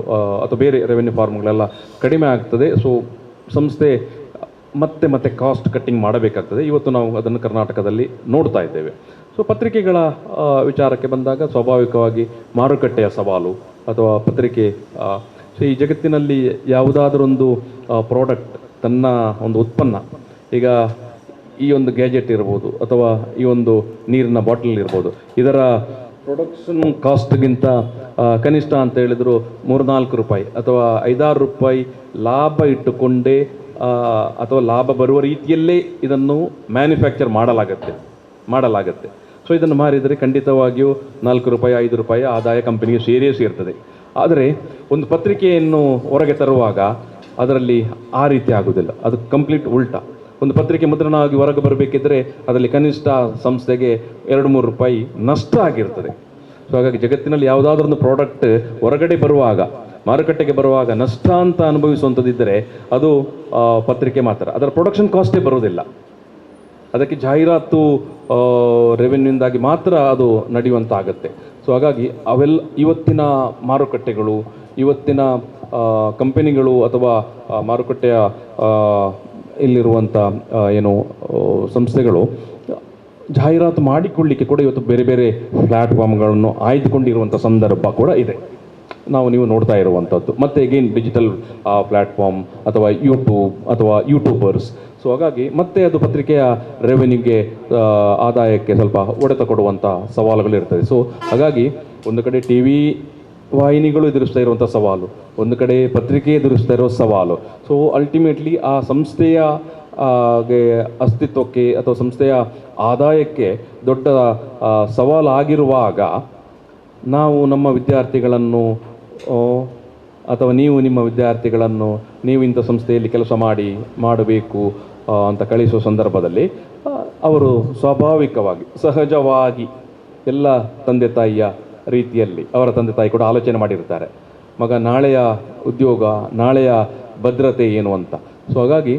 ಅಥವಾ ಬೇರೆ ರೆವಿನ್ಯೂ ಫಾರ್ಮುಗಳೆಲ್ಲ ಕಡಿಮೆ ಆಗ್ತದೆ. ಸೊ ಸಂಸ್ಥೆ ಮತ್ತೆ ಕಾಸ್ಟ್ ಕಟ್ಟಿಂಗ್ ಮಾಡಬೇಕಾಗ್ತದೆ. ಇವತ್ತು ನಾವು ಅದನ್ನು ಕರ್ನಾಟಕದಲ್ಲಿ ನೋಡ್ತಾ ಇದ್ದೇವೆ. ಸೊ ಪತ್ರಿಕೆಗಳ ವಿಚಾರಕ್ಕೆ ಬಂದಾಗ ಸ್ವಾಭಾವಿಕವಾಗಿ ಮಾರುಕಟ್ಟೆಯ ಸವಾಲು ಅಥವಾ ಪತ್ರಿಕೆ, ಸೊ ಈ ಜಗತ್ತಿನಲ್ಲಿ ಯಾವುದಾದರೊಂದು ಪ್ರಾಡಕ್ಟ್, ತನ್ನ ಒಂದು ಉತ್ಪನ್ನ, ಈಗ ಈ ಒಂದು ಗ್ಯಾಜೆಟ್ ಇರ್ಬೋದು ಅಥವಾ ಈ ಒಂದು ನೀರಿನ ಬಾಟಲ್ ಇರ್ಬೋದು, ಇದರ ಪ್ರೊಡಕ್ಷನ್ ಕಾಸ್ಟ್ಗಿಂತ ಕನಿಷ್ಠ ಅಂತ ಹೇಳಿದ್ರು 3-4 ರೂಪಾಯಿ ಅಥವಾ 5-6 ರೂಪಾಯಿ ಲಾಭ ಇಟ್ಟುಕೊಂಡೇ ಅಥವಾ ಲಾಭ ಬರುವ ರೀತಿಯಲ್ಲೇ ಇದನ್ನು ಮ್ಯಾನುಫ್ಯಾಕ್ಚರ್ ಮಾಡಲಾಗತ್ತೆ. ಸೊ ಇದನ್ನು ಮಾರಿದರೆ ಖಂಡಿತವಾಗಿಯೂ 4 ರೂಪಾಯಿ 5 ರೂಪಾಯಿ ಆದಾಯ ಕಂಪನಿಗೆ ಸೇರಿರ್ತದೆ. ಆದರೆ ಒಂದು ಪತ್ರಿಕೆಯನ್ನು ಹೊರಗೆ ತರುವಾಗ ಅದರಲ್ಲಿ ಆ ರೀತಿ ಆಗುವುದಿಲ್ಲ, ಅದು ಕಂಪ್ಲೀಟ್ ಉಲ್ಟಾ. ಒಂದು ಪತ್ರಿಕೆ ಮುದ್ರಣವಾಗಿ ಹೊರಗೆ ಬರಬೇಕಿದ್ರೆ ಅದರಲ್ಲಿ ಕನಿಷ್ಠ ಸಂಸ್ಥೆಗೆ 2-3 ರೂಪಾಯಿ ನಷ್ಟ ಆಗಿರ್ತದೆ. ಸೊ ಹಾಗಾಗಿ ಜಗತ್ತಿನಲ್ಲಿ ಯಾವುದಾದ್ರೊಂದು ಪ್ರಾಡಕ್ಟ್ ಹೊರಗಡೆ ಬರುವಾಗ, ಮಾರುಕಟ್ಟೆಗೆ ಬರುವಾಗ ನಷ್ಟ ಅಂತ ಅನುಭವಿಸುವಂಥದ್ದಿದ್ದರೆ ಅದು ಪತ್ರಿಕೆ ಮಾತ್ರ. ಅದರ ಪ್ರೊಡಕ್ಷನ್ ಕಾಸ್ಟೇ ಬರೋದಿಲ್ಲ, ಅದಕ್ಕೆ ಜಾಹೀರಾತು ರೆವೆನ್ಯೂಯಿಂದಾಗಿ ಮಾತ್ರ ಅದು ನಡೆಯುವಂತಾಗತ್ತೆ. ಸೊ ಹಾಗಾಗಿ ಇವತ್ತಿನ ಮಾರುಕಟ್ಟೆಗಳು, ಇವತ್ತಿನ ಕಂಪನಿಗಳು ಅಥವಾ ಮಾರುಕಟ್ಟೆಯ ಇಲ್ಲಿರುವಂಥ ಸಂಸ್ಥೆಗಳು ಜಾಹೀರಾತು ಮಾಡಿಕೊಳ್ಳಿಕ್ಕೆ ಕೂಡ ಇವತ್ತು ಬೇರೆ ಬೇರೆ ಪ್ಲ್ಯಾಟ್ಫಾರ್ಮ್ಗಳನ್ನು ಆಯ್ದುಕೊಂಡಿರುವಂಥ ಸಂದರ್ಭ ಕೂಡ ಇದೆ, ನೀವು ನೋಡ್ತಾ ಇರುವಂಥದ್ದು. ಮತ್ತು ಅಗೇನ್ ಡಿಜಿಟಲ್ ಪ್ಲ್ಯಾಟ್ಫಾರ್ಮ್ ಅಥವಾ ಯೂಟ್ಯೂಬ್ ಅಥವಾ ಯೂಟ್ಯೂಬರ್ಸ್. ಸೊ ಹಾಗಾಗಿ ಮತ್ತೆ ಅದು ಪತ್ರಿಕೆಯ ರೆವೆನ್ಯೂಗೆ, ಆದಾಯಕ್ಕೆ ಸ್ವಲ್ಪ ಹೊಡೆತ ಕೊಡುವಂಥ ಸವಾಲುಗಳು ಇರ್ತದೆ. ಸೊ ಹಾಗಾಗಿ ಒಂದು ಕಡೆ ಟಿ ವಿ ವಾಹಿನಿಗಳು ಎದುರಿಸ್ತಾ ಇರುವಂಥ ಸವಾಲು, ಒಂದು ಕಡೆ ಪತ್ರಿಕೆ ಎದುರಿಸ್ತಾ ಇರೋ ಸವಾಲು. ಸೊ ಅಲ್ಟಿಮೇಟ್ಲಿ ಆ ಸಂಸ್ಥೆಯ ಅಸ್ತಿತ್ವಕ್ಕೆ ಅಥವಾ ಸಂಸ್ಥೆಯ ಆದಾಯಕ್ಕೆ ದೊಡ್ಡ ಸವಾಲಾಗಿರುವಾಗ ನಾವು ನಮ್ಮ ವಿದ್ಯಾರ್ಥಿಗಳನ್ನು ಅಥವಾ ನೀವು ನಿಮ್ಮ ವಿದ್ಯಾರ್ಥಿಗಳನ್ನು ನೀವು ಇಂಥ ಸಂಸ್ಥೆಯಲ್ಲಿ ಕೆಲಸ ಮಾಡಬೇಕು ಅಂತ ಕಳಿಸುವ ಸಂದರ್ಭದಲ್ಲಿ ಅವರು ಸ್ವಾಭಾವಿಕವಾಗಿ, ಸಹಜವಾಗಿ ಎಲ್ಲ ತಂದೆ ತಾಯಿಯ ರೀತಿಯಲ್ಲಿ ಅವರ ತಂದೆ ತಾಯಿ ಕೂಡ ಆಲೋಚನೆ ಮಾಡಿರ್ತಾರೆ, ಮಗ ನಾಳೆಯ ಉದ್ಯೋಗ, ನಾಳೆಯ ಭದ್ರತೆ ಏನು ಅಂತ. ಸೊ ಹಾಗಾಗಿ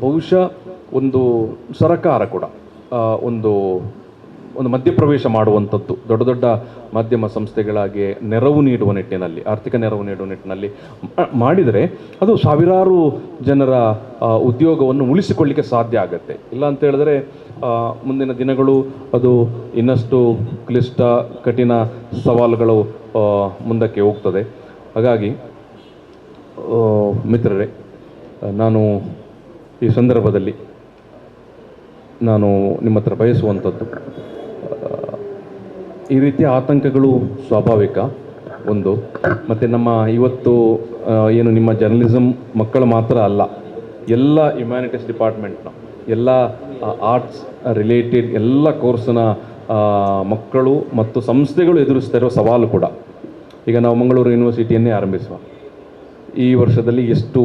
ಬಹುಶಃ ಒಂದು ಸರಕಾರ ಕೂಡ ಒಂದು ಮಧ್ಯಪ್ರವೇಶ ಮಾಡುವಂಥದ್ದು, ದೊಡ್ಡ ದೊಡ್ಡ ಮಾಧ್ಯಮ ಸಂಸ್ಥೆಗಳಾಗಿ ನೆರವು ನೀಡುವ ನಿಟ್ಟಿನಲ್ಲಿ, ಆರ್ಥಿಕ ನೆರವು ನೀಡುವ ನಿಟ್ಟಿನಲ್ಲಿ ಮಾಡಿದರೆ ಅದು ಸಾವಿರಾರು ಜನರ ಉದ್ಯೋಗವನ್ನು ಉಳಿಸಿಕೊಳ್ಳಿಕ್ಕೆ ಸಾಧ್ಯ ಆಗುತ್ತೆ. ಇಲ್ಲ ಅಂತ ಹೇಳಿದ್ರೆ ಮುಂದಿನ ದಿನಗಳು ಅದು ಇನ್ನಷ್ಟು ಕ್ಲಿಷ್ಟ, ಕಠಿಣ ಸವಾಲುಗಳು ಮುಂದಕ್ಕೆ ಹೋಗ್ತದೆ. ಹಾಗಾಗಿ ಮಿತ್ರರೇ, ನಾನು ಈ ಸಂದರ್ಭದಲ್ಲಿ ನಿಮ್ಮ ಹತ್ರ ಬಯಸುವಂಥದ್ದು, ಈ ರೀತಿಯ ಆತಂಕಗಳು ಸ್ವಾಭಾವಿಕ ಒಂದು. ಮತ್ತು ನಮ್ಮ ಇವತ್ತು ಏನು ನಿಮ್ಮ ಜರ್ನಲಿಸಮ್ ಮಕ್ಕಳು ಮಾತ್ರ ಅಲ್ಲ, ಎಲ್ಲ ಹ್ಯುಮ್ಯಾನಿಟೀಸ್ ಡಿಪಾರ್ಟ್ಮೆಂಟ್ನ ಎಲ್ಲ ಆರ್ಟ್ಸ್ ರಿಲೇಟೆಡ್ ಎಲ್ಲ ಕೋರ್ಸ್ನ ಮಕ್ಕಳು ಮತ್ತು ಸಂಸ್ಥೆಗಳು ಎದುರಿಸ್ತಾ ಇರೋ ಸವಾಲು ಕೂಡ. ಈಗ ನಾವು ಮಂಗಳೂರು ಯೂನಿವರ್ಸಿಟಿಯನ್ನೇ ಆರಂಭಿಸುವ, ಈ ವರ್ಷದಲ್ಲಿ ಎಷ್ಟು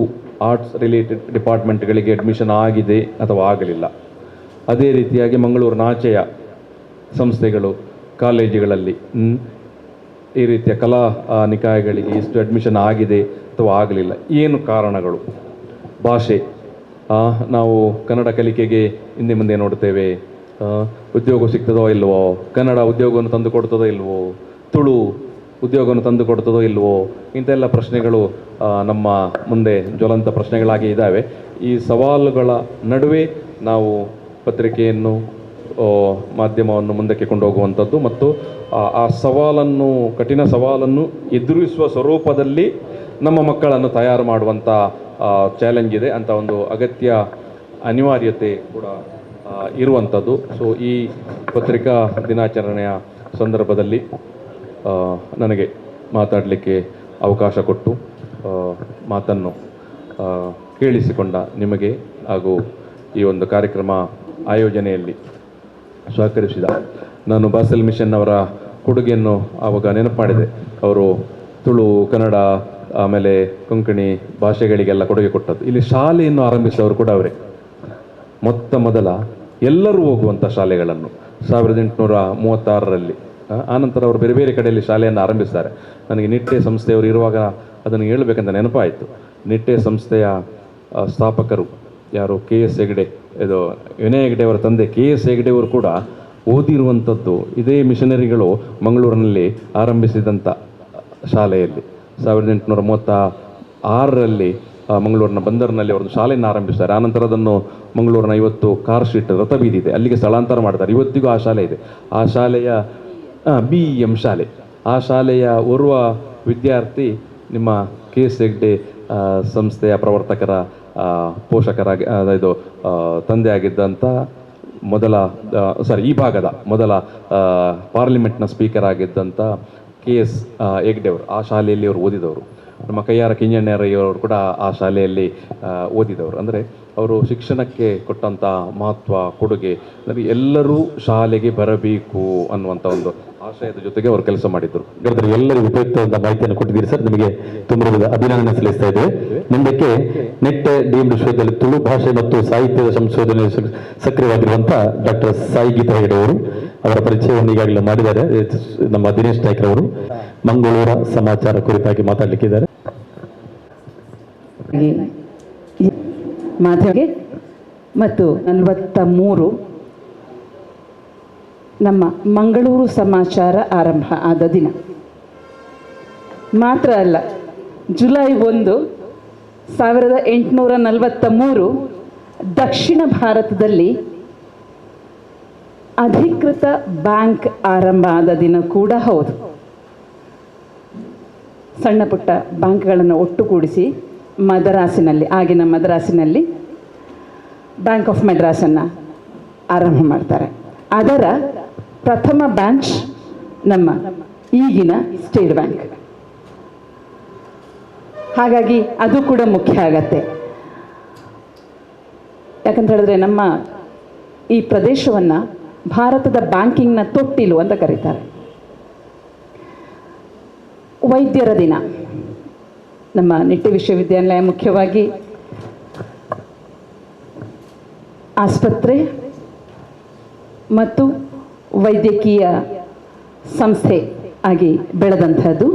ಆರ್ಟ್ಸ್ ರಿಲೇಟೆಡ್ ಡಿಪಾರ್ಟ್ಮೆಂಟ್ಗಳಿಗೆ ಅಡ್ಮಿಷನ್ ಆಗಿದೆ ಅಥವಾ ಆಗಲಿಲ್ಲ. ಅದೇ ರೀತಿಯಾಗಿ ಮಂಗಳೂರಿನ ಆಚೆಯ ಸಂಸ್ಥೆಗಳು ಕಾಲೇಜುಗಳಲ್ಲಿ ಈ ರೀತಿಯ ಕಲಾ ನಿಕಾಯಗಳಿಗೆ ಎಷ್ಟು ಅಡ್ಮಿಷನ್ ಆಗಿದೆ ಅಥವಾ ಆಗಲಿಲ್ಲ, ಏನು ಕಾರಣಗಳು? ಭಾಷೆ, ನಾವು ಕನ್ನಡ ಕಲಿಕೆಗೆ ಹಿಂದೆ ಮುಂದೆ ನೋಡ್ತೇವೆ, ಉದ್ಯೋಗ ಸಿಗ್ತದೋ ಇಲ್ವೋ, ಕನ್ನಡ ಉದ್ಯೋಗವನ್ನು ತಂದು ಕೊಡ್ತದೋ ಇಲ್ವೋ, ತುಳು ಉದ್ಯೋಗವನ್ನು ತಂದು ಕೊಡ್ತದೋ ಇಲ್ವೋ, ಇಂಥೆಲ್ಲ ಪ್ರಶ್ನೆಗಳು ನಮ್ಮ ಮುಂದೆ ಜ್ವಲಂತ ಪ್ರಶ್ನೆಗಳಾಗಿ ಇದ್ದಾವೆ. ಈ ಸವಾಲುಗಳ ನಡುವೆ ನಾವು ಪತ್ರಿಕೆಯನ್ನು, ಮಾಧ್ಯಮವನ್ನು ಮುಂದಕ್ಕೆ ಕೊಂಡೋಗುವಂಥದ್ದು ಮತ್ತು ಆ ಸವಾಲನ್ನು, ಕಠಿಣ ಸವಾಲನ್ನು ಎದುರಿಸುವ ಸ್ವರೂಪದಲ್ಲಿ ನಮ್ಮ ಮಕ್ಕಳನ್ನು ತಯಾರು ಮಾಡುವಂಥ ಚಾಲೆಂಜ್ ಇದೆ ಅಂತ ಒಂದು ಅಗತ್ಯ ಅನಿವಾರ್ಯತೆ ಕೂಡ ಇರುವಂಥದ್ದು. ಸೊ ಈ ಪತ್ರಿಕಾ ದಿನಾಚರಣೆಯ ಸಂದರ್ಭದಲ್ಲಿ ನನಗೆ ಮಾತಾಡಲಿಕ್ಕೆ ಅವಕಾಶ ಕೊಟ್ಟು ಮಾತನ್ನು ಕೇಳಿಸಿಕೊಂಡ ನಿಮಗೆ ಹಾಗೂ ಈ ಒಂದು ಕಾರ್ಯಕ್ರಮ ಆಯೋಜನೆಯಲ್ಲಿ ಸಹಕರಿಸಿದ ನಾನು ಬಾಸೆಲ್ ಮಿಷನ್ ಅವರ ಕೊಡುಗೆಯನ್ನು ಆವಾಗ ನೆನಪು ಮಾಡಿದೆ. ಅವರು ತುಳು, ಕನ್ನಡ, ಆಮೇಲೆ ಕೊಂಕಣಿ ಭಾಷೆಗಳಿಗೆಲ್ಲ ಕೊಡುಗೆ ಕೊಟ್ಟದ್ದು. ಇಲ್ಲಿ ಶಾಲೆಯನ್ನು ಆರಂಭಿಸಿದವರು ಕೂಡ ಅವರೇ. ಮೊದಲ ಎಲ್ಲರೂ ಹೋಗುವಂಥ ಶಾಲೆಗಳನ್ನು 1836ರಲ್ಲಿ, ಆನಂತರ ಅವರು ಬೇರೆ ಬೇರೆ ಕಡೆಯಲ್ಲಿ ಶಾಲೆಯನ್ನು ಆರಂಭಿಸ್ತಾರೆ. ನನಗೆ ನಿಟ್ಟೆ ಸಂಸ್ಥೆಯವರು ಇರುವಾಗ ಅದನ್ನು ಹೇಳಬೇಕಂತ ನೆನಪಾಯಿತು. ನಿಟ್ಟೆ ಸಂಸ್ಥೆಯ ಸ್ಥಾಪಕರು ಯಾರು, KS ಹೆಗ್ಡೆ, ಇದು ವಿನಯ ಹೆಗ್ಡೆ ಅವರ ತಂದೆ KS ಹೆಗ್ಡೆ ಅವರು ಕೂಡ ಓದಿರುವಂಥದ್ದು ಇದೇ ಮಿಷನರಿಗಳು ಮಂಗಳೂರಿನಲ್ಲಿ ಆರಂಭಿಸಿದಂಥ ಶಾಲೆಯಲ್ಲಿ. 1836ರಲ್ಲಿ ಮಂಗಳೂರಿನ ಬಂದರಿನಲ್ಲಿ ಅವರದ್ದು ಶಾಲೆಯನ್ನು ಆರಂಭಿಸ್ತಾರೆ. ಆನಂತರ ಅದನ್ನು ಮಂಗಳೂರಿನ ಇವತ್ತು ಕಾರ್ ಸ್ಟ್ರೀಟ್ ರಥಬೀದಿ ಇದೆ, ಅಲ್ಲಿಗೆ ಸ್ಥಳಾಂತರ ಮಾಡ್ತಾರೆ. ಇವತ್ತಿಗೂ ಆ ಶಾಲೆ ಇದೆ. ಆ ಶಾಲೆಯ BEM ಶಾಲೆ, ಆ ಶಾಲೆಯ ಓರ್ವ ವಿದ್ಯಾರ್ಥಿ ನಿಮ್ಮ KS ಹೆಗ್ಡೆ ಸಂಸ್ಥೆಯ ಪ್ರವರ್ತಕರ ಪೋಷಕರಾಗಿ, ಇದು ತಂದೆ ಆಗಿದ್ದಂಥ ಈ ಭಾಗದ ಮೊದಲ ಪಾರ್ಲಿಮೆಂಟ್ನ ಸ್ಪೀಕರ್ ಆಗಿದ್ದಂಥ KS ಹೆಗ್ಡೆ ಅವರು ಆ ಶಾಲೆಯಲ್ಲಿ ಅವರು ಓದಿದವರು. ನಮ್ಮ ಕೈಯಾರ ಕಿಂಜಣ್ಣಯ್ಯರವರು ಕೂಡ ಆ ಶಾಲೆಯಲ್ಲಿ ಓದಿದವರು. ಅಂದರೆ ಅವರು ಶಿಕ್ಷಣಕ್ಕೆ ಕೊಟ್ಟಂಥ ಮಹತ್ವ, ಕೊಡುಗೆ, ಅಂದರೆ ಎಲ್ಲರೂ ಶಾಲೆಗೆ ಬರಬೇಕು ಅನ್ನುವಂಥ ಒಂದು ಆಶಯದ ಜೊತೆಗೆ ಅವರು ಕೆಲಸ ಮಾಡಿದ್ದರು. ಎಲ್ಲರಿಗೂ ಉಪಯುಕ್ತವಾದ ಮಾಹಿತಿಯನ್ನು ಕೊಟ್ಟಿದ್ದೀರಿ ಸರ್, ನಿಮಗೆ ತುಂಬ ಅಭಿನಂದನೆ ಸಲ್ಲಿಸ್ತಾ ಇದ್ದೇವೆ. ಮುಂದಕ್ಕೆ ನಿಟ್ಟೆ ಡೀಮ್ಡ್ ವಿಶ್ವವಿದ್ಯಾಲಯ ತುಳು ಭಾಷೆ ಮತ್ತು ಸಾಹಿತ್ಯದ ಸಂಶೋಧನೆ ಸಕ್ರಿಯವಾಗಿರುವಂಥ ಡಾಕ್ಟರ್ ಸಾಯಿ ಗೀತಾ ಹೆಗಡೆ ಅವರು, ಅವರ ಪರಿಚಯವನ್ನು ಈಗಾಗಲೇ ಮಾಡಿದ್ದಾರೆ. ನಮ್ಮ ದಿನೇಶ್ ನಾಯ್ಕರ್ ಅವರು ಮಂಗಳೂರ ಸಮಾಚಾರ ಕುರಿತಾಗಿ ಮಾತಾಡಲಿಕ್ಕಿದ್ದಾರೆ. ಮಾಧ್ಯಮ ಮತ್ತು 43 ನಮ್ಮ ಮಂಗಳೂರು ಸಮಾಚಾರ ಆರಂಭ ಆದ ದಿನ ಮಾತ್ರ ಅಲ್ಲ, ಜುಲೈ 1, 1843 ದಕ್ಷಿಣ ಭಾರತದಲ್ಲಿ ಅಧಿಕೃತ ಬ್ಯಾಂಕ್ ಆರಂಭ ಆದ ದಿನ ಕೂಡ ಹೌದು. ಸಣ್ಣ ಪುಟ್ಟ ಬ್ಯಾಂಕ್ಗಳನ್ನು ಒಟ್ಟುಗೂಡಿಸಿ ಮದ್ರಾಸಿನಲ್ಲಿ, ಆಗಿನ ಮದ್ರಾಸಿನಲ್ಲಿ ಬ್ಯಾಂಕ್ ಆಫ್ ಮದ್ರಾಸನ್ನು ಆರಂಭ ಮಾಡ್ತಾರೆ. ಅದರ ಪ್ರಥಮ ಬ್ರಾಂಚ್ ನಮ್ಮ ಈಗಿನ ಸ್ಟೇಟ್ ಬ್ಯಾಂಕ್. ಹಾಗಾಗಿ ಅದು ಕೂಡ ಮುಖ್ಯ ಆಗತ್ತೆ. ಯಾಕಂತ ಹೇಳಿದ್ರೆ ನಮ್ಮ ಈ ಪ್ರದೇಶವನ್ನು ಭಾರತದ ಬ್ಯಾಂಕಿಂಗ್ನ ತೊಟ್ಟಿಲು ಅಂತ ಕರೀತಾರೆ. ವೈದ್ಯರ ದಿನ ನಮ್ಮ ನಿಟ್ಟೆ ವಿಶ್ವವಿದ್ಯಾಲಯ ಮುಖ್ಯವಾಗಿ ಆಸ್ಪತ್ರೆ ಮತ್ತು ವೈದ್ಯಕೀಯ ಸಂಸ್ಥೆ ಆಗಿ ಬೆಳೆದಂಥದ್ದು.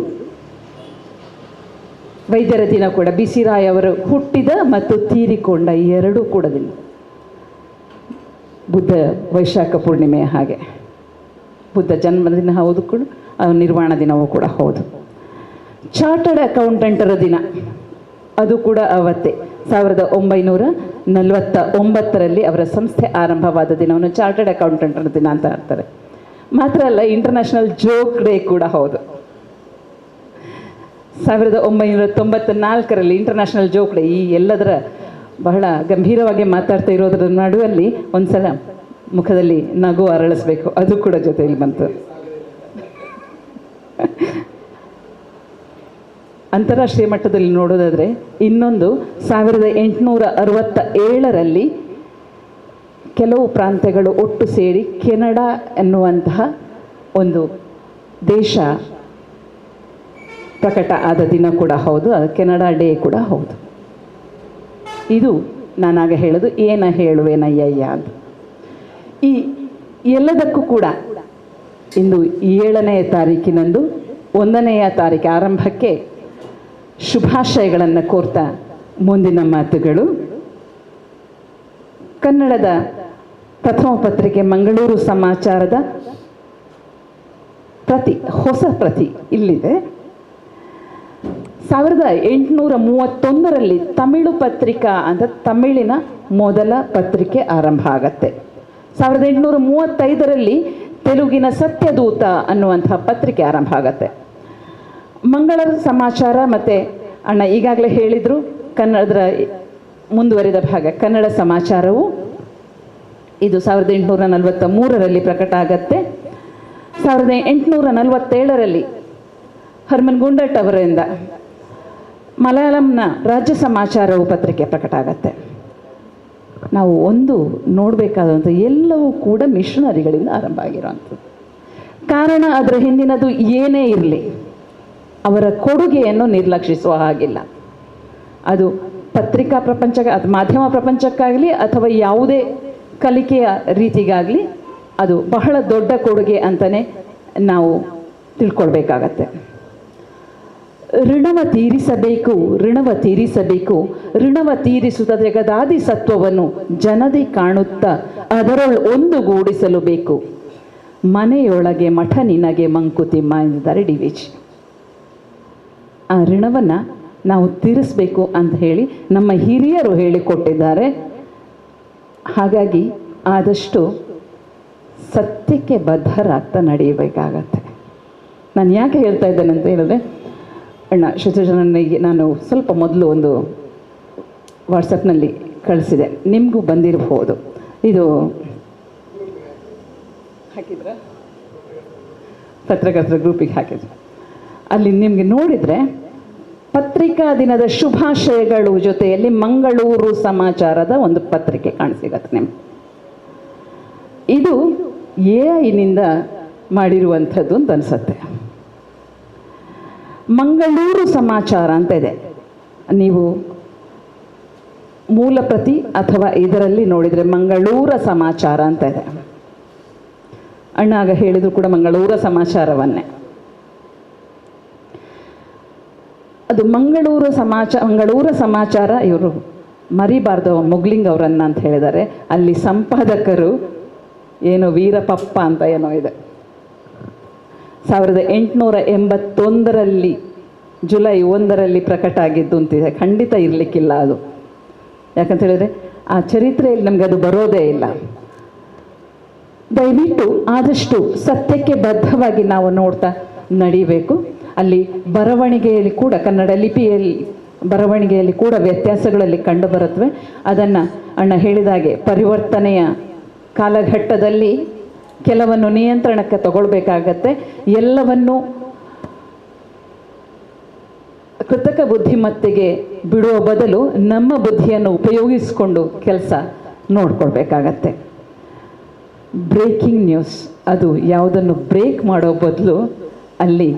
ವೈದ್ಯರ ದಿನ ಕೂಡ BC ರಾಯ್ ಅವರು ಹುಟ್ಟಿದ ಮತ್ತು ತೀರಿಕೊಂಡ ಎರಡೂ ಕೂಡ ದಿನ. ಬುದ್ಧ ವೈಶಾಖ ಪೂರ್ಣಿಮೆಯ ಹಾಗೆ ಬುದ್ಧ ಜನ್ಮದಿನ ಹೌದು, ಕೂಡ ನಿರ್ವಾಣ ದಿನವೂ ಕೂಡ ಹೌದು. ಚಾರ್ಟರ್ಡ್ ಅಕೌಂಟೆಂಟರ ದಿನ ಅದು ಕೂಡ ಅವತ್ತೇ 1949ರಲ್ಲಿ ಅವರ ಸಂಸ್ಥೆ ಆರಂಭವಾದ ದಿನವನ್ನು ಚಾರ್ಟರ್ಡ್ ಅಕೌಂಟೆಂಟರ ದಿನ ಅಂತ ಹೇಳ್ತಾರೆ. ಮಾತ್ರ ಅಲ್ಲ, ಇಂಟರ್ನ್ಯಾಷನಲ್ ಜೋಕ್ ಡೇ ಕೂಡ ಹೌದು. 1994ರಲ್ಲಿ ಇಂಟರ್ನ್ಯಾಷನಲ್ ಜೋಕ್ ಡೇ. ಈ ಎಲ್ಲದರ ಬಹಳ ಗಂಭೀರವಾಗಿ ಮಾತಾಡ್ತಾ ಇರೋದ್ರ ನಡುವಲ್ಲಿ ಒಂದ್ಸಲ ಮುಖದಲ್ಲಿ ನಗು ಅರಳಿಸ್ಬೇಕು, ಅದು ಕೂಡ ಜೊತೆಯಲ್ಲಿ ಬಂತು. ಅಂತಾರಾಷ್ಟ್ರೀಯ ಮಟ್ಟದಲ್ಲಿ ನೋಡೋದಾದರೆ ಇನ್ನೊಂದು 1867ರಲ್ಲಿ ಕೆಲವು ಪ್ರಾಂತ್ಯಗಳು ಒಟ್ಟು ಸೇರಿ ಕೆನಡಾ ಎನ್ನುವಂತಹ ಒಂದು ದೇಶ ಪ್ರಕಟ ಆದ ದಿನ ಕೂಡ ಹೌದು, ಅದು ಕೆನಡಾ ಡೇ ಕೂಡ ಹೌದು. ಇದು ನಾನಾಗ ಹೇಳೋದು ಏನ ಹೇಳುವೆನಯ್ಯ ಅಂತ. ಈ ಎಲ್ಲದಕ್ಕೂ ಕೂಡ ಇಂದು 7ನೇ ತಾರೀಕಿನಂದು 1ನೇ ತಾರೀಕು ಆರಂಭಕ್ಕೆ ಶುಭಾಶಯಗಳನ್ನು ಕೋರ್ತಾ ಮುಂದಿನ ಮಾತುಗಳು. ಕನ್ನಡದ ಪ್ರಥಮ ಪತ್ರಿಕೆ ಮಂಗಳೂರು ಸಮಾಚಾರದ ಹೊಸ ಪ್ರತಿ ಇಲ್ಲಿದೆ. 1831ರಲ್ಲಿ ತಮಿಳು ಪತ್ರಿಕಾ ಅಂತ ತಮಿಳಿನ ಮೊದಲ ಪತ್ರಿಕೆ ಆರಂಭ ಆಗತ್ತೆ. 1835ರಲ್ಲಿ ತೆಲುಗಿನ ಸತ್ಯದೂತ ಅನ್ನುವಂತಹ ಪತ್ರಿಕೆ ಆರಂಭ ಆಗತ್ತೆ. ಮಂಗಳ ಸಮಾಚಾರ ಮತ್ತು ಅಣ್ಣ ಈಗಾಗಲೇ ಹೇಳಿದರು ಕನ್ನಡದ ಮುಂದುವರಿದ ಭಾಗ ಕನ್ನಡ ಸಮಾಚಾರವು ಇದು 1843ರಲ್ಲಿ ಪ್ರಕಟ ಆಗತ್ತೆ. 1847ರಲ್ಲಿ ಹರ್ಮನ್ ಗುಂಡಟ್ ಅವರಿಂದ ಮಲಯಾಳಂನ ರಾಜ್ಯ ಸಮಾಚಾರವು ಪತ್ರಿಕೆ ಪ್ರಕಟ ಆಗತ್ತೆ. ನಾವು ಒಂದು ನೋಡಬೇಕಾದಂಥ ಎಲ್ಲವೂ ಕೂಡ ಮಿಷನರಿಗಳಿಂದ ಆರಂಭ ಆಗಿರೋವಂಥದ್ದು. ಕಾರಣ ಅದರ ಹಿಂದಿನದು ಏನೇ ಇರಲಿ ಅವರ ಕೊಡುಗೆಯನ್ನು ನಿರ್ಲಕ್ಷಿಸುವ ಹಾಗಿಲ್ಲ. ಅದು ಪತ್ರಿಕಾ ಪ್ರಪಂಚ, ಅದು ಮಾಧ್ಯಮ ಪ್ರಪಂಚಕ್ಕಾಗಲಿ ಅಥವಾ ಯಾವುದೇ ಕಲಿಕೆಯ ರೀತಿಗಾಗಲಿ ಅದು ಬಹಳ ದೊಡ್ಡ ಕೊಡುಗೆ ಅಂತಲೇ ನಾವು ತಿಳ್ಕೊಳ್ಬೇಕಾಗತ್ತೆ. ಋಣವ ತೀರಿಸಬೇಕು ಋಣವ ತೀರಿಸುತ್ತ ಜಗದಾದಿ ಸತ್ವವನ್ನು ಜನದಿ ಕಾಣುತ್ತಾ ಅದರೊಳು ಒಂದುಗೂಡಿಸಲು ಬೇಕು. ಮನೆಯೊಳಗೆ ಮಠ ನಿನಗೆ ಮಂಕುತಿಮ್ಮ ಎಂದಿದ್ದಾರೆ ಡಿ.ವಿ.ಜಿ. ಆ ಋಣವನ್ನು ನಾವು ತೀರಿಸಬೇಕು ಅಂತ ಹೇಳಿ ನಮ್ಮ ಹಿರಿಯರು ಹೇಳಿಕೊಟ್ಟಿದ್ದಾರೆ. ಹಾಗಾಗಿ ಆದಷ್ಟು ಸತ್ಯಕ್ಕೆ ಬದ್ಧರಾಗ್ತಾ ನಡೆಯಬೇಕಾಗತ್ತೆ. ನಾನು ಯಾಕೆ ಹೇಳ್ತಾ ಇದ್ದೇನೆ ಅಂತ ಹೇಳಿದ್ರೆ, ಅಣ್ಣ ಶತಜನಿಗೆ ನಾನು ಸ್ವಲ್ಪ ಮೊದಲು ಒಂದು ವಾಟ್ಸಪ್ನಲ್ಲಿ ಕಳಿಸಿದೆ, ನಿಮಗೂ ಬಂದಿರಬಹುದು. ಇದು ಹಾಕಿದ್ರ ಪತ್ರಕರ್ತರ ಗ್ರೂಪಿಗೆ ಹಾಕಿದ್ರು. ಅಲ್ಲಿ ನಿಮಗೆ ನೋಡಿದರೆ ಪತ್ರಿಕಾ ದಿನದ ಶುಭಾಶಯಗಳು ಜೊತೆಯಲ್ಲಿ ಮಂಗಳೂರು ಸಮಾಚಾರದ ಒಂದು ಪತ್ರಿಕೆ ಕಾಣಿಸಿಗತ್ತೆ ನಿಮ್ಗೆ. ಇದು AI-ನಿಂದ ಮಾಡಿರುವಂಥದ್ದು ಅಂತ ಅನಿಸುತ್ತೆ. ಮಂಗಳೂರು ಸಮಾಚಾರ ಅಂತ ಇದೆ. ನೀವು ಮೂಲ ಪ್ರತಿ ಅಥವಾ ಇದರಲ್ಲಿ ನೋಡಿದರೆ ಮಂಗಳೂರ ಸಮಾಚಾರ ಅಂತ ಇದೆ. ಅಣ್ಣ ಆಗ ಹೇಳಿದ್ರು ಕೂಡ ಮಂಗಳೂರ ಸಮಾಚಾರವನ್ನೇ. ಅದು ಮಂಗಳೂರ ಸಮಾಚಾರ ಇವರು ಮರಿಬಾರ್ದು ಮೊಗ್ಲಿಂಗ್ ಅವರನ್ನ ಅಂತ ಹೇಳಿದ್ದಾರೆ. ಅಲ್ಲಿ ಸಂಪಾದಕರು ಏನೋ ವೀರಪಪ್ಪ ಅಂತ ಏನೋ ಇದೆ. 1881ರಲ್ಲಿ ಜುಲೈ 1ರಲ್ಲಿ ಪ್ರಕಟ ಆಗಿದ್ದು ಅಂತಿದೆ. ಖಂಡಿತ ಇರಲಿಕ್ಕಿಲ್ಲ ಅದು. ಯಾಕಂತ ಹೇಳಿದ್ರೆ ಆ ಚರಿತ್ರೆಯಲ್ಲಿ ನಮಗೆ ಅದು ಬರೋದೇ ಇಲ್ಲ. ದಯವಿಟ್ಟು ಆದಷ್ಟು ಸತ್ಯಕ್ಕೆ ಬದ್ಧವಾಗಿ ನಾವು ನೋಡ್ತಾ ನಡಿಬೇಕು. ಅಲ್ಲಿ ಬರವಣಿಗೆಯಲ್ಲಿ ಕೂಡ ಕನ್ನಡ ಲಿಪಿಯಲ್ಲಿ ಬರವಣಿಗೆಯಲ್ಲಿ ಕೂಡ ವ್ಯತ್ಯಾಸಗಳಲ್ಲಿ ಕಂಡು ಬರುತ್ತವೆ. ಅದನ್ನು ಅಣ್ಣ ಹೇಳಿದಾಗೆ ಪರಿವರ್ತನೆಯ ಕಾಲಘಟ್ಟದಲ್ಲಿ ಕೆಲವನ್ನು ನಿಯಂತ್ರಣಕ್ಕೆ ತಗೊಳ್ಬೇಕಾಗತ್ತೆ. ಎಲ್ಲವನ್ನು ಕೃತಕ ಬುದ್ಧಿಮತ್ತೆಗೆ ಬಿಡುವ ಬದಲು ನಮ್ಮ ಬುದ್ಧಿಯನ್ನು ಉಪಯೋಗಿಸಿಕೊಂಡು ಕೆಲಸ ನೋಡ್ಕೊಳ್ಬೇಕಾಗತ್ತೆ. ಬ್ರೇಕಿಂಗ್ ನ್ಯೂಸ್ ಅದು ಯಾವುದನ್ನು ಬ್ರೇಕ್ ಮಾಡೋ ಬದಲು ಅಲ್ಲಿ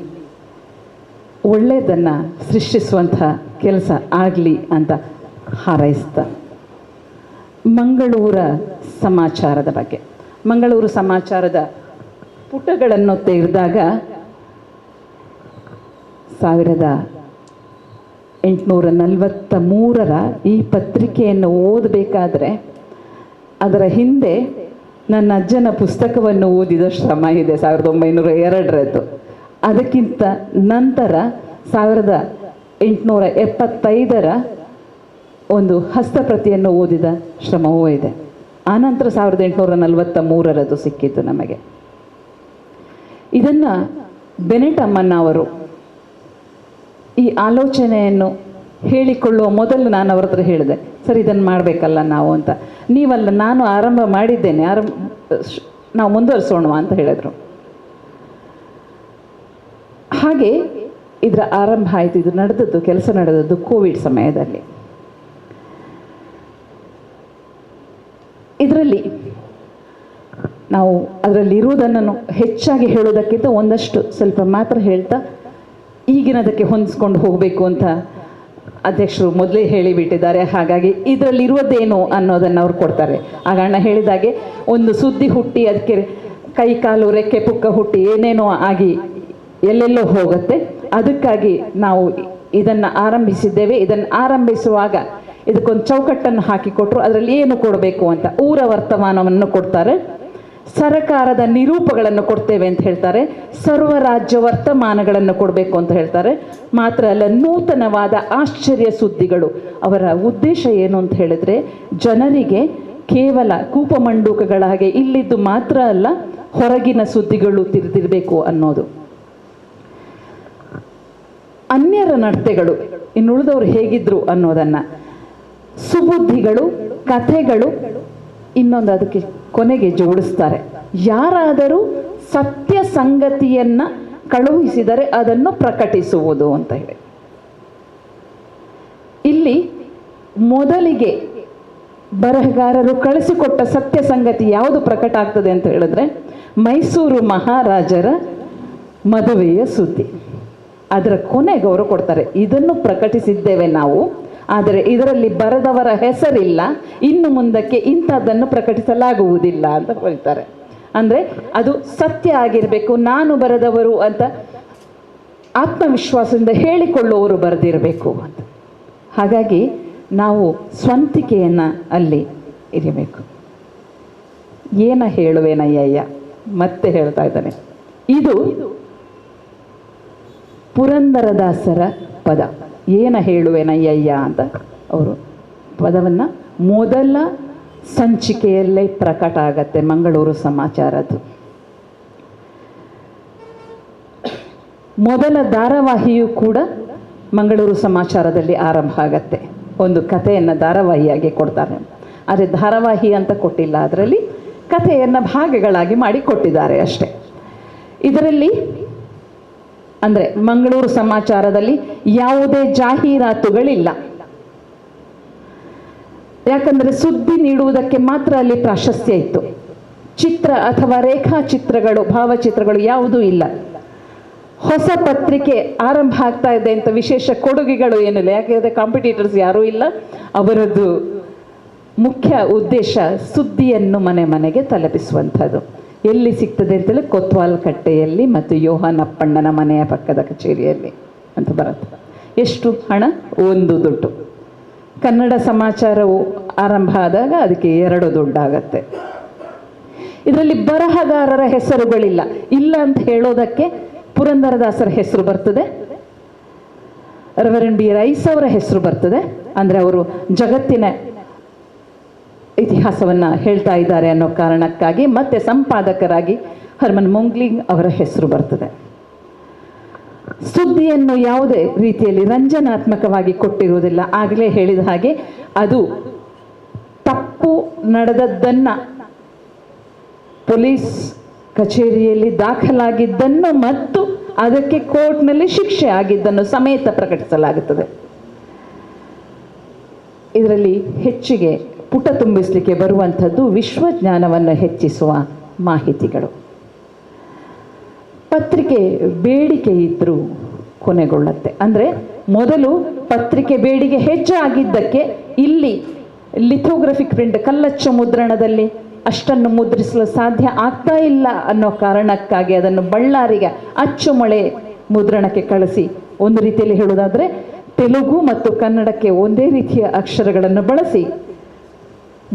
ಒಳ್ಳೆಯದನ್ನು ಸೃಷ್ಟಿಸುವಂಥ ಕೆಲಸ ಆಗಲಿ ಅಂತ ಹಾರೈಸ್ತಾ ಮಂಗಳೂರ ಸಮಾಚಾರದ ಬಗ್ಗೆ, ಮಂಗಳೂರು ಸಮಾಚಾರದ ಪುಟಗಳನ್ನು ತೆಗೆದಾಗ 1843ರ ಈ ಪತ್ರಿಕೆಯನ್ನು ಓದಬೇಕಾದ್ರೆ ಅದರ ಹಿಂದೆ ನನ್ನ ಅಜ್ಜನ ಪುಸ್ತಕವನ್ನು ಓದಿದ ಶ್ರಮ ಇದೆ. 1902ರದ್ದು. ಅದಕ್ಕಿಂತ ನಂತರ 1875ರ ಒಂದು ಹಸ್ತಪ್ರತಿಯನ್ನು ಓದಿದ ಶ್ರಮವೂ ಇದೆ. ಆನಂತರ 1843ರದ್ದು ಸಿಕ್ಕಿತ್ತು ನಮಗೆ. ಇದನ್ನು ಬೆನೆಟ್ ಅಮ್ಮಣ್ಣ ಅವರು ಈ ಆಲೋಚನೆಯನ್ನು ಹೇಳಿಕೊಳ್ಳುವ ಮೊದಲು ನಾನು ಅವ್ರ ಹತ್ರ ಹೇಳಿದೆ, ಸರ್ ಇದನ್ನು ಮಾಡಬೇಕಲ್ಲ ನಾವು ಅಂತ. ನೀವಲ್ಲ, ನಾನು ಆರಂಭ ಮಾಡಿದ್ದೇನೆ, ನಾವು ಮುಂದುವರಿಸೋಣ ಅಂತ ಹೇಳಿದರು. ಹಾಗೆ ಇದರ ಆರಂಭ ಆಯಿತು. ಇದು ನಡೆದದ್ದು, ಕೆಲಸ ನಡೆದದ್ದು ಕೋವಿಡ್ ಸಮಯದಲ್ಲಿ. ಇದರಲ್ಲಿ ನಾವು ಅದರಲ್ಲಿರುವುದನ್ನು ಹೆಚ್ಚಾಗಿ ಹೇಳೋದಕ್ಕಿಂತ ಒಂದಷ್ಟು ಸ್ವಲ್ಪ ಮಾತ್ರ ಹೇಳ್ತಾ ಈಗಿನದಕ್ಕೆ ಹೊಂದಿಸ್ಕೊಂಡು ಹೋಗಬೇಕು ಅಂತ ಅಧ್ಯಕ್ಷರು ಮೊದಲೇ ಹೇಳಿಬಿಟ್ಟಿದ್ದಾರೆ. ಹಾಗಾಗಿ ಇದರಲ್ಲಿರುವುದೇನು ಅನ್ನೋದನ್ನು ಅವ್ರು ಕೊಡ್ತಾರೆ. ಆಗ ಅಣ್ಣ ಹೇಳಿದಾಗೆ ಒಂದು ಸುದ್ದಿ ಹುಟ್ಟಿ ಅದಕ್ಕೆ ಕೈ ಕಾಲು ರೆಕ್ಕೆ ಪುಕ್ಕ ಹುಟ್ಟಿ ಏನೇನೋ ಆಗಿ ಎಲ್ಲೆಲ್ಲೋ ಹೋಗುತ್ತೆ. ಅದಕ್ಕಾಗಿ ನಾವು ಇದನ್ನು ಆರಂಭಿಸಿದ್ದೇವೆ. ಇದನ್ನು ಆರಂಭಿಸುವಾಗ ಇದಕ್ಕೊಂದು ಚೌಕಟ್ಟನ್ನು ಹಾಕಿಕೊಟ್ರು. ಅದರಲ್ಲಿ ಏನು ಕೊಡಬೇಕು ಅಂತ ಊರ ವರ್ತಮಾನವನ್ನು ಕೊಡ್ತಾರೆ, ಸರಕಾರದ ನಿರೂಪಗಳನ್ನು ಕೊಡ್ತೇವೆ ಅಂತ ಹೇಳ್ತಾರೆ, ಸರ್ವರಾಜ್ಯ ವರ್ತಮಾನಗಳನ್ನು ಕೊಡಬೇಕು ಅಂತ ಹೇಳ್ತಾರೆ. ಮಾತ್ರ ಅಲ್ಲ, ನೂತನವಾದ ಆಶ್ಚರ್ಯ ಸುದ್ದಿಗಳು. ಅವರ ಉದ್ದೇಶ ಏನು ಅಂತ ಹೇಳಿದ್ರೆ, ಜನರಿಗೆ ಕೇವಲ ಕೂಪಮಂಡೂಕಗಳ ಹಾಗೆ ಇಲ್ಲಿದ್ದು ಮಾತ್ರ ಅಲ್ಲ, ಹೊರಗಿನ ಸುದ್ದಿಗಳು ತಿಳಿದಿರಬೇಕು ಅನ್ನೋದು. ಅನ್ಯರ ನಡತೆಗಳು, ಇನ್ನುಳಿದವರು ಹೇಗಿದ್ರು ಅನ್ನೋದನ್ನು, ಸುಬುದ್ಧಿಗಳು, ಕಥೆಗಳು, ಇನ್ನೊಂದು ಅದಕ್ಕೆ ಕೊನೆಗೆ ಜೋಡಿಸ್ತಾರೆ. ಯಾರಾದರೂ ಸತ್ಯ ಸಂಗತಿಯನ್ನು ಕಳುಹಿಸಿದರೆ ಅದನ್ನು ಪ್ರಕಟಿಸುವುದು ಅಂತ ಹೇಳಿ. ಇಲ್ಲಿ ಮೊದಲಿಗೆ ಬರಹಗಾರರು ಕಳಿಸಿಕೊಟ್ಟ ಸತ್ಯ ಸಂಗತಿ ಯಾವುದು ಪ್ರಕಟ ಆಗ್ತದೆ ಅಂತ ಹೇಳಿದ್ರೆ, ಮೈಸೂರು ಮಹಾರಾಜರ ಮದುವೆಯ ಸುದ್ದಿ. ಅದರ ಕೊನೆಗೆ ಅವರು ಕೊಡ್ತಾರೆ, ಇದನ್ನು ಪ್ರಕಟಿಸಿದ್ದೇವೆ ನಾವು, ಆದರೆ ಇದರಲ್ಲಿ ಬರೆದವರ ಹೆಸರಿಲ್ಲ, ಇನ್ನು ಮುಂದಕ್ಕೆ ಇಂಥದ್ದನ್ನು ಪ್ರಕಟಿಸಲಾಗುವುದಿಲ್ಲ ಅಂತ ಹೇಳ್ತಾರೆ. ಅಂದರೆ ಅದು ಸತ್ಯ ಆಗಿರಬೇಕು, ನಾನು ಬರೆದವರು ಅಂತ ಆತ್ಮವಿಶ್ವಾಸದಿಂದ ಹೇಳಿಕೊಳ್ಳುವವರು ಬರೆದಿರಬೇಕು ಅಂತ. ಹಾಗಾಗಿ ನಾವು ಸ್ವಂತಿಕೆಯನ್ನು ಅಲ್ಲಿ ಇರಬೇಕು. ಏನ ಹೇಳುವೇನಯ್ಯ, ಮತ್ತೆ ಹೇಳ್ತಾ ಇದ್ದಾನೆ. ಇದು ಪುರಂದರದಾಸರ ಪದ. ಏನ ಹೇಳುವೆನಯ್ಯ ಅಂತ ಅವರು ಪದವನ್ನು ಮೊದಲ ಸಂಚಿಕೆಯಲ್ಲೇ ಪ್ರಕಟ ಆಗತ್ತೆ ಮಂಗಳೂರು ಸಮಾಚಾರದ್ದು. ಮೊದಲ ಧಾರಾವಾಹಿಯೂ ಕೂಡ ಮಂಗಳೂರು ಸಮಾಚಾರದಲ್ಲಿ ಆರಂಭ ಆಗತ್ತೆ. ಒಂದು ಕಥೆಯನ್ನು ಧಾರಾವಾಹಿಯಾಗಿ ಕೊಡ್ತಾರೆ, ಆದರೆ ಧಾರಾವಾಹಿ ಅಂತ ಕೊಟ್ಟಿಲ್ಲ, ಅದರಲ್ಲಿ ಕಥೆಯನ್ನು ಭಾಗಗಳಾಗಿ ಮಾಡಿ ಕೊಟ್ಟಿದ್ದಾರೆ ಅಷ್ಟೆ. ಇದರಲ್ಲಿ ಅಂದರೆ ಮಂಗಳೂರು ಸಮಾಚಾರದಲ್ಲಿ ಯಾವುದೇ ಜಾಹೀರಾತುಗಳಿಲ್ಲ. ಯಾಕಂದರೆ ಸುದ್ದಿ ನೀಡುವುದಕ್ಕೆ ಮಾತ್ರ ಅಲ್ಲಿ ಪ್ರಾಶಸ್ತ್ಯ ಇತ್ತು. ಚಿತ್ರ ಅಥವಾ ರೇಖಾಚಿತ್ರಗಳು, ಭಾವಚಿತ್ರಗಳು ಯಾವುದೂ ಇಲ್ಲ. ಹೊಸ ಪತ್ರಿಕೆ ಆರಂಭ ಆಗ್ತಾ ಇದೆ ಅಂತ ವಿಶೇಷ ಕೊಡುಗೆಗಳು ಏನಿಲ್ಲ, ಯಾಕೆಂದರೆ ಕಾಂಪಿಟೇಟರ್ಸ್ ಯಾರೂ ಇಲ್ಲ. ಅವರದ್ದು ಮುಖ್ಯ ಉದ್ದೇಶ ಸುದ್ದಿಯನ್ನು ಮನೆ ಮನೆಗೆ ತಲುಪಿಸುವಂಥದ್ದು. ಎಲ್ಲಿ ಸಿಗ್ತದೆ ಅಂತೇಳಿ ಕೊತ್ವಾಲ್ ಕಟ್ಟೆಯಲ್ಲಿ ಮತ್ತು ಯೋಹಾನ್ ಅಪ್ಪಣ್ಣನ ಮನೆಯ ಪಕ್ಕದ ಕಚೇರಿಯಲ್ಲಿ ಅಂತ ಬರುತ್ತೆ. ಎಷ್ಟು ಹಣ? 1 ದುಡ್ಡು. ಕನ್ನಡ ಸಮಾಚಾರವು ಆರಂಭ ಆದಾಗ ಅದಕ್ಕೆ 2 ದುಡ್ಡಾಗತ್ತೆ. ಇದರಲ್ಲಿ ಬರಹಗಾರರ ಹೆಸರುಗಳಿಲ್ಲ. ಇಲ್ಲ ಅಂತ ಹೇಳೋದಕ್ಕೆ ಪುರಂದರದಾಸರ ಹೆಸರು ಬರ್ತದೆ, ರೆವರೆಂಡ್ ಬಿ ರೈಸ್ ಅವರ ಹೆಸರು ಬರ್ತದೆ. ಅಂದರೆ ಅವರು ಜಗತ್ತಿನ ಇತಿಹಾಸವನ್ನು ಹೇಳ್ತಾ ಇದ್ದಾರೆ ಅನ್ನೋ ಕಾರಣಕ್ಕಾಗಿ, ಮತ್ತೆ ಸಂಪಾದಕರಾಗಿ ಹರ್ಮನ್ ಮೊಂಗ್ಲಿಂಗ್ ಅವರ ಹೆಸರು ಬರ್ತದೆ. ಸುದ್ದಿಯನ್ನು ಯಾವುದೇ ರೀತಿಯಲ್ಲಿ ರಂಜನಾತ್ಮಕವಾಗಿ ಕೊಟ್ಟಿರುವುದಿಲ್ಲ. ಆಗಲೇ ಹೇಳಿದ ಹಾಗೆ ಅದು ತಪ್ಪು ನಡೆದದ್ದನ್ನು, ಪೊಲೀಸ್ ಕಚೇರಿಯಲ್ಲಿ ದಾಖಲಾಗಿದ್ದನ್ನು ಮತ್ತು ಅದಕ್ಕೆ ಕೋರ್ಟ್ನಲ್ಲಿ ಶಿಕ್ಷೆ ಆಗಿದ್ದನ್ನು ಸಮೇತ ಪ್ರಕಟಿಸಲಾಗುತ್ತದೆ. ಇದರಲ್ಲಿ ಹೆಚ್ಚಿಗೆ ಪುಟ ತುಂಬಿಸಲಿಕ್ಕೆ ಬರುವಂಥದ್ದು ವಿಶ್ವಜ್ಞಾನವನ್ನು ಹೆಚ್ಚಿಸುವ ಮಾಹಿತಿಗಳು. ಪತ್ರಿಕೆ ಬೇಡಿಕೆ ಇದ್ದರೂ ಕೊನೆಗೊಳ್ಳುತ್ತೆ. ಅಂದರೆ ಮೊದಲು ಪತ್ರಿಕೆ ಬೇಡಿಕೆ ಹೆಚ್ಚಾಗಿದ್ದಕ್ಕೆ ಇಲ್ಲಿ ಲಿಥೋಗ್ರಫಿಕ್ ಪ್ರಿಂಟ್, ಕಲ್ಲಚ್ಚ ಮುದ್ರಣದಲ್ಲಿ ಅಷ್ಟನ್ನು ಮುದ್ರಿಸಲು ಸಾಧ್ಯ ಆಗ್ತಾ ಇಲ್ಲ ಅನ್ನೋ ಕಾರಣಕ್ಕಾಗಿ ಅದನ್ನು ಬಳ್ಳಾರಿಗೆ ಅಚ್ಚುಮೊಳೆ ಮುದ್ರಣಕ್ಕೆ ಕಳಿಸಿ, ಒಂದು ರೀತಿಯಲ್ಲಿ ಹೇಳುವುದಾದರೆ ತೆಲುಗು ಮತ್ತು ಕನ್ನಡಕ್ಕೆ ಒಂದೇ ರೀತಿಯ ಅಕ್ಷರಗಳನ್ನು ಬಳಸಿ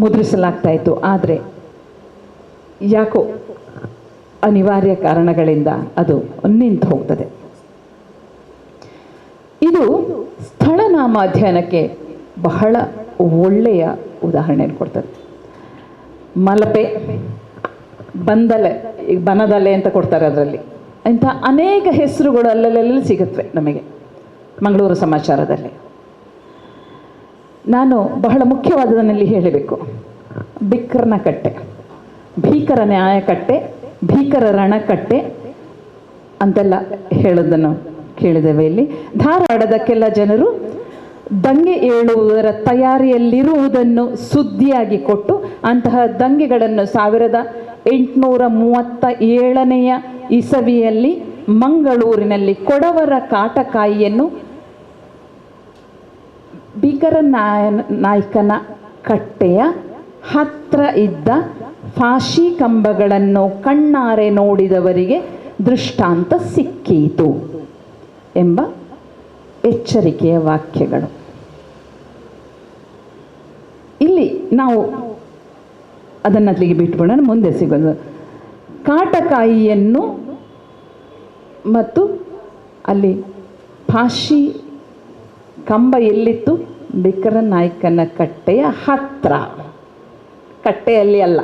ಮುದ್ರಿಸಲಾಗ್ತಾ ಇತ್ತು. ಆದರೆ ಯಾಕೋ ಅನಿವಾರ್ಯ ಕಾರಣಗಳಿಂದ ಅದು ನಿಂತು ಹೋಗ್ತದೆ. ಇದು ಸ್ಥಳನಾಮ ಅಧ್ಯಯನಕ್ಕೆ ಬಹಳ ಒಳ್ಳೆಯ ಉದಾಹರಣೆ ಕೊಡ್ತದೆ. ಮಲಪೆ, ಬಂದಲೆ, ಈಗ ಬನದಲೆ ಅಂತ ಕೊಡ್ತಾರೆ. ಅದರಲ್ಲಿ ಇಂಥ ಅನೇಕ ಹೆಸರುಗಳು ಅಲ್ಲೆಲ್ಲ ಸಿಗುತ್ತವೆ ನಮಗೆ ಮಂಗಳೂರು ಸಮಾಚಾರದಲ್ಲಿ. ನಾನು ಬಹಳ ಮುಖ್ಯವಾದದನ್ನಲ್ಲಿ ಹೇಳಬೇಕು. ಬಿಕ್ಕರನ ಕಟ್ಟೆ, ಭೀಕರ ನ್ಯಾಯಕಟ್ಟೆ, ಭೀಕರ ರಣಕಟ್ಟೆ, ಅಂತೆಲ್ಲ ಹೇಳೋದನ್ನು ಕೇಳಿದ್ದೇವೆ. ಇಲ್ಲಿ ಧಾರವಾಡದ ಕೆಲ ಜನರು ದಂಗೆ ಏಳುವುದರ ತಯಾರಿಯಲ್ಲಿರುವುದನ್ನು ಸುದ್ದಿಯಾಗಿ ಕೊಟ್ಟು ಅಂತಹ ದಂಗೆಗಳನ್ನು 1837 ಇಸವಿಯಲ್ಲಿ ಮಂಗಳೂರಿನಲ್ಲಿ ಕೊಡವರ ಕಾಟಕಾಯಿಯನ್ನು ನಾಯಕನ ಕಟ್ಟೆಯ ಹತ್ರ ಇದ್ದ ಫಾಶಿ ಕಂಬಗಳನ್ನು ಕಣ್ಣಾರೆ ನೋಡಿದವರಿಗೆ ದೃಷ್ಟಾಂತ ಸಿಕ್ಕೀತು ಎಂಬ ಎಚ್ಚರಿಕೆಯ ವಾಕ್ಯಗಳು. ಇಲ್ಲಿ ನಾವು ಅದನ್ನು ಅಲ್ಲಿಗೆ ಬಿಟ್ಬಿಡೋಣ, ಮುಂದೆ ಸಿಗೋದು. ಕಾಟಕಾಯಿಯನ್ನು ಮತ್ತು ಅಲ್ಲಿ ಫಾಶಿ ಕಂಬ ಎಲ್ಲಿತ್ತು? ನಾಯಕನ ಕಟ್ಟೆಯ ಹತ್ರ, ಕಟ್ಟೆಯಲ್ಲಿ ಅಲ್ಲ,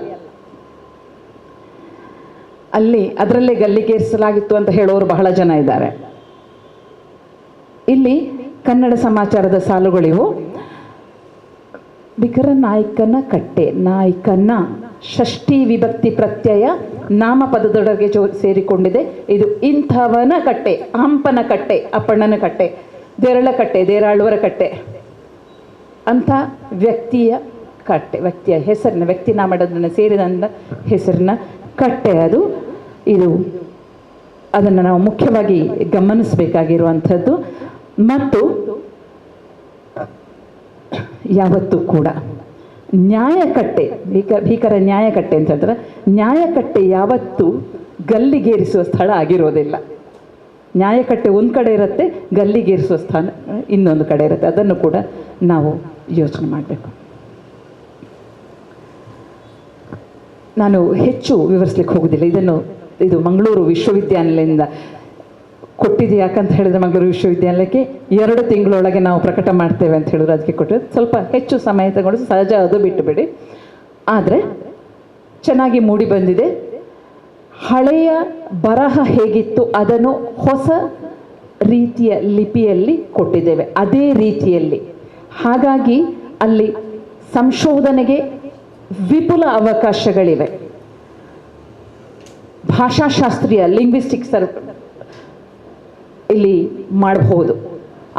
ಅಲ್ಲಿ ಅದರಲ್ಲೇ ಗಲ್ಲಿಗೇರಿಸಲಾಗಿತ್ತು ಅಂತ ಹೇಳೋರು ಬಹಳ ಜನ ಇದ್ದಾರೆ. ಇಲ್ಲಿ ಕನ್ನಡ ಸಮಾಚಾರದ ಸಾಲುಗಳಿವು. ನಾಯಕನ ಕಟ್ಟೆ, ನಾಯಕನ ಷಷ್ಠಿ ವಿಭಕ್ತಿ ಪ್ರತ್ಯಯ ನಾಮಪದದೊಳಗೆ ಸೇರಿಕೊಂಡಿದೆ. ಇದು ಇಂಥವನ ಕಟ್ಟೆ, ಹಂಪನ ಕಟ್ಟೆ, ಅಪ್ಪಣ್ಣನ ಕಟ್ಟೆ, ದೇರಳ ಕಟ್ಟೆ, ದೇರಾಳುವರ ಕಟ್ಟೆ ಅಂಥ ವ್ಯಕ್ತಿಯ ಕಟ್ಟೆ, ವ್ಯಕ್ತಿಯ ಹೆಸರಿನ, ವ್ಯಕ್ತಿ ನಾಮಪದವನ್ನು ಸೇರಿದಂಥ ಹೆಸರಿನ ಕಟ್ಟೆ ಅದು. ಇದು ಅದನ್ನು ನಾವು ಮುಖ್ಯವಾಗಿ ಗಮನಿಸಬೇಕಾಗಿರುವಂಥದ್ದು. ಮತ್ತು ಯಾವತ್ತೂ ಕೂಡ ನ್ಯಾಯಕಟ್ಟೆ, ಭೀಕರ ನ್ಯಾಯಕಟ್ಟೆ ಅಂತ ಹೇಳ್ತಾರೆ, ನ್ಯಾಯಕಟ್ಟೆ ಯಾವತ್ತೂ ಗಲ್ಲಿಗೇರಿಸುವ ಸ್ಥಳ ಆಗಿರೋದಿಲ್ಲ. ನ್ಯಾಯಕಟ್ಟೆ ಒಂದು ಕಡೆ ಇರುತ್ತೆ, ಗಲ್ಲಿಗೇರಿಸುವ ಸ್ಥಾನ ಇನ್ನೊಂದು ಕಡೆ ಇರುತ್ತೆ. ಅದನ್ನು ಕೂಡ ನಾವು ಯೋಚನೆ ಮಾಡಬೇಕು. ನಾನು ಹೆಚ್ಚು ವಿವರಿಸ್ಲಿಕ್ಕೆ ಹೋಗೋದಿಲ್ಲ. ಇದು ಮಂಗಳೂರು ವಿಶ್ವವಿದ್ಯಾನಿಲಯದಿಂದ ಕೊಟ್ಟಿದ್ದು. ಯಾಕಂತ ಹೇಳಿದರೆ ಮಂಗಳೂರು ವಿಶ್ವವಿದ್ಯಾನಿಲಯಕ್ಕೆ 2 ತಿಂಗಳೊಳಗೆ ನಾವು ಪ್ರಕಟ ಮಾಡ್ತೇವೆ ಅಂತ ಹೇಳಿದ್ರು, ಅದಕ್ಕೆ ಕೊಟ್ಟಿದ್ದು. ಸ್ವಲ್ಪ ಹೆಚ್ಚು ಸಮಯ ತಗೊಂಡು ಸಹಜ, ಅದು ಬಿಟ್ಟುಬಿಡಿ. ಆದರೆ ಚೆನ್ನಾಗಿ ಮೂಡಿ ಬಂದಿದೆ. ಹಳೆಯ ಬರಹ ಹೇಗಿತ್ತು ಅದನ್ನು ಹೊಸ ರೀತಿಯ ಲಿಪಿಯಲ್ಲಿ ಕೊಟ್ಟಿದ್ದೇವೆ, ಅದೇ ರೀತಿಯಲ್ಲಿ. ಹಾಗಾಗಿ ಅಲ್ಲಿ ಸಂಶೋಧನೆಗೆ ವಿಪುಲ ಅವಕಾಶಗಳಿವೆ. ಭಾಷಾಶಾಸ್ತ್ರೀಯ ಲಿಂಗ್ವಿಸ್ಟಿಕ್ಸ್ ಇಲ್ಲಿ ಮಾಡಬಹುದು.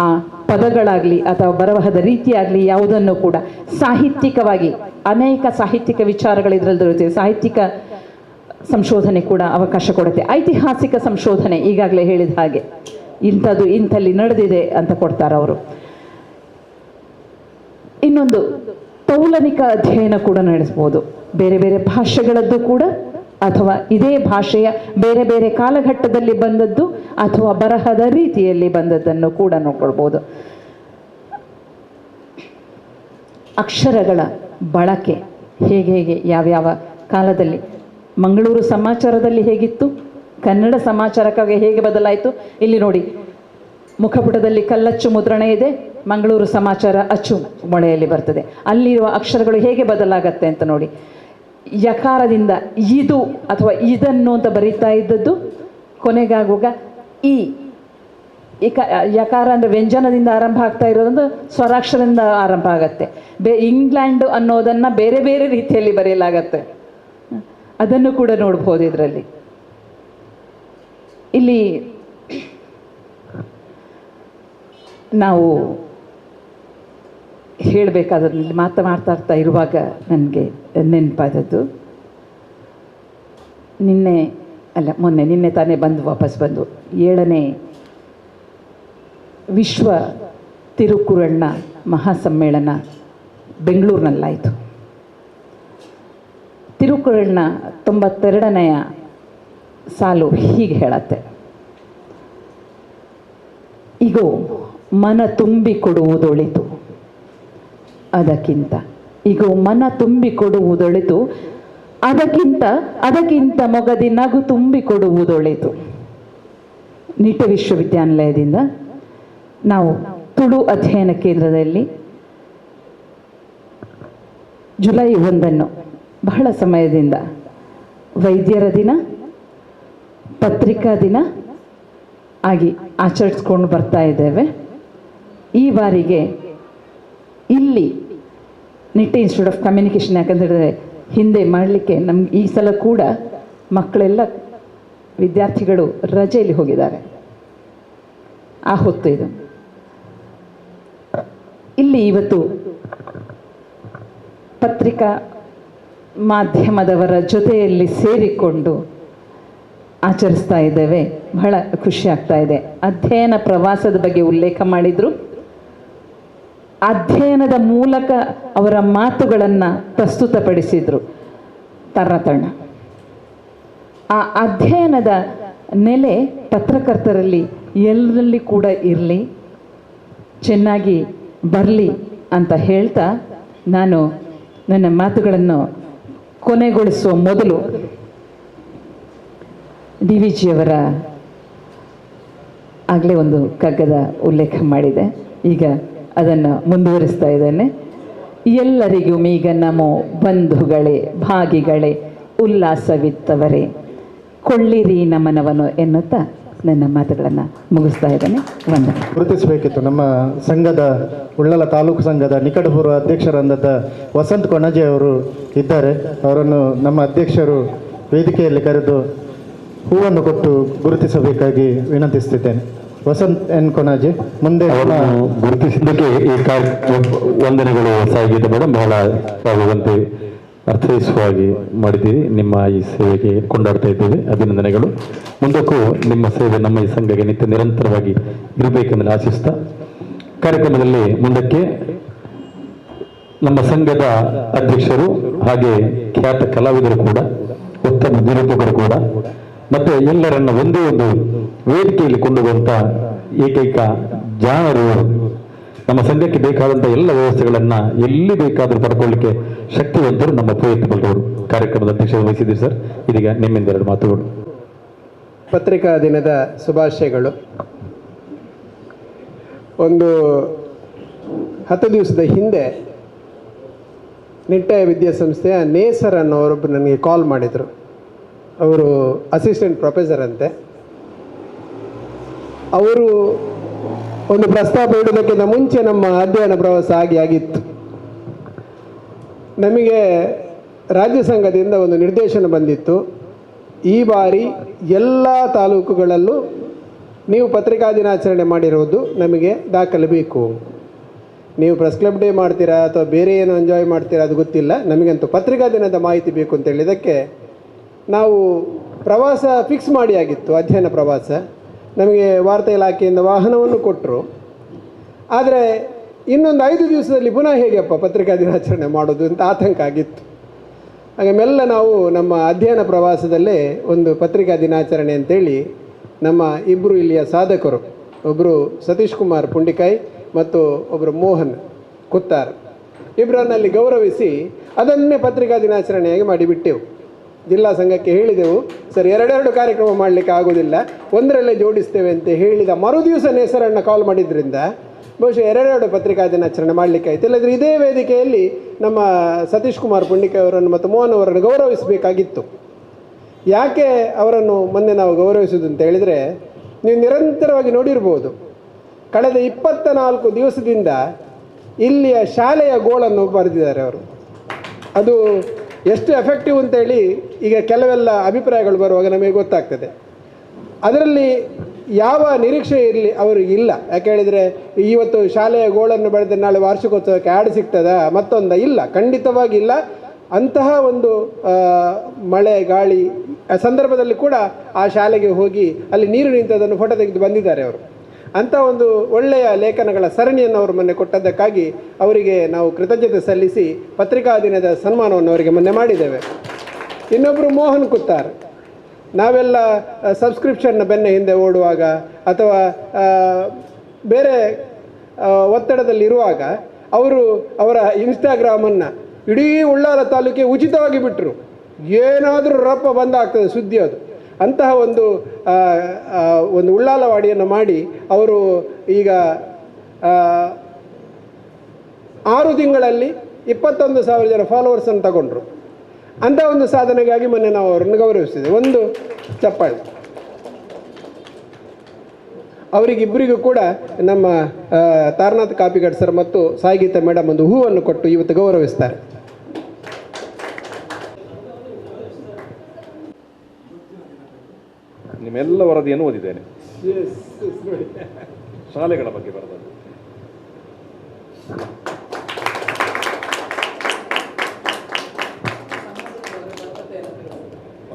ಆ ಪದಗಳಾಗಲಿ ಅಥವಾ ಬರಹದ ರೀತಿಯಾಗಲಿ ಯಾವುದನ್ನು ಕೂಡ ಸಾಹಿತ್ಯಿಕವಾಗಿ ಅನೇಕ ಸಾಹಿತ್ಯಿಕ ವಿಚಾರಗಳು ಇದರಲ್ಲಿ ದೊರೆತಿದೆ. ಸಾಹಿತ್ಯಿಕ ಸಂಶೋಧನೆ ಕೂಡ ಅವಕಾಶ ಕೊಡುತ್ತೆ. ಐತಿಹಾಸಿಕ ಸಂಶೋಧನೆ ಈಗಾಗಲೇ ಹೇಳಿದ ಹಾಗೆ ಇಂಥದ್ದು ಇಂಥಲ್ಲಿ ನಡೆದಿದೆ ಅಂತ ಕೊಡ್ತಾರೆ ಅವರು. ಇನ್ನೊಂದು ತೌಲನಿಕ ಅಧ್ಯಯನ ಕೂಡ ನಡೆಸ್ಬೋದು, ಬೇರೆ ಬೇರೆ ಭಾಷೆಗಳದ್ದು ಕೂಡ, ಅಥವಾ ಇದೇ ಭಾಷೆಯ ಬೇರೆ ಬೇರೆ ಕಾಲಘಟ್ಟದಲ್ಲಿ ಬಂದದ್ದು ಅಥವಾ ಬರಹದ ರೀತಿಯಲ್ಲಿ ಬಂದದ್ದನ್ನು ಕೂಡ ನೋಡ್ಕೊಳ್ಬೋದು. ಅಕ್ಷರಗಳ ಬಳಕೆ ಹೇಗೆ ಯಾವ್ಯಾವ ಕಾಲದಲ್ಲಿ, ಮಂಗಳೂರು ಸಮಾಚಾರದಲ್ಲಿ ಹೇಗಿತ್ತು, ಕನ್ನಡ ಸಮಾಚಾರಕ್ಕಾಗಿ ಹೇಗೆ ಬದಲಾಯಿತು. ಇಲ್ಲಿ ನೋಡಿ, ಮುಖಪುಟದಲ್ಲಿ ಕಲ್ಲಚ್ಚು ಮುದ್ರಣ ಇದೆ, ಮಂಗಳೂರು ಸಮಾಚಾರ ಅಚ್ಚು ಮೊಳೆಯಲ್ಲಿ ಬರ್ತದೆ. ಅಲ್ಲಿರುವ ಅಕ್ಷರಗಳು ಹೇಗೆ ಬದಲಾಗತ್ತೆ ಅಂತ ನೋಡಿ. ಯಕಾರದಿಂದ ಇದು ಅಥವಾ ಇದನ್ನು ಅಂತ ಬರೀತಾ ಇದ್ದದ್ದು ಕೊನೆಗಾಗುವಾಗ ಈ ಯಕಾರ ಅಂದರೆ ವ್ಯಂಜನದಿಂದ ಆರಂಭ ಆಗ್ತಾ ಇರೋದೊಂದು ಸ್ವರಾಕ್ಷರದಿಂದ ಆರಂಭ ಆಗತ್ತೆ. ಇಂಗ್ಲೆಂಡ್ ಅನ್ನೋದನ್ನು ಬೇರೆ ಬೇರೆ ರೀತಿಯಲ್ಲಿ ಬರೆಯಲಾಗತ್ತೆ. ಅದನ್ನು ಕೂಡ ನೋಡ್ಬೋದು ಇದರಲ್ಲಿ. ಇಲ್ಲಿ ನಾವು ಹೇಳಬೇಕಾದ್ರಲ್ಲಿ ಮಾತಾಡ್ತಾ ಇರುವಾಗ ನನಗೆ ನೆನಪಾದದ್ದು, ನಿನ್ನೆ ತಾನೇ ವಾಪಸ್ ಬಂದು 7ನೇ ವಿಶ್ವ ತಿರುಕುರಳ್ನ ಮಹಾಸಮ್ಮೇಳನ ಬೆಂಗಳೂರಿನಲ್ಲಾಯಿತು. ತಿರುಕುರಳ್ನ 92ನೇ ಸಾಲು ಹೀಗೆ ಹೇಳತ್ತೆ: ಈಗೋ ಮನ ತುಂಬಿಕೊಡುವುದೊಳಿತು ಅದಕ್ಕಿಂತ, ಈಗೋ ಮನ ತುಂಬಿಕೊಡುವುದೊಳಿತು ಅದಕ್ಕಿಂತ ಮೊಗದಿ ನಗು ತುಂಬಿಕೊಡುವುದೊಳಿತು. ನಿಟ್ಟೆ ವಿಶ್ವವಿದ್ಯಾನಿಲಯದಿಂದ ನಾವು ತುಳು ಅಧ್ಯಯನ ಕೇಂದ್ರದಲ್ಲಿ ಜುಲೈ 1 ಬಹಳ ಸಮಯದಿಂದ ವೈದ್ಯರ ದಿನ, ಪತ್ರಿಕಾ ದಿನ ಆಗಿ ಆಚರಿಸ್ಕೊಂಡು ಬರ್ತಾ ಇದ್ದೇವೆ. ಈ ಬಾರಿಗೆ ಇಲ್ಲಿ ನಿಟ್ಟೆ ಇನ್ಸ್ಟಿಟ್ಯೂಟ್ ಆಫ್ ಕಮ್ಯುನಿಕೇಷನ್, ಯಾಕಂತ ಹೇಳಿದ್ರೆ ಹಿಂದೆ ಮಾಡಲಿಕ್ಕೆ ನಮ್ಗೆ ಈ ಸಲ ಕೂಡ ಮಕ್ಕಳೆಲ್ಲ ವಿದ್ಯಾರ್ಥಿಗಳು ರಜೆಯಲ್ಲಿ ಹೋಗಿದ್ದಾರೆ. ಆ ಹೊತ್ತು ಇದು. ಇಲ್ಲಿ ಇವತ್ತು ಪತ್ರಿಕಾ ಮಾಧ್ಯಮದವರ ಜೊತೆಯಲ್ಲಿ ಸೇರಿಕೊಂಡು ಆಚರಿಸ್ತಾ ಇದ್ದೇವೆ. ಬಹಳ ಖುಷಿ ಆಗ್ತಾ ಇದೆ. ಅಧ್ಯಯನ ಪ್ರವಾಸದ ಬಗ್ಗೆ ಉಲ್ಲೇಖ ಮಾಡಿದರು. ಅಧ್ಯಯನದ ಮೂಲಕ ಅವರ ಮಾತುಗಳನ್ನು ಪ್ರಸ್ತುತಪಡಿಸಿದರು ತರ್ರತಣ್ಣ. ಆ ಅಧ್ಯಯನದ ನೆಲೆ ಪತ್ರಕರ್ತರಲ್ಲಿ ಎಲ್ಲರಲ್ಲಿ ಕೂಡ ಇರಲಿ, ಚೆನ್ನಾಗಿ ಬರಲಿ ಅಂತ ಹೇಳ್ತಾ ನಾನು ನನ್ನ ಮಾತುಗಳನ್ನು ಕೊನೆಗೊಳಿಸುವ ಮೊದಲು ಡಿ ವಿ ಜಿಯವರ ಆಗಲೇ ಒಂದು ಕಗ್ಗದ ಉಲ್ಲೇಖ ಮಾಡಿದೆ, ಈಗ ಅದನ್ನು ಮುಂದುವರಿಸ್ತಾ ಇದ್ದೇನೆ. ಎಲ್ಲರಿಗೂ ಮೀಗ ನಮೋ ಬಂಧುಗಳೇ ಭಾಗಿಗಳೇ ಉಲ್ಲಾಸವಿತ್ತವರೇ ಕೊಳ್ಳಿರಿ ನಮನವನು ಎನ್ನುತ್ತಾ ನನ್ನ ಮಾತುಗಳನ್ನು ಮುಗಿಸ್ತಾ ಇದ್ದೇನೆ. ವಂದನೆ. ಗುರುತಿಸಬೇಕಿತ್ತು ನಮ್ಮ ಸಂಘದ ಉಳ್ಳಾಲ ತಾಲೂಕು ಸಂಘದ ನಿಕಟಪೂರ್ವ ಅಧ್ಯಕ್ಷರಾದ ವಸಂತ್ ಕೊಣಜೆ ಅವರು ಇದ್ದಾರೆ. ಅವರನ್ನು ನಮ್ಮ ಅಧ್ಯಕ್ಷರು ವೇದಿಕೆಯಲ್ಲಿ ಕರೆದು ಹೂವನ್ನು ಕೊಟ್ಟು ಗುರುತಿಸಬೇಕಾಗಿ ವಿನಂತಿಸುತ್ತಿದ್ದೇನೆ. ವಸಂತ್ ಎನ್ ಕೊಣಜೆ ಮುಂದೆ ಗುರುತಿಸಿದ್ದಕ್ಕೆ ಈ ವಂದನೆಗಳು ಸಾಗೀತ ಮೇಡಮ್, ಬಹಳ ಆಗುವಂತೆ ಅರ್ಥೈಸುವಾಗಿ ಮಾಡಿದ್ದೀರಿ. ನಿಮ್ಮ ಈ ಸೇವೆಗೆ ಕೊಂಡಾಡ್ತಾ ಇದ್ದೇವೆ, ಅಭಿನಂದನೆಗಳು. ಮುಂದಕ್ಕೂ ನಿಮ್ಮ ಸೇವೆ ನಮ್ಮ ಈ ಸಂಘಕ್ಕೆ ನಿತ್ಯ ನಿರಂತರವಾಗಿ ಇರಬೇಕೆಂದು ಆಶಿಸ್ತಾ ಕಾರ್ಯಕ್ರಮದಲ್ಲಿ ಮುಂದಕ್ಕೆ ನಮ್ಮ ಸಂಘದ ಅಧ್ಯಕ್ಷರು ಹಾಗೆ ಖ್ಯಾತ ಕಲಾವಿದರು ಕೂಡ, ಉತ್ತಮ ನಿರೂಪಕರು ಕೂಡ, ಮತ್ತೆ ಎಲ್ಲರನ್ನ ಒಂದೇ ಒಂದು ವೇದಿಕೆಯಲ್ಲಿ ಕೊಂಡೊಯ್ಯುವಂತ ಏಕೈಕ ಜಾಣರು, ನಮ್ಮ ಸಂಘಕ್ಕೆ ಬೇಕಾದಂಥ ಎಲ್ಲ ವ್ಯವಸ್ಥೆಗಳನ್ನ ಎಲ್ಲಿ ಬೇಕಾದರೂ ಪಡ್ಕೊಳ್ಳಿಕ್ಕೆ ಶಕ್ತಿವಂತರು ನಮ್ಮ ಪೋಯಿತ್ ಬಲ್ರವರು. ಕಾರ್ಯಕ್ರಮದ ಅಧ್ಯಕ್ಷತೆ ವಹಿಸಿದ್ದೀರಿ ಸರ್. ಇದೀಗ ನಿಮ್ಮಿಂದ ಎರಡು ಮಾತುಗಳು. ಪತ್ರಿಕಾ ದಿನದ ಶುಭಾಶಯಗಳು. ಒಂದು 10 ದಿವಸದ ಹಿಂದೆ ನಿಟ್ಟೆ ವಿದ್ಯಾಸಂಸ್ಥೆಯ ನೇಸರ್ ಅನ್ನೋರೊಬ್ಬರು ನನಗೆ ಕಾಲ್ ಮಾಡಿದರು. ಅವರು ಅಸಿಸ್ಟೆಂಟ್ ಪ್ರೊಫೆಸರ್ ಅಂತೆ. ಅವರು ಒಂದು ಪ್ರಸ್ತಾಪ ಇಡೋದಕ್ಕಿಂತ ಮುಂಚೆ ನಮ್ಮ ಅಧ್ಯಯನ ಪ್ರವಾಸ ಆಗಿತ್ತು. ನಮಗೆ ರಾಜ್ಯ ಸಂಘದಿಂದ ಒಂದು ನಿರ್ದೇಶನ ಬಂದಿತ್ತು, ಈ ಬಾರಿ ಎಲ್ಲ ತಾಲೂಕುಗಳಲ್ಲೂ ನೀವು ಪತ್ರಿಕಾ ದಿನಾಚರಣೆ ಮಾಡಿರುವುದು ನಮಗೆ ದಾಖಲೆ ಬೇಕು. ನೀವು ಪ್ರೆಸ್ ಕ್ಲಬ್ ಡೇ ಮಾಡ್ತೀರಾ ಅಥವಾ ಬೇರೆ ಏನೋ ಎಂಜಾಯ್ ಮಾಡ್ತೀರಾ ಅದು ಗೊತ್ತಿಲ್ಲ, ನಮಗಂತೂ ಪತ್ರಿಕಾ ದಿನದ ಮಾಹಿತಿ ಬೇಕು ಅಂತ ಹೇಳಿದ್ದಕ್ಕೆ ನಾವು ಪ್ರವಾಸ ಫಿಕ್ಸ್ ಮಾಡಿ ಆಗಿತ್ತು, ಅಧ್ಯಯನ ಪ್ರವಾಸ. ನಮಗೆ ವಾರ್ತಾ ಇಲಾಖೆಯಿಂದ ವಾಹನವನ್ನು ಕೊಟ್ಟರು. ಆದರೆ ಇನ್ನೊಂದು 5 ದಿವಸದಲ್ಲಿ ಪುನಃ ಹೇಗೆಪ್ಪ ಪತ್ರಿಕಾ ದಿನಾಚರಣೆ ಮಾಡೋದು ಅಂತ ಆತಂಕ ಆಗಿತ್ತು. ಹಾಗೆ ಮೆಲ್ಲ ನಾವು ನಮ್ಮ ಅಧ್ಯಯನ ಪ್ರವಾಸದಲ್ಲೇ ಒಂದು ಪತ್ರಿಕಾ ದಿನಾಚರಣೆ ಅಂತೇಳಿ ನಮ್ಮ ಇಬ್ಬರು ಇಲ್ಲಿಯ ಸಾಧಕರು, ಒಬ್ಬರು ಸತೀಶ್ ಕುಮಾರ್ ಪುಂಡಿಕಾಯಿ ಮತ್ತು ಒಬ್ಬರು ಮೋಹನ್ ಕುತ್ತಾರ್, ಇಬ್ಬರನ್ನಲ್ಲಿ ಗೌರವಿಸಿ ಅದನ್ನೇ ಪತ್ರಿಕಾ ದಿನಾಚರಣೆಯಾಗಿ ಮಾಡಿಬಿಟ್ಟೆವು. ಜಿಲ್ಲಾ ಸಂಘಕ್ಕೆ ಹೇಳಿದೆವು, ಸರ್ 2 ಕಾರ್ಯಕ್ರಮ ಮಾಡಲಿಕ್ಕೆ ಆಗೋದಿಲ್ಲ, ಒಂದರಲ್ಲೇ ಜೋಡಿಸ್ತೇವೆ ಅಂತ ಹೇಳಿದ ಮರುದಿವಸ ನೇಸರನ್ನು ಕಾಲ್ ಮಾಡಿದ್ರಿಂದ ಬಹುಶಃ 2 ಪತ್ರಿಕಾ ದಿನಾಚರಣೆ ಮಾಡಲಿಕ್ಕೆ ಆಯಿತು. ಇಲ್ಲದ್ರೆ ಇದೇ ವೇದಿಕೆಯಲ್ಲಿ ನಮ್ಮ ಸತೀಶ್ ಕುಮಾರ್ ಪುಂಡಿಕಾಯಿ ಅವರನ್ನು ಮತ್ತು ಮೋಹನ್ ಅವರನ್ನು ಗೌರವಿಸಬೇಕಾಗಿತ್ತು. ಯಾಕೆ ಅವರನ್ನು ಮೊನ್ನೆ ನಾವು ಗೌರವಿಸುವುದು ಅಂತ ಹೇಳಿದರೆ, ನೀವು ನಿರಂತರವಾಗಿ ನೋಡಿರ್ಬೋದು, ಕಳೆದ 24 ದಿವಸದಿಂದ ಇಲ್ಲಿಯ ಶಾಲೆಯ ಗೋಳನ್ನು ಬರೆದಿದ್ದಾರೆ ಅವರು. ಅದು ಎಷ್ಟು ಎಫೆಕ್ಟಿವ್ ಅಂತೇಳಿ ಈಗ ಕೆಲವೆಲ್ಲ ಅಭಿಪ್ರಾಯಗಳು ಬರುವಾಗ ನಮಗೆ ಗೊತ್ತಾಗ್ತದೆ. ಅದರಲ್ಲಿ ಯಾವ ನಿರೀಕ್ಷೆ ಇರಲಿ ಅವರಿಗಿಲ್ಲ. ಯಾಕೆ ಹೇಳಿದರೆ ಇವತ್ತು ಶಾಲೆಯ ಗೋಳನ್ನು ಬೆಳೆದರೆ ನಾಳೆ ವಾರ್ಷಿಕೋತ್ಸವಕ್ಕೆ ಆ್ಯಡ್ ಸಿಗ್ತದಾ ಮತ್ತೊಂದು ಇಲ್ಲ, ಖಂಡಿತವಾಗಿ ಇಲ್ಲ. ಅಂತಹ ಒಂದು ಮಳೆ ಗಾಳಿ ಸಂದರ್ಭದಲ್ಲಿ ಕೂಡ ಆ ಶಾಲೆಗೆ ಹೋಗಿ ಅಲ್ಲಿ ನೀರು ನಿಂತದನ್ನು ಫೋಟೋ ತೆಗೆದು ಬಂದಿದ್ದಾರೆ ಅವರು. ಅಂಥ ಒಂದು ಒಳ್ಳೆಯ ಲೇಖನಗಳ ಸರಣಿಯನ್ನು ಅವರು ಮೊನ್ನೆ ಕೊಟ್ಟದ್ದಕ್ಕಾಗಿ ಅವರಿಗೆ ನಾವು ಕೃತಜ್ಞತೆ ಸಲ್ಲಿಸಿ ಪತ್ರಿಕಾ ದಿನದ ಸನ್ಮಾನವನ್ನು ಅವರಿಗೆ ಮೊನ್ನೆ ಮಾಡಿದ್ದೇವೆ. ಇನ್ನೊಬ್ಬರು ಮೋಹನ್ ಕುತ್ತಾರ್, ನಾವೆಲ್ಲ ಸಬ್ಸ್ಕ್ರಿಪ್ಷನ್ನ ಬೆನ್ನ ಹಿಂದೆ ಓಡುವಾಗ ಅಥವಾ ಬೇರೆ ಒತ್ತಡದಲ್ಲಿರುವಾಗ ಅವರು ಅವರ ಇನ್ಸ್ಟಾಗ್ರಾಮನ್ನು ಇಡೀ ಉಳ್ಳಾಲ ತಾಲೂಕಿಗೆ ಉಚಿತವಾಗಿ ಬಿಟ್ಟರು. ಏನಾದರೂ ರಪ್ಪ ಬಂದಾಗ್ತದೆ ಸುದ್ದಿ ಅದು. ಅಂತಹ ಒಂದು ಉಳ್ಳಾಲವಾಡಿಯನ್ನು ಮಾಡಿ ಅವರು ಈಗ 6 ತಿಂಗಳಲ್ಲಿ 21,000 ಜನ ಫಾಲೋವರ್ಸನ್ನು ತಗೊಂಡ್ರು. ಅಂಥ ಒಂದು ಸಾಧನೆಗಾಗಿ ಮೊನ್ನೆ ನಾವು ಅವರನ್ನು ಗೌರವಿಸಿದ್ದೇವೆ. ಒಂದು ಚಪ್ಪಾಳೆ ಅವರಿಗಿಬ್ಬರಿಗೂ ಕೂಡ ನಮ್ಮ ತಾರನಾಥ್ ಕಾಪಿಗಡ್ ಸರ್ ಮತ್ತು ಸಾಯಿಗೀತಾ ಮೇಡಮ್ ಒಂದು ಹೂವನ್ನು ಕೊಟ್ಟು ಇವತ್ತು ಗೌರವಿಸ್ತಾರೆ. ನಿಮ್ಮೆಲ್ಲ ವರದಿಯನ್ನು ಓದಿದ್ದೇನೆ. ಶಾಲೆಗಳ ಬಗ್ಗೆ ಬರೆದದ್ದು.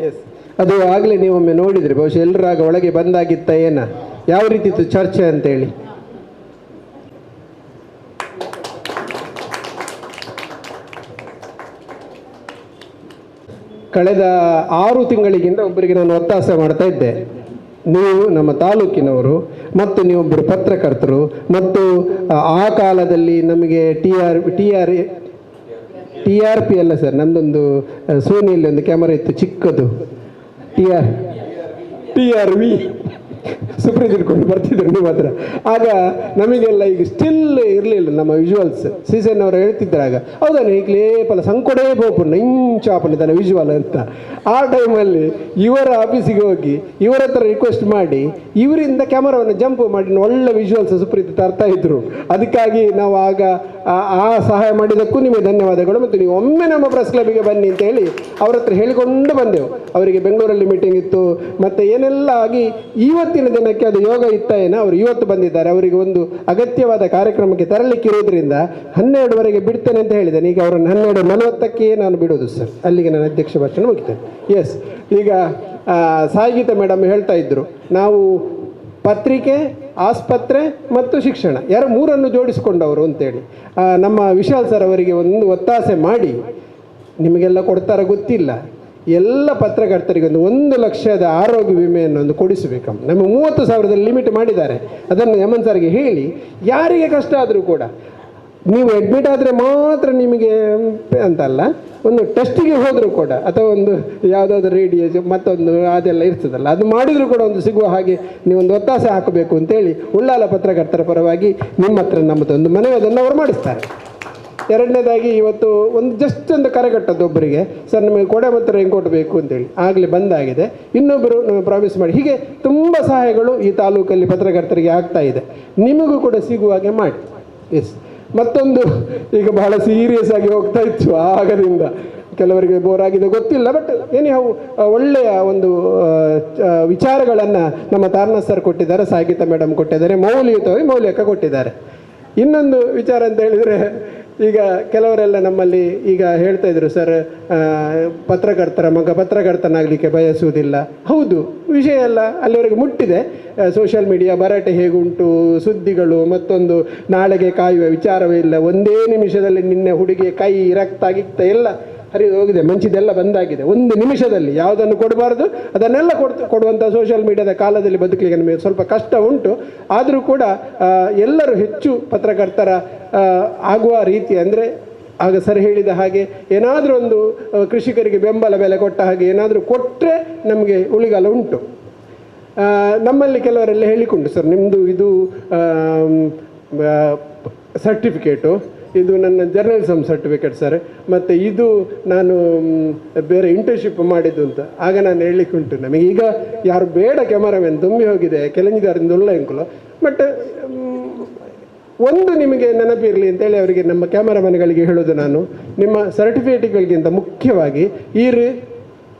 ಎಸ್, ಅದು ಆಗಲೇ ನೀವೊಮ್ಮೆ ನೋಡಿದ್ರಿ, ಬಹುಶಃ ಎಲ್ಲರಾಗ ಒಳಗೆ ಬಂದಾಗಿತ್ತ ಏನ, ಯಾವ ರೀತಿ ಇತ್ತು ಚರ್ಚೆ ಅಂತೇಳಿ. ಕಳೆದ 6 ತಿಂಗಳಿಗಿಂತ ಒಬ್ಬರಿಗೆ ನಾನು ಒತ್ತಾಸೆ ಮಾಡ್ತಾ ಇದ್ದೆ, ನೀವು ನಮ್ಮ ತಾಲೂಕಿನವರು ಮತ್ತು ನೀವೊಬ್ಬರು ಪತ್ರಕರ್ತರು ಮತ್ತು ಆ ಕಾಲದಲ್ಲಿ ನಮಗೆ TRP ಅಲ್ಲ ಸರ್, ನಮ್ಮದೊಂದು ಸೋನಿಯಲ್ಲಿ ಒಂದು ಕ್ಯಾಮರಾ ಇತ್ತು ಚಿಕ್ಕದು, TRV ಸುಪ್ರೀತ್ ಇಟ್ಕೊಂಡು ಬರ್ತಿದ್ರು ನಿಮ್ಮ ಹತ್ರ. ಆಗ ನಮಗೆಲ್ಲ ಈಗ ಸ್ಟಿಲ್ ಇರಲಿಲ್ಲ ನಮ್ಮ ವಿಜುವಲ್ಸ್. ಸೀಸನ್ ಅವರು ಹೇಳ್ತಿದ್ರಾಗ, ಹೌದಾನೆ ಈಗಲೇ ಪಲ ಸಂಕೊಡೇ ಬೋಪುಣ್ಣ ಇಂಚಾಪನಿದ್ದಾನೆ ವಿಜುವಲ್ ಅಂತ. ಆ ಟೈಮಲ್ಲಿ ಇವರ ಆಫೀಸಿಗೆ ಹೋಗಿ ಇವರ ಹತ್ರ ರಿಕ್ವೆಸ್ಟ್ ಮಾಡಿ ಇವರಿಂದ ಕ್ಯಾಮರಾವನ್ನು ಜಂಪ್ ಮಾಡಿ ಒಳ್ಳೆ ವಿಜುವಲ್ಸ್ ಸುಪ್ರೀತ್ ತರ್ತಾ ಇದ್ರು. ಅದಕ್ಕಾಗಿ ನಾವು ಆಗ ಆ ಸಹಾಯ ಮಾಡಿದ್ದಕ್ಕೂ ನಿಮಗೆ ಧನ್ಯವಾದಗಳು. ಮತ್ತು ನೀವು ಒಮ್ಮೆ ನಮ್ಮ ಪ್ರೆಸ್ ಕ್ಲಬ್ಗೆ ಬನ್ನಿ ಅಂತ ಹೇಳಿ ಅವ್ರ ಹತ್ರ ಹೇಳಿಕೊಂಡು ಬಂದೆವು. ಅವರಿಗೆ ಬೆಂಗಳೂರಲ್ಲಿ ಮೀಟಿಂಗ್ ಇತ್ತು ಮತ್ತು ಏನೆಲ್ಲ ಆಗಿ ಇವತ್ತಿನ ದಿನಕ್ಕೆ ಅದು ಯೋಗ ಇತ್ತ ಏನೋ ಅವರು ಇವತ್ತು ಬಂದಿದ್ದಾರೆ. ಅವರಿಗೆ ಒಂದು ಅಗತ್ಯವಾದ ಕಾರ್ಯಕ್ರಮಕ್ಕೆ ತರಲಿಕ್ಕಿರೋದ್ರಿಂದ 12ವರೆಗೆ ಬಿಡ್ತೇನೆ ಅಂತ ಹೇಳಿದ್ದೇನೆ. ಈಗ ಅವರನ್ನು 12:40ಕ್ಕೆ ನಾನು ಬಿಡೋದು ಸರ್. ಅಲ್ಲಿಗೆ ನಾನು ಅಧ್ಯಕ್ಷ ಭಾಷಣ ಮುಗಿತೇನೆ. ಎಸ್, ಈಗ ಸಾಯಿಗೀತಾ ಮೇಡಮ್ ಹೇಳ್ತಾ ಇದ್ರು, ನಾವು ಪತ್ರಿಕೆ, ಆಸ್ಪತ್ರೆ ಮತ್ತು ಶಿಕ್ಷಣ ಮೂರನ್ನು ಜೋಡಿಸಿಕೊಂಡವರು ಅಂತೇಳಿ. ನಮ್ಮ ವಿಶಾಲ್ ಸರ್ ಅವರಿಗೆ ಒಂದು ಒತ್ತಾಸೆ ಮಾಡಿ, ನಿಮಗೆಲ್ಲ ಕೊಡ್ತಾರ ಗೊತ್ತಿಲ್ಲ, ಎಲ್ಲ ಪತ್ರಕರ್ತರಿಗೆ 1 ಲಕ್ಷದ ಆರೋಗ್ಯ ವಿಮೆಯನ್ನು ಒಂದು ಕೊಡಿಸಬೇಕಮ್ಮ. ನಮ್ಮ 30,000 ಲಿಮಿಟ್ ಮಾಡಿದ್ದಾರೆ. ಅದನ್ನು ಯಮನ್ ಸರ್ಗೆ ಹೇಳಿ, ಯಾರಿಗೆ ಕಷ್ಟ ಆದರೂ ಕೂಡ ನೀವು ಅಡ್ಮಿಟ್ ಆದರೆ ಮಾತ್ರ ನಿಮಗೆ ಅಂತಲ್ಲ, ಒಂದು ಟೆಸ್ಟಿಗೆ ಹೋದರೂ ಕೂಡ ಅಥವಾ ಒಂದು ಯಾವುದಾದ್ರೂ ರೇಡಿಯೋ ಮತ್ತೊಂದು ಅದೆಲ್ಲ ಇರ್ತದಲ್ಲ, ಅದು ಮಾಡಿದರೂ ಕೂಡ ಒಂದು ಸಿಗುವ ಹಾಗೆ ನೀವೊಂದು ಒತ್ತಾಸೆ ಹಾಕಬೇಕು ಅಂತೇಳಿ ಉಳ್ಳಾಲ ಪತ್ರಕರ್ತರ ಪರವಾಗಿ ನಿಮ್ಮ ಹತ್ರ ನಮ್ಮದೊಂದು ಮನವಿ, ಅದನ್ನು ಅವರು ಮಾಡಿಸ್ತಾರೆ. ಎರಡನೇದಾಗಿ ಇವತ್ತು ಜಸ್ಟ್ ಒಂದು ಕರೆಗಟ್ಟದ್ದು ಒಬ್ಬರಿಗೆ, ಸರ್ ನಿಮಗೆ ಕೊಡೆ ಮತ್ತು ರೈನ್ಕೋಟ್ ಬೇಕು ಅಂತೇಳಿ ಆಗಲೇ ಬಂದಾಗಿದೆ. ಇನ್ನೊಬ್ಬರು ಪ್ರಾಮಿಸ್ ಮಾಡಿ, ಹೀಗೆ ತುಂಬ ಸಹಾಯಗಳು ಈ ತಾಲೂಕಲ್ಲಿ ಪತ್ರಕರ್ತರಿಗೆ ಆಗ್ತಾ ಇದೆ. ನಿಮಗೂ ಕೂಡ ಸಿಗುವ ಹಾಗೆ ಮಾಡಿ. ಎಸ್, ಮತ್ತೊಂದು ಈಗ ಬಹಳ ಸೀರಿಯಸ್ ಆಗಿ ಹೋಗ್ತಾ ಇತ್ತು ಆಗದಿಂದ, ಕೆಲವರಿಗೆ ಬೋರ್ ಆಗಿದೆ ಗೊತ್ತಿಲ್ಲ, ಬಟ್ ಏನಿಹೌ ಒಳ್ಳೆಯ ಒಂದು ವಿಚಾರಗಳನ್ನು ನಮ್ಮ ತಾರನಾಥ್ ಸರ್ ಕೊಟ್ಟಿದ್ದಾರೆ, ಸಾಯಿಗೀತಾ ಮೇಡಮ್ ಕೊಟ್ಟಿದ್ದಾರೆ, ಮೌಲ್ಯಯುತವಾಗಿ ಮೌಲ್ಯಕ್ಕೆ ಕೊಟ್ಟಿದ್ದಾರೆ. ಇನ್ನೊಂದು ವಿಚಾರ ಅಂತ ಹೇಳಿದರೆ, ಈಗ ಕೆಲವರೆಲ್ಲ ನಮ್ಮಲ್ಲಿ ಈಗ ಹೇಳ್ತಾ ಇದ್ರು, ಸರ್ ಪತ್ರಕರ್ತರ ಮಗ ಪತ್ರಕರ್ತನಾಗಲಿಕ್ಕೆ ಬಯಸುವುದಿಲ್ಲ. ಹೌದು, ವಿಷಯ ಎಲ್ಲ ಅಲ್ಲಿವರೆಗೆ ಮುಟ್ಟಿದೆ. ಸೋಷಿಯಲ್ ಮೀಡಿಯಾ ಭರಾಟೆ ಹೇಗುಂಟು, ಸುದ್ದಿಗಳು, ಮತ್ತೊಂದು ನಾಳೆಗೆ ಕಾಯುವ ವಿಚಾರವೇ ಇಲ್ಲ. ಒಂದೇ ನಿಮಿಷದಲ್ಲಿ ನಿನ್ನೆ ಹುಡುಗಿ ಕೈ ರಕ್ತ ಗಿಕ್ತ ಎಲ್ಲ ಹರಿದು ಹೋಗಿದೆ, ಮಂಚಿದೆಲ್ಲ ಬಂದಾಗಿದೆ. 1 ನಿಮಿಷದಲ್ಲಿ ಯಾವುದನ್ನು ಕೊಡಬಾರ್ದು ಅದನ್ನೆಲ್ಲ ಕೊಡುವಂಥ ಸೋಷಿಯಲ್ ಮೀಡಿಯಾದ ಕಾಲದಲ್ಲಿ ಬದುಕಲಿಕ್ಕೆ ನಮಗೆ ಸ್ವಲ್ಪ ಕಷ್ಟ ಉಂಟು. ಆದರೂ ಕೂಡ ಎಲ್ಲರೂ ಹೆಚ್ಚು ಪತ್ರಕರ್ತರ ಆಗುವ ರೀತಿ, ಅಂದರೆ ಆಗ ಸರ್ ಹೇಳಿದ ಹಾಗೆ ಏನಾದರೂ ಒಂದು ಕೃಷಿಕರಿಗೆ ಬೆಂಬಲ ಬೆಲೆ ಕೊಟ್ಟ ಹಾಗೆ ಏನಾದರೂ ಕೊಟ್ಟರೆ ನಮಗೆ ಉಳಿಗಾಲ ಉಂಟು. ನಮ್ಮಲ್ಲಿ ಕೆಲವರೆಲ್ಲ ಹೇಳಿಕೊಂಡು, ಸರ್ ನಿಮ್ಮದು ಇದು ಸರ್ಟಿಫಿಕೇಟು, ಇದು ನನ್ನ ಜರ್ನಲಿಸಮ್ ಸರ್ಟಿಫಿಕೇಟ್ ಸರ್, ಮತ್ತು ಇದು ನಾನು ಬೇರೆ ಇಂಟರ್ನ್ಶಿಪ್ ಮಾಡಿದ್ದು ಅಂತ. ಆಗ ನಾನು ಹೇಳಲಿಕ್ಕೆ ಉಂಟು, ನಮಗೆ ಈಗ ಯಾರು ಬೇಡ ಕ್ಯಾಮರಾಮನ್ ತುಂಬಿ ಹೋಗಿದೆ ಕೆಲಂಜಿದಾರಿಂದ ಉಳ್ಳ ಎಂಕುಲು. ಬಟ್ ಒಂದು ನಿಮಗೆ ನೆನಪಿರಲಿ ಅಂತೇಳಿ ಅವರಿಗೆ, ನಮ್ಮ ಕ್ಯಾಮರಾಮನ್ಗಳಿಗೆ ಹೇಳೋದು ನಾನು, ನಿಮ್ಮ ಸರ್ಟಿಫಿಕೇಟ್ಗಳಿಗಿಂತ ಮುಖ್ಯವಾಗಿ ಈರು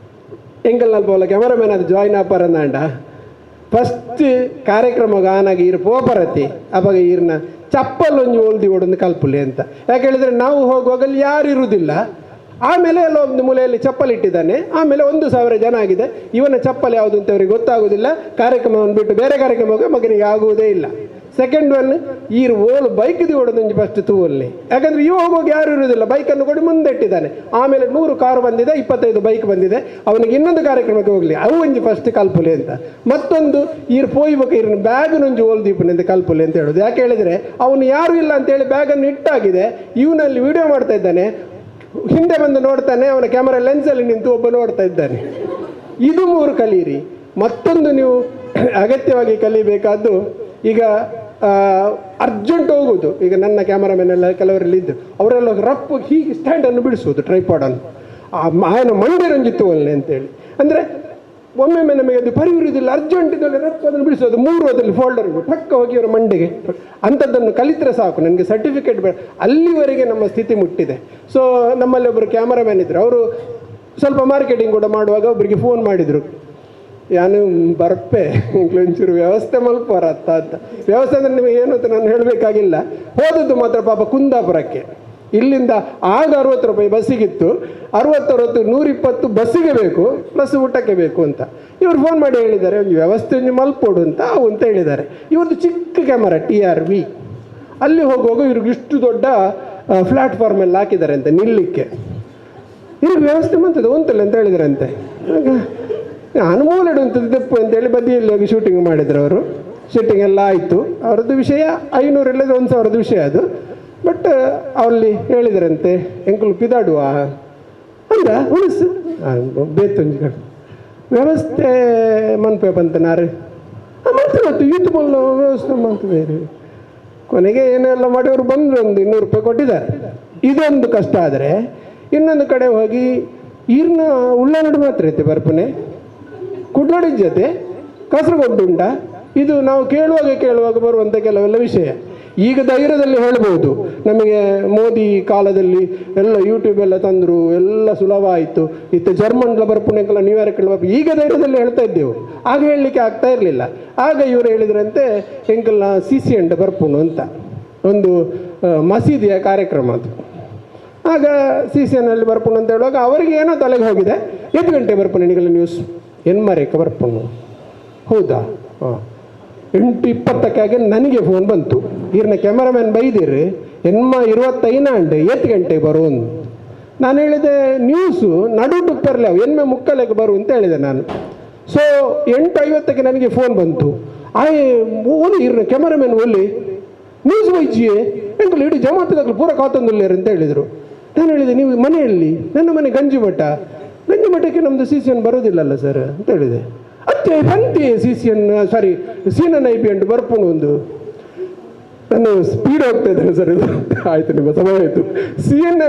ಎಂಕಲ್ ನಲ್ಪೋಲ ಕ್ಯಾಮರಾಮನ್ ಅದು ಜಾಯಿನ್ ಆಪಾರಂದಾಂಡ ಫಸ್ಟ್ ಕಾರ್ಯಕ್ರಮ ಆನಾಗಿ ಈರು ಪೋಪರತಿ ಅವಾಗ ಈರ್ನ ಚಪ್ಪಲ್ಲೊಂದು ಓಲ್ದಿ ಓಡೊಂದು ಕಲ್ಪುಲಿ ಅಂತ. ಯಾಕೆ ಹೇಳಿದರೆ ನಾವು ಹೋಗುವಾಗ ಅಲ್ಲಿ ಯಾರು ಇರುವುದಿಲ್ಲ. ಆಮೇಲೆ ಎಲ್ಲ ಒಂದು ಮೂಲೆಯಲ್ಲಿ ಚಪ್ಪಲಿ ಇಟ್ಟಿದ್ದಾನೆ. ಆಮೇಲೆ 1,000 ಜನ ಆಗಿದೆ. ಇವನ ಚಪ್ಪಲಿ ಯಾವುದು ಅಂತ ಅವರಿಗೆ ಗೊತ್ತಾಗೋದಿಲ್ಲ. ಕಾರ್ಯಕ್ರಮವನ್ನು ಬಿಟ್ಟು ಬೇರೆ ಕಾರ್ಯಕ್ರಮಕ್ಕೆ ಮಗನಿಗೆ ಆಗುವುದೇ ಇಲ್ಲ. ಸೆಕೆಂಡ್ ಒನ್, ಈ ಓಲ್ ಬೈಕ್ದು ಹೊಡೆದು ಫಸ್ಟ್ ತೂವಲ್ಲಿ, ಯಾಕಂದರೆ ಇವ ಹೋಗೋಗಿ ಯಾರು ಇರುವುದಿಲ್ಲ. ಬೈಕನ್ನು ಕೊಡಿ ಮುಂದೆ ಇಟ್ಟಿದ್ದಾನೆ. ಆಮೇಲೆ 100 ಕಾರು ಬಂದಿದೆ, 25 ಬೈಕ್ ಬಂದಿದೆ. ಅವನಿಗೆ ಇನ್ನೊಂದು ಕಾರ್ಯಕ್ರಮಕ್ಕೆ ಹೋಗಲಿ, ಅವು ಒಂಜಿ ಫಸ್ಟ್ ಕಲ್ಪುಲಿ ಅಂತ. ಮತ್ತೊಂದು ಈರು ಪೋಯ್ಬೇಕು, ಇರನ್ನು ಬ್ಯಾಗ್ನೊಂಜು ಓಲ್ ದೀಪನಿಂದ ಕಲ್ಪುಲಿ ಅಂತ ಹೇಳೋದು. ಯಾಕೆ ಹೇಳಿದರೆ ಅವನು ಯಾರು ಇಲ್ಲ ಅಂತೇಳಿ ಬ್ಯಾಗನ್ನು ಇಟ್ಟಾಗಿದೆ. ಇವನಲ್ಲಿ ವಿಡಿಯೋ ಮಾಡ್ತಾ ಇದ್ದಾನೆ, ಹಿಂದೆ ಬಂದು ನೋಡ್ತಾನೆ, ಅವನ ಕ್ಯಾಮರಾ ಲೆನ್ಸಲ್ಲಿ ನಿಂತು ಒಬ್ಬ ನೋಡ್ತಾ ಇದ್ದಾನೆ. ಇದು 3 ಕಲೀರಿ. ಮತ್ತೊಂದು ನೀವು ಅಗತ್ಯವಾಗಿ ಕಲಿಬೇಕಾದ್ದು, ಈಗ ಅರ್ಜೆಂಟ್ ಹೋಗುವುದು. ಈಗ ನನ್ನ ಕ್ಯಾಮರಾಮನ್ ಎಲ್ಲ ಕೆಲವರಲ್ಲಿ ಇದ್ದು ಅವರೆಲ್ಲ ರಫ್ ಹೀಗೆ ಸ್ಟ್ಯಾಂಡನ್ನು ಬಿಡಿಸೋದು, ಟ್ರೈಪಾಡನ್ನು ಆಯನ ಮಂಡಿರಂಜಿತ್ತು ಒಳ್ಳೆ ಅಂತೇಳಿ. ಅಂದರೆ ಒಮ್ಮೆ ನಮಗೆ ಅದು ಪರಿವಿರುವುದಿಲ್ಲ, ಅರ್ಜೆಂಟ್ ಇದರಲ್ಲಿ ರಫ್ ಅದನ್ನು ಬಿಡಿಸೋದು, 3 ಅದರಲ್ಲಿ ಫೋಲ್ಡರ್ ಪಕ್ಕ ಹೋಗಿ ಅವರ ಮಂಡಿಗೆ. ಅಂಥದ್ದನ್ನು ಕಲಿತರೆ ಸಾಕು, ನನಗೆ ಸರ್ಟಿಫಿಕೇಟ್ ಬೇಡ. ಅಲ್ಲಿವರೆಗೆ ನಮ್ಮ ಸ್ಥಿತಿ ಮುಟ್ಟಿದೆ. ಸೊ ನಮ್ಮಲ್ಲಿ ಒಬ್ಬರು ಕ್ಯಾಮರಾಮ್ಯಾನ್ ಇದ್ದರು. ಅವರು ಸ್ವಲ್ಪ ಮಾರ್ಕೆಟಿಂಗ್ ಕೂಡ ಮಾಡುವಾಗ ಒಬ್ಬರಿಗೆ ಫೋನ್ ಮಾಡಿದರು, ನಾನು ಬರ್ಪೆ ಒಂಚೂರು ವ್ಯವಸ್ಥೆ ಮಲ್ಪರತ್ತ ಅಂತ. ವ್ಯವಸ್ಥೆ ಅಂದರೆ ನಿಮಗೆ ಏನು ಅಂತ ನಾನು ಹೇಳಬೇಕಾಗಿಲ್ಲ. ಹೋದದ್ದು ಮಾತ್ರ ಪಾಪ ಕುಂದಾಪುರಕ್ಕೆ. ಇಲ್ಲಿಂದ ಆಗ 60 ರೂಪಾಯಿ ಬಸ್ಸಿಗಿತ್ತು, 60 120 ಬಸ್ಸಿಗೆ ಬೇಕು ಪ್ಲಸ್ ಊಟಕ್ಕೆ ಬೇಕು ಅಂತ. ಇವರು ಫೋನ್ ಮಾಡಿ ಹೇಳಿದ್ದಾರೆ ಒಂದು ವ್ಯವಸ್ಥೆ ಮಲ್ಪೋಡು ಅಂತ ಅಂತ ಹೇಳಿದ್ದಾರೆ. ಇವ್ರದ್ದು ಚಿಕ್ಕ ಕ್ಯಾಮರಾ TRV. ಅಲ್ಲಿ ಹೋಗುವಾಗ ಇವ್ರಿಗೆ ಇಷ್ಟು ದೊಡ್ಡ ಪ್ಲಾಟ್ಫಾರ್ಮ್ ಎಲ್ಲ ಹಾಕಿದ್ದಾರೆ ಅಂತ ನಿಲ್ಲಕ್ಕೆ. ಇವ್ರಿಗೆ ವ್ಯವಸ್ಥೆ ಮಾಡ್ತದೆ ಒಂತಲ್ಲ ಅಂತ ಹೇಳಿದ್ರಂತೆ. ಆಗ ನಾನು ಮೂಲೆಡುವಂಥದ್ದು ದಪ್ಪು ಅಂತೇಳಿ ಬದಿಯಲ್ಲಿ ಹೋಗಿ ಶೂಟಿಂಗ್ ಮಾಡಿದ್ರು ಅವರು. ಶೂಟಿಂಗ್ ಎಲ್ಲ ಆಯಿತು. ಅವರದ್ದು ವಿಷಯ 500 ಇಲ್ಲದ 1000 ವಿಷಯ ಅದು. ಬಟ್ ಅಲ್ಲಿ ಹೇಳಿದ್ರಂತೆ ಎಂಕುಲು ಪಿದಾಡುವ ಅಂದ ಉಳಿಸು ಬೇತೊಂಜಿ ವ್ಯವಸ್ಥೆ ಮನ್ಪೆ ಬಂತನಾರು ಮಾಡ್ತಾರೆ ಯೂತ್ ಮಲ್ಲ ವ್ಯವಸ್ಥೆ ಮಾಡ್ತಿದ್ದಾರೆ. ಕೊನೆಗೆ ಏನೆಲ್ಲ ಮಾಡಿ ಅವರು ಬಂದರು, ಒಂದು 200 ರೂಪಾಯಿ ಕೊಟ್ಟಿದ್ದಾರೆ. ಇದೊಂದು ಕಷ್ಟ. ಆದರೆ ಇನ್ನೊಂದು ಕಡೆ ಹೋಗಿ ಈರ್ನ ಉಳ್ಳಾನಡು ಮಾತ್ರ ಐತೆ ಬರ್ಪನೆ ಕುಡ್ಲೋಡಿದ ಜೊತೆ ಕಾಸರಗೋಡುಂಡ. ಇದು ನಾವು ಕೇಳುವಾಗ ಬರುವಂಥ ಕೆಲವೆಲ್ಲ ವಿಷಯ. ಈಗ ಧೈರ್ಯದಲ್ಲಿ ಹೇಳ್ಬೋದು, ನಮಗೆ ಮೋದಿ ಕಾಲದಲ್ಲಿ ಎಲ್ಲ ಯೂಟ್ಯೂಬ್ ಎಲ್ಲ ತಂದರು, ಎಲ್ಲ ಸುಲಭ ಆಯಿತು, ಇತ್ತು ಜರ್ಮನ್ಲ ಬರ್ಪುಣೆಲ್ಲ ನ್ಯೂಯಾರ್ಕ್ಲ ಬರ್ಪು. ಈಗ ಧೈರ್ಯದಲ್ಲಿ ಹೇಳ್ತಾ ಇದ್ದೆವು, ಆಗ ಹೇಳಲಿಕ್ಕೆ ಆಗ್ತಾ ಇರಲಿಲ್ಲ. ಆಗ ಇವರು ಹೇಳಿದ್ರಂತೆ ಎಂಕಲ್ನ CC ಅಂಡ ಬರ್ಪುಣು ಅಂತ ಒಂದು ಮಸೀದಿಯ ಕಾರ್ಯಕ್ರಮ ಅದು. ಆಗ CCನಲ್ಲಿ ಬರ್ಪುಣು ಅಂತ ಹೇಳುವಾಗ ಅವರಿಗೆ ಏನೋ ತಲೆಗೆ ಹೋಗಿದೆ. 8 ಗಂಟೆ ಬರ್ಪುಣು ನಿಗಲ ನ್ಯೂಸ್ ಎನ್ಮರೇಕ ಬರ್ಪುಣು. ಹೌದಾ? ಹಾಂ. 8:20 ನನಗೆ ಫೋನ್ ಬಂತು. ಈರ್ನ ಕ್ಯಾಮರಾಮ್ಯಾನ್ ಬೈದಿರಿ ಎನ್ಮ 25 8 ಗಂಟೆಗೆ ಬರು. ನಾನು ಹೇಳಿದೆ ನ್ಯೂಸು ನಡುಟು ಪರ್ಲೆ ಎನ್ಮೆ ಮುಕ್ಕಲೆಗೆ ಬರು ಅಂತ ಹೇಳಿದೆ ನಾನು. ಸೊ 8:50 ನನಗೆ ಫೋನ್ ಬಂತು. ಓಲಿ ಇರ್ನ ಕ್ಯಾಮರಾಮ್ಯಾನ್ ಓಲಿ ನ್ಯೂಸ್ ವೈಜಿಯೇ ಎಂಕಲು ಇಡೀ ಜಮಾತದಾಗಲು ಪೂರ ಕಾತಂದುಲ್ಲೇರು ಅಂತ ಹೇಳಿದರು. ನಾನು ಹೇಳಿದೆ ನೀವು ಮನೆಯಲ್ಲಿ? ನನ್ನ ಮನೆ ಗಂಜಿಮಠಕ್ಕೆ ನಮ್ಮದು CCN ಬರೋದಿಲ್ಲಲ್ಲ ಸರ್ ಅಂತ ಹೇಳಿದೆ. ಅತ್ತೆ ಬಂತಿ CCN ಸಾರಿ CNN IP ಬರ್ಪುಣು ಒಂದು. ನಾನು ಸ್ಪೀಡ್ ಹೋಗ್ತಾ ಇದ್ದೇನೆ ಸರ್. ಇದು ಆಯಿತು, ನಿಮ್ಮ ಸಮಯ ಆಯಿತು. CNN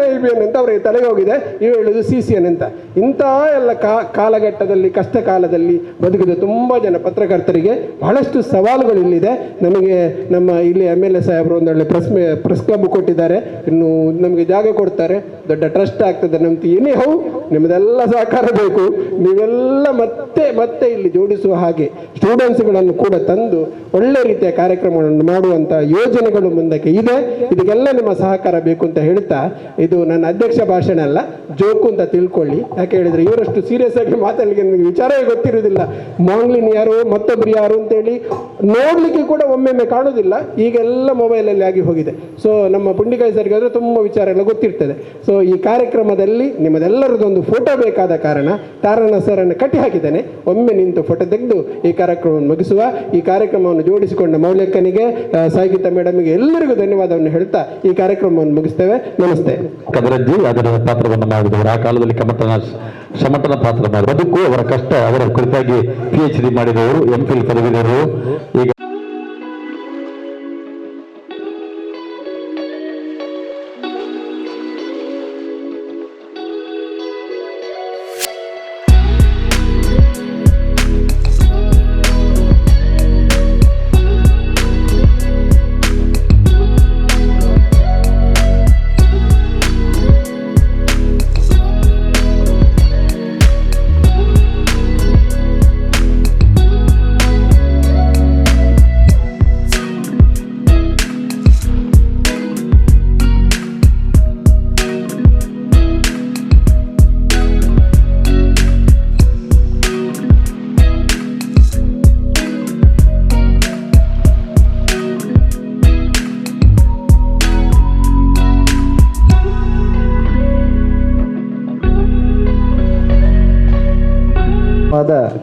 ಅಂತ ಅವರಿಗೆ ತಲೆಗೆ ಹೋಗಿದೆ. ಇವು ಹೇಳೋದು CCN ಅಂತ. ಇಂಥ ಎಲ್ಲ ಕಾಲಘಟ್ಟದಲ್ಲಿ, ಕಷ್ಟ ಕಾಲದಲ್ಲಿ ಬದುಕಿದ ತುಂಬ ಜನ ಪತ್ರಕರ್ತರಿಗೆ ಬಹಳಷ್ಟು ಸವಾಲುಗಳು ಇಲ್ಲಿದೆ. ನಮಗೆ ನಮ್ಮ ಇಲ್ಲಿ MLA ಸಾಹೇಬರು ಒಂದೊಳ್ಳೆ ಪ್ರೆಸ್ ಕ್ಲಬ್ ಕೊಟ್ಟಿದ್ದಾರೆ. ಇನ್ನು ನಮಗೆ ಜಾಗ ಕೊಡ್ತಾರೆ, ದೊಡ್ಡ ಟ್ರಸ್ಟ್ ಆಗ್ತದೆ ನಮ್ದು. ಏನೇ ಹೌ ನಿಮ್ಮದೆಲ್ಲ ಸಹಕಾರ ಬೇಕು. ನೀವೆಲ್ಲ ಮತ್ತೆ ಇಲ್ಲಿ ಜೋಡಿಸುವ ಹಾಗೆ ಸ್ಟೂಡೆಂಟ್ಸ್ಗಳನ್ನು ಕೂಡ ತಂದು ಒಳ್ಳೆ ರೀತಿಯ ಕಾರ್ಯಕ್ರಮಗಳನ್ನು ಮಾಡುವಂಥ ಯೋಜನೆಗಳು ಮುಂದಕ್ಕೆ ಇದೆ. ಇದಕ್ಕೆಲ್ಲ ನಿಮ್ಮ ಸಹಕಾರ ಬೇಕು ಅಂತ ಹೇಳ್ತಾ, ಇದು ನನ್ನ ಅಧ್ಯಕ್ಷ ಭಾಷಣ ಅಲ್ಲ, ಜೋಕು ಅಂತ ತಿಳ್ಕೊಳ್ಳಿ. ಯಾಕೆ ಹೇಳಿದರೆ ಇವರಷ್ಟು ಸೀರಿಯಸ್ ಆಗಿ ಮಾತಾಡಲಿಕ್ಕೆ ನನಗೆ ವಿಚಾರವೇ ಗೊತ್ತಿರೋದಿಲ್ಲ. ಮಾಂಗ್ಲಿನ್ ಯಾರು, ಮತ್ತೊಬ್ಬರು ಯಾರು ಅಂತೇಳಿ ನೋಡಲಿಕ್ಕೆ ಕೂಡ ಒಮ್ಮೊಮ್ಮೆ ಕಾಣೋದಿಲ್ಲ. ಈಗೆಲ್ಲ ಮೊಬೈಲಲ್ಲಿ ಆಗಿ ಹೋಗಿದೆ. ಸೊ ನಮ್ಮ ಪುಂಡಿಕಾಯಿ ಸರ್ಗೆ ಆದರೆ ತುಂಬ ವಿಚಾರ ಎಲ್ಲ ಗೊತ್ತಿರ್ತದೆ. ಸೊ ಈ ಕಾರ್ಯಕ್ರಮದಲ್ಲಿ ನಿಮ್ಮದೆಲ್ಲರದೊಂದು ಫೋಟೋ ಬೇಕಾದ ಕಾರಣ ತಾರಣ್ಣ ಸರನ್ನು ಕಟ್ಟಿ ಹಾಕಿದ್ದೇನೆ. ಒಮ್ಮೆ ನಿಂತು ಫೋಟೋ ತೆಗೆದು ಈ ಕಾರ್ಯಕ್ರಮವನ್ನು ಮುಗಿಸುವ. ಈ ಕಾರ್ಯಕ್ರಮವನ್ನು ಜೋಡಿಸಿಕೊಂಡ ಮೌಲ್ಯಕ್ಕನಿಗೆ, ಸಾಹಿತ್ಯ ಮೇಡಮ್ಗೆ ಎಲ್ಲರಿಗೂ ಧನ್ಯವಾದವನ್ನು ಹೇಳ್ತಾ ಈ ಕಾರ್ಯಕ್ರಮವನ್ನು ಮುಗಿಸ್ತೇವೆ. ನಮಸ್ತೆ. ಕದರಜ್ಜಿ ಅದರ ಪಾತ್ರವನ್ನು ಮಾಡಿದವರು, ಆ ಕಾಲದಲ್ಲಿ ಶಮಟನ ಪಾತ್ರ ಮಾಡಿ ಬದುಕು ಅವರ ಕಷ್ಟ ಅವರ ಕುರಿತಾಗಿ PhD ಮಾಡಿದವರು, MPhil ಪದವೀಧರರು. ಈಗ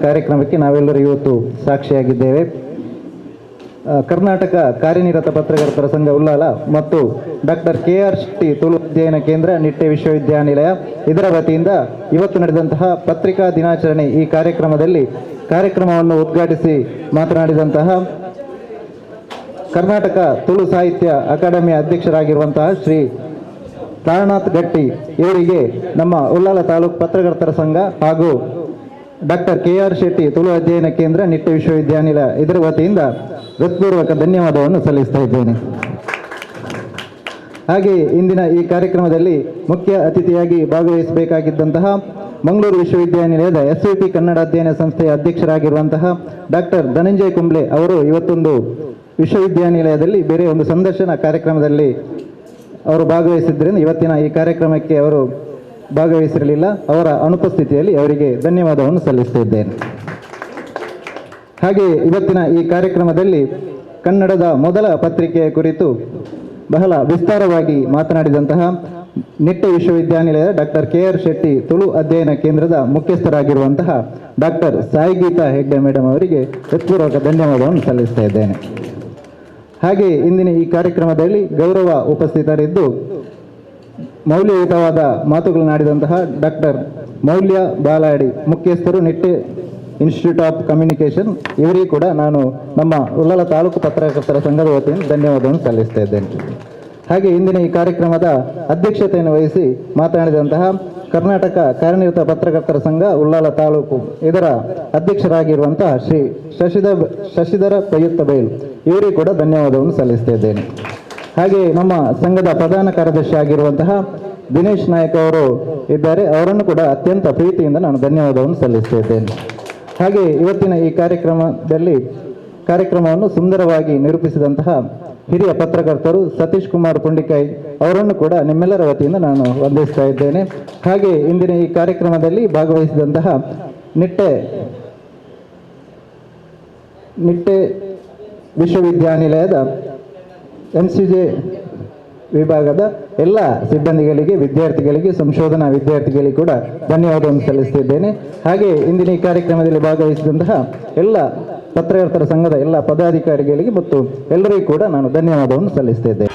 ಕಾರ್ಯಕ್ರಮಕ್ಕೆ ನಾವೆಲ್ಲರೂ ಇವತ್ತು ಸಾಕ್ಷಿಯಾಗಿದ್ದೇವೆ. ಕರ್ನಾಟಕ ಕಾರ್ಯನಿರತ ಪತ್ರಕರ್ತರ ಸಂಘ ಉಳ್ಳಾಲ ಮತ್ತು ಡಾಕ್ಟರ್ KR ಶೆಟ್ಟಿ ತುಳು ಅಧ್ಯಯನ ಕೇಂದ್ರ ನಿಟ್ಟೆ ವಿಶ್ವವಿದ್ಯಾನಿಲಯ ಇದರ ವತಿಯಿಂದ ಇವತ್ತು ನಡೆದಂತಹ ಪತ್ರಿಕಾ ದಿನಾಚರಣೆ ಈ ಕಾರ್ಯಕ್ರಮವನ್ನು ಉದ್ಘಾಟಿಸಿ ಮಾತನಾಡಿದಂತಹ ಕರ್ನಾಟಕ ತುಳು ಸಾಹಿತ್ಯ ಅಕಾಡೆಮಿಯ ಅಧ್ಯಕ್ಷರಾಗಿರುವಂತಹ ಶ್ರೀ ತಾರನಾಥ್ ಗಟ್ಟಿ ಇವರಿಗೆ ನಮ್ಮ ಉಳ್ಳಾಲ ತಾಲೂಕು ಪತ್ರಕರ್ತರ ಸಂಘ ಹಾಗೂ ಡಾಕ್ಟರ್ KR ಶೆಟ್ಟಿ ತುಳು ಅಧ್ಯಯನ ಕೇಂದ್ರ ನಿಟ್ಟೆ ವಿಶ್ವವಿದ್ಯಾನಿಲಯ ಇದರ ವತಿಯಿಂದ ಹೃತ್ಪೂರ್ವಕ ಧನ್ಯವಾದವನ್ನು ಸಲ್ಲಿಸ್ತಾ ಇದ್ದೇನೆ. ಹಾಗೆ ಇಂದಿನ ಈ ಕಾರ್ಯಕ್ರಮದಲ್ಲಿ ಮುಖ್ಯ ಅತಿಥಿಯಾಗಿ ಭಾಗವಹಿಸಬೇಕಾಗಿದ್ದಂತಹ ಮಂಗಳೂರು ವಿಶ್ವವಿದ್ಯಾನಿಲಯದ SVP ಕನ್ನಡ ಅಧ್ಯಯನ ಸಂಸ್ಥೆಯ ಅಧ್ಯಕ್ಷರಾಗಿರುವಂತಹ ಡಾಕ್ಟರ್ ಧನಂಜಯ ಕುಂಬ್ಳೆ ಅವರು ಇವತ್ತೊಂದು ವಿಶ್ವವಿದ್ಯಾನಿಲಯದಲ್ಲಿ ಬೇರೆ ಒಂದು ಸಂದರ್ಶನ ಕಾರ್ಯಕ್ರಮದಲ್ಲಿ ಅವರು ಭಾಗವಹಿಸಿದ್ದರಿಂದ ಇವತ್ತಿನ ಈ ಕಾರ್ಯಕ್ರಮಕ್ಕೆ ಅವರು ಭಾಗವಹಿಸಿರಲಿಲ್ಲ. ಅವರ ಅನುಪಸ್ಥಿತಿಯಲ್ಲಿ ಅವರಿಗೆ ಧನ್ಯವಾದವನ್ನು ಸಲ್ಲಿಸುತ್ತಿದ್ದೇನೆ. ಹಾಗೆ ಇವತ್ತಿನ ಈ ಕಾರ್ಯಕ್ರಮದಲ್ಲಿ ಕನ್ನಡದ ಮೊದಲ ಪತ್ರಿಕೆಯ ಕುರಿತು ಬಹಳ ವಿಸ್ತಾರವಾಗಿ ಮಾತನಾಡಿದಂತಹ ನಿಟ್ಟೆ ವಿಶ್ವವಿದ್ಯಾನಿಲಯದ ಡಾಕ್ಟರ್ KR ಶೆಟ್ಟಿ ತುಳು ಅಧ್ಯಯನ ಕೇಂದ್ರದ ಮುಖ್ಯಸ್ಥರಾಗಿರುವಂತಹ ಡಾಕ್ಟರ್ ಸಾಯಿಗೀತಾ ಹೆಗ್ಡೆ ಮೇಡಮ್ ಅವರಿಗೆ ಹೃತ್ಪೂರ್ವಕ ಧನ್ಯವಾದವನ್ನು ಸಲ್ಲಿಸ್ತಾ ಇದ್ದೇನೆ. ಹಾಗೆ ಇಂದಿನ ಈ ಕಾರ್ಯಕ್ರಮದಲ್ಲಿ ಗೌರವ ಉಪಸ್ಥಿತರಿದ್ದು ಮೌಲ್ಯಯುತವಾದ ಮಾತುಗಳನ್ನಾಡಿದಂತಹ ಡಾಕ್ಟರ್ ಮೌಲ್ಯ ಬಾಲಾಡಿ ಮುಖ್ಯಸ್ಥರು ನಿಟ್ಟೆ ಇನ್ಸ್ಟಿಟ್ಯೂಟ್ ಆಫ್ ಕಮ್ಯುನಿಕೇಷನ್, ಇವರಿಗೂ ಕೂಡ ನಾನು ನಮ್ಮ ಉಳ್ಳಾಲ ತಾಲೂಕು ಪತ್ರಕರ್ತರ ಸಂಘದ ವತಿಯಿಂದ ಧನ್ಯವಾದವನ್ನು ಸಲ್ಲಿಸ್ತಾ ಇದ್ದೇನೆ. ಹಾಗೆ ಇಂದಿನ ಈ ಕಾರ್ಯಕ್ರಮದ ಅಧ್ಯಕ್ಷತೆಯನ್ನು ವಹಿಸಿ ಮಾತನಾಡಿದಂತಹ ಕರ್ನಾಟಕ ಕಾರ್ಯನಿರತ ಪತ್ರಕರ್ತರ ಸಂಘ ಉಳ್ಳಾಲ ತಾಲೂಕು ಇದರ ಅಧ್ಯಕ್ಷರಾಗಿರುವಂತಹ ಶ್ರೀ ಶಶಿಧರ ಪ್ರಯುಕ್ತ ಬೈಲು, ಇವರಿಗೂ ಕೂಡ ಧನ್ಯವಾದವನ್ನು ಸಲ್ಲಿಸ್ತಾ ಇದ್ದೇನೆ. ಹಾಗೆ ನಮ್ಮ ಸಂಘದ ಪ್ರಧಾನ ಕಾರ್ಯದರ್ಶಿ ಆಗಿರುವಂತಹ ದಿನೇಶ್ ನಾಯಕ್ ಅವರು ಇದ್ದಾರೆ, ಅವರನ್ನು ಕೂಡ ಅತ್ಯಂತ ಪ್ರೀತಿಯಿಂದ ನಾನು ಧನ್ಯವಾದವನ್ನು ಸಲ್ಲಿಸ್ತಾ ಇದ್ದೇನೆ. ಹಾಗೆ ಇವತ್ತಿನ ಈ ಕಾರ್ಯಕ್ರಮವನ್ನು ಸುಂದರವಾಗಿ ನಿರೂಪಿಸಿದಂತಹ ಹಿರಿಯ ಪತ್ರಕರ್ತರು ಸತೀಶ್ ಕುಮಾರ್ ಪುಂಡಿಕಾಯಿ ಅವರನ್ನು ಕೂಡ ನಿಮ್ಮೆಲ್ಲರ ವತಿಯಿಂದ ನಾನು ವಂದಿಸ್ತಾ ಇದ್ದೇನೆ. ಹಾಗೆ ಇಂದಿನ ಈ ಕಾರ್ಯಕ್ರಮದಲ್ಲಿ ಭಾಗವಹಿಸಿದಂತಹ ನಿಟ್ಟೆ ವಿಶ್ವವಿದ್ಯಾನಿಲಯದ MCJ ವಿಭಾಗದ ಎಲ್ಲ ಸಿಬ್ಬಂದಿಗಳಿಗೆ, ವಿದ್ಯಾರ್ಥಿಗಳಿಗೆ, ಸಂಶೋಧನಾ ವಿದ್ಯಾರ್ಥಿಗಳಿಗೆ ಕೂಡ ಧನ್ಯವಾದವನ್ನು ಸಲ್ಲಿಸುತ್ತಿದ್ದೇನೆ. ಹಾಗೆ ಇಂದಿನ ಈ ಕಾರ್ಯಕ್ರಮದಲ್ಲಿ ಭಾಗವಹಿಸಿದಂತಹ ಎಲ್ಲ ಪತ್ರಕರ್ತರ ಸಂಘದ ಎಲ್ಲ ಪದಾಧಿಕಾರಿಗಳಿಗೆ ಮತ್ತು ಎಲ್ಲರಿಗೂ ಕೂಡ ನಾನು ಧನ್ಯವಾದವನ್ನು ಸಲ್ಲಿಸುತ್ತಿದ್ದೇನೆ.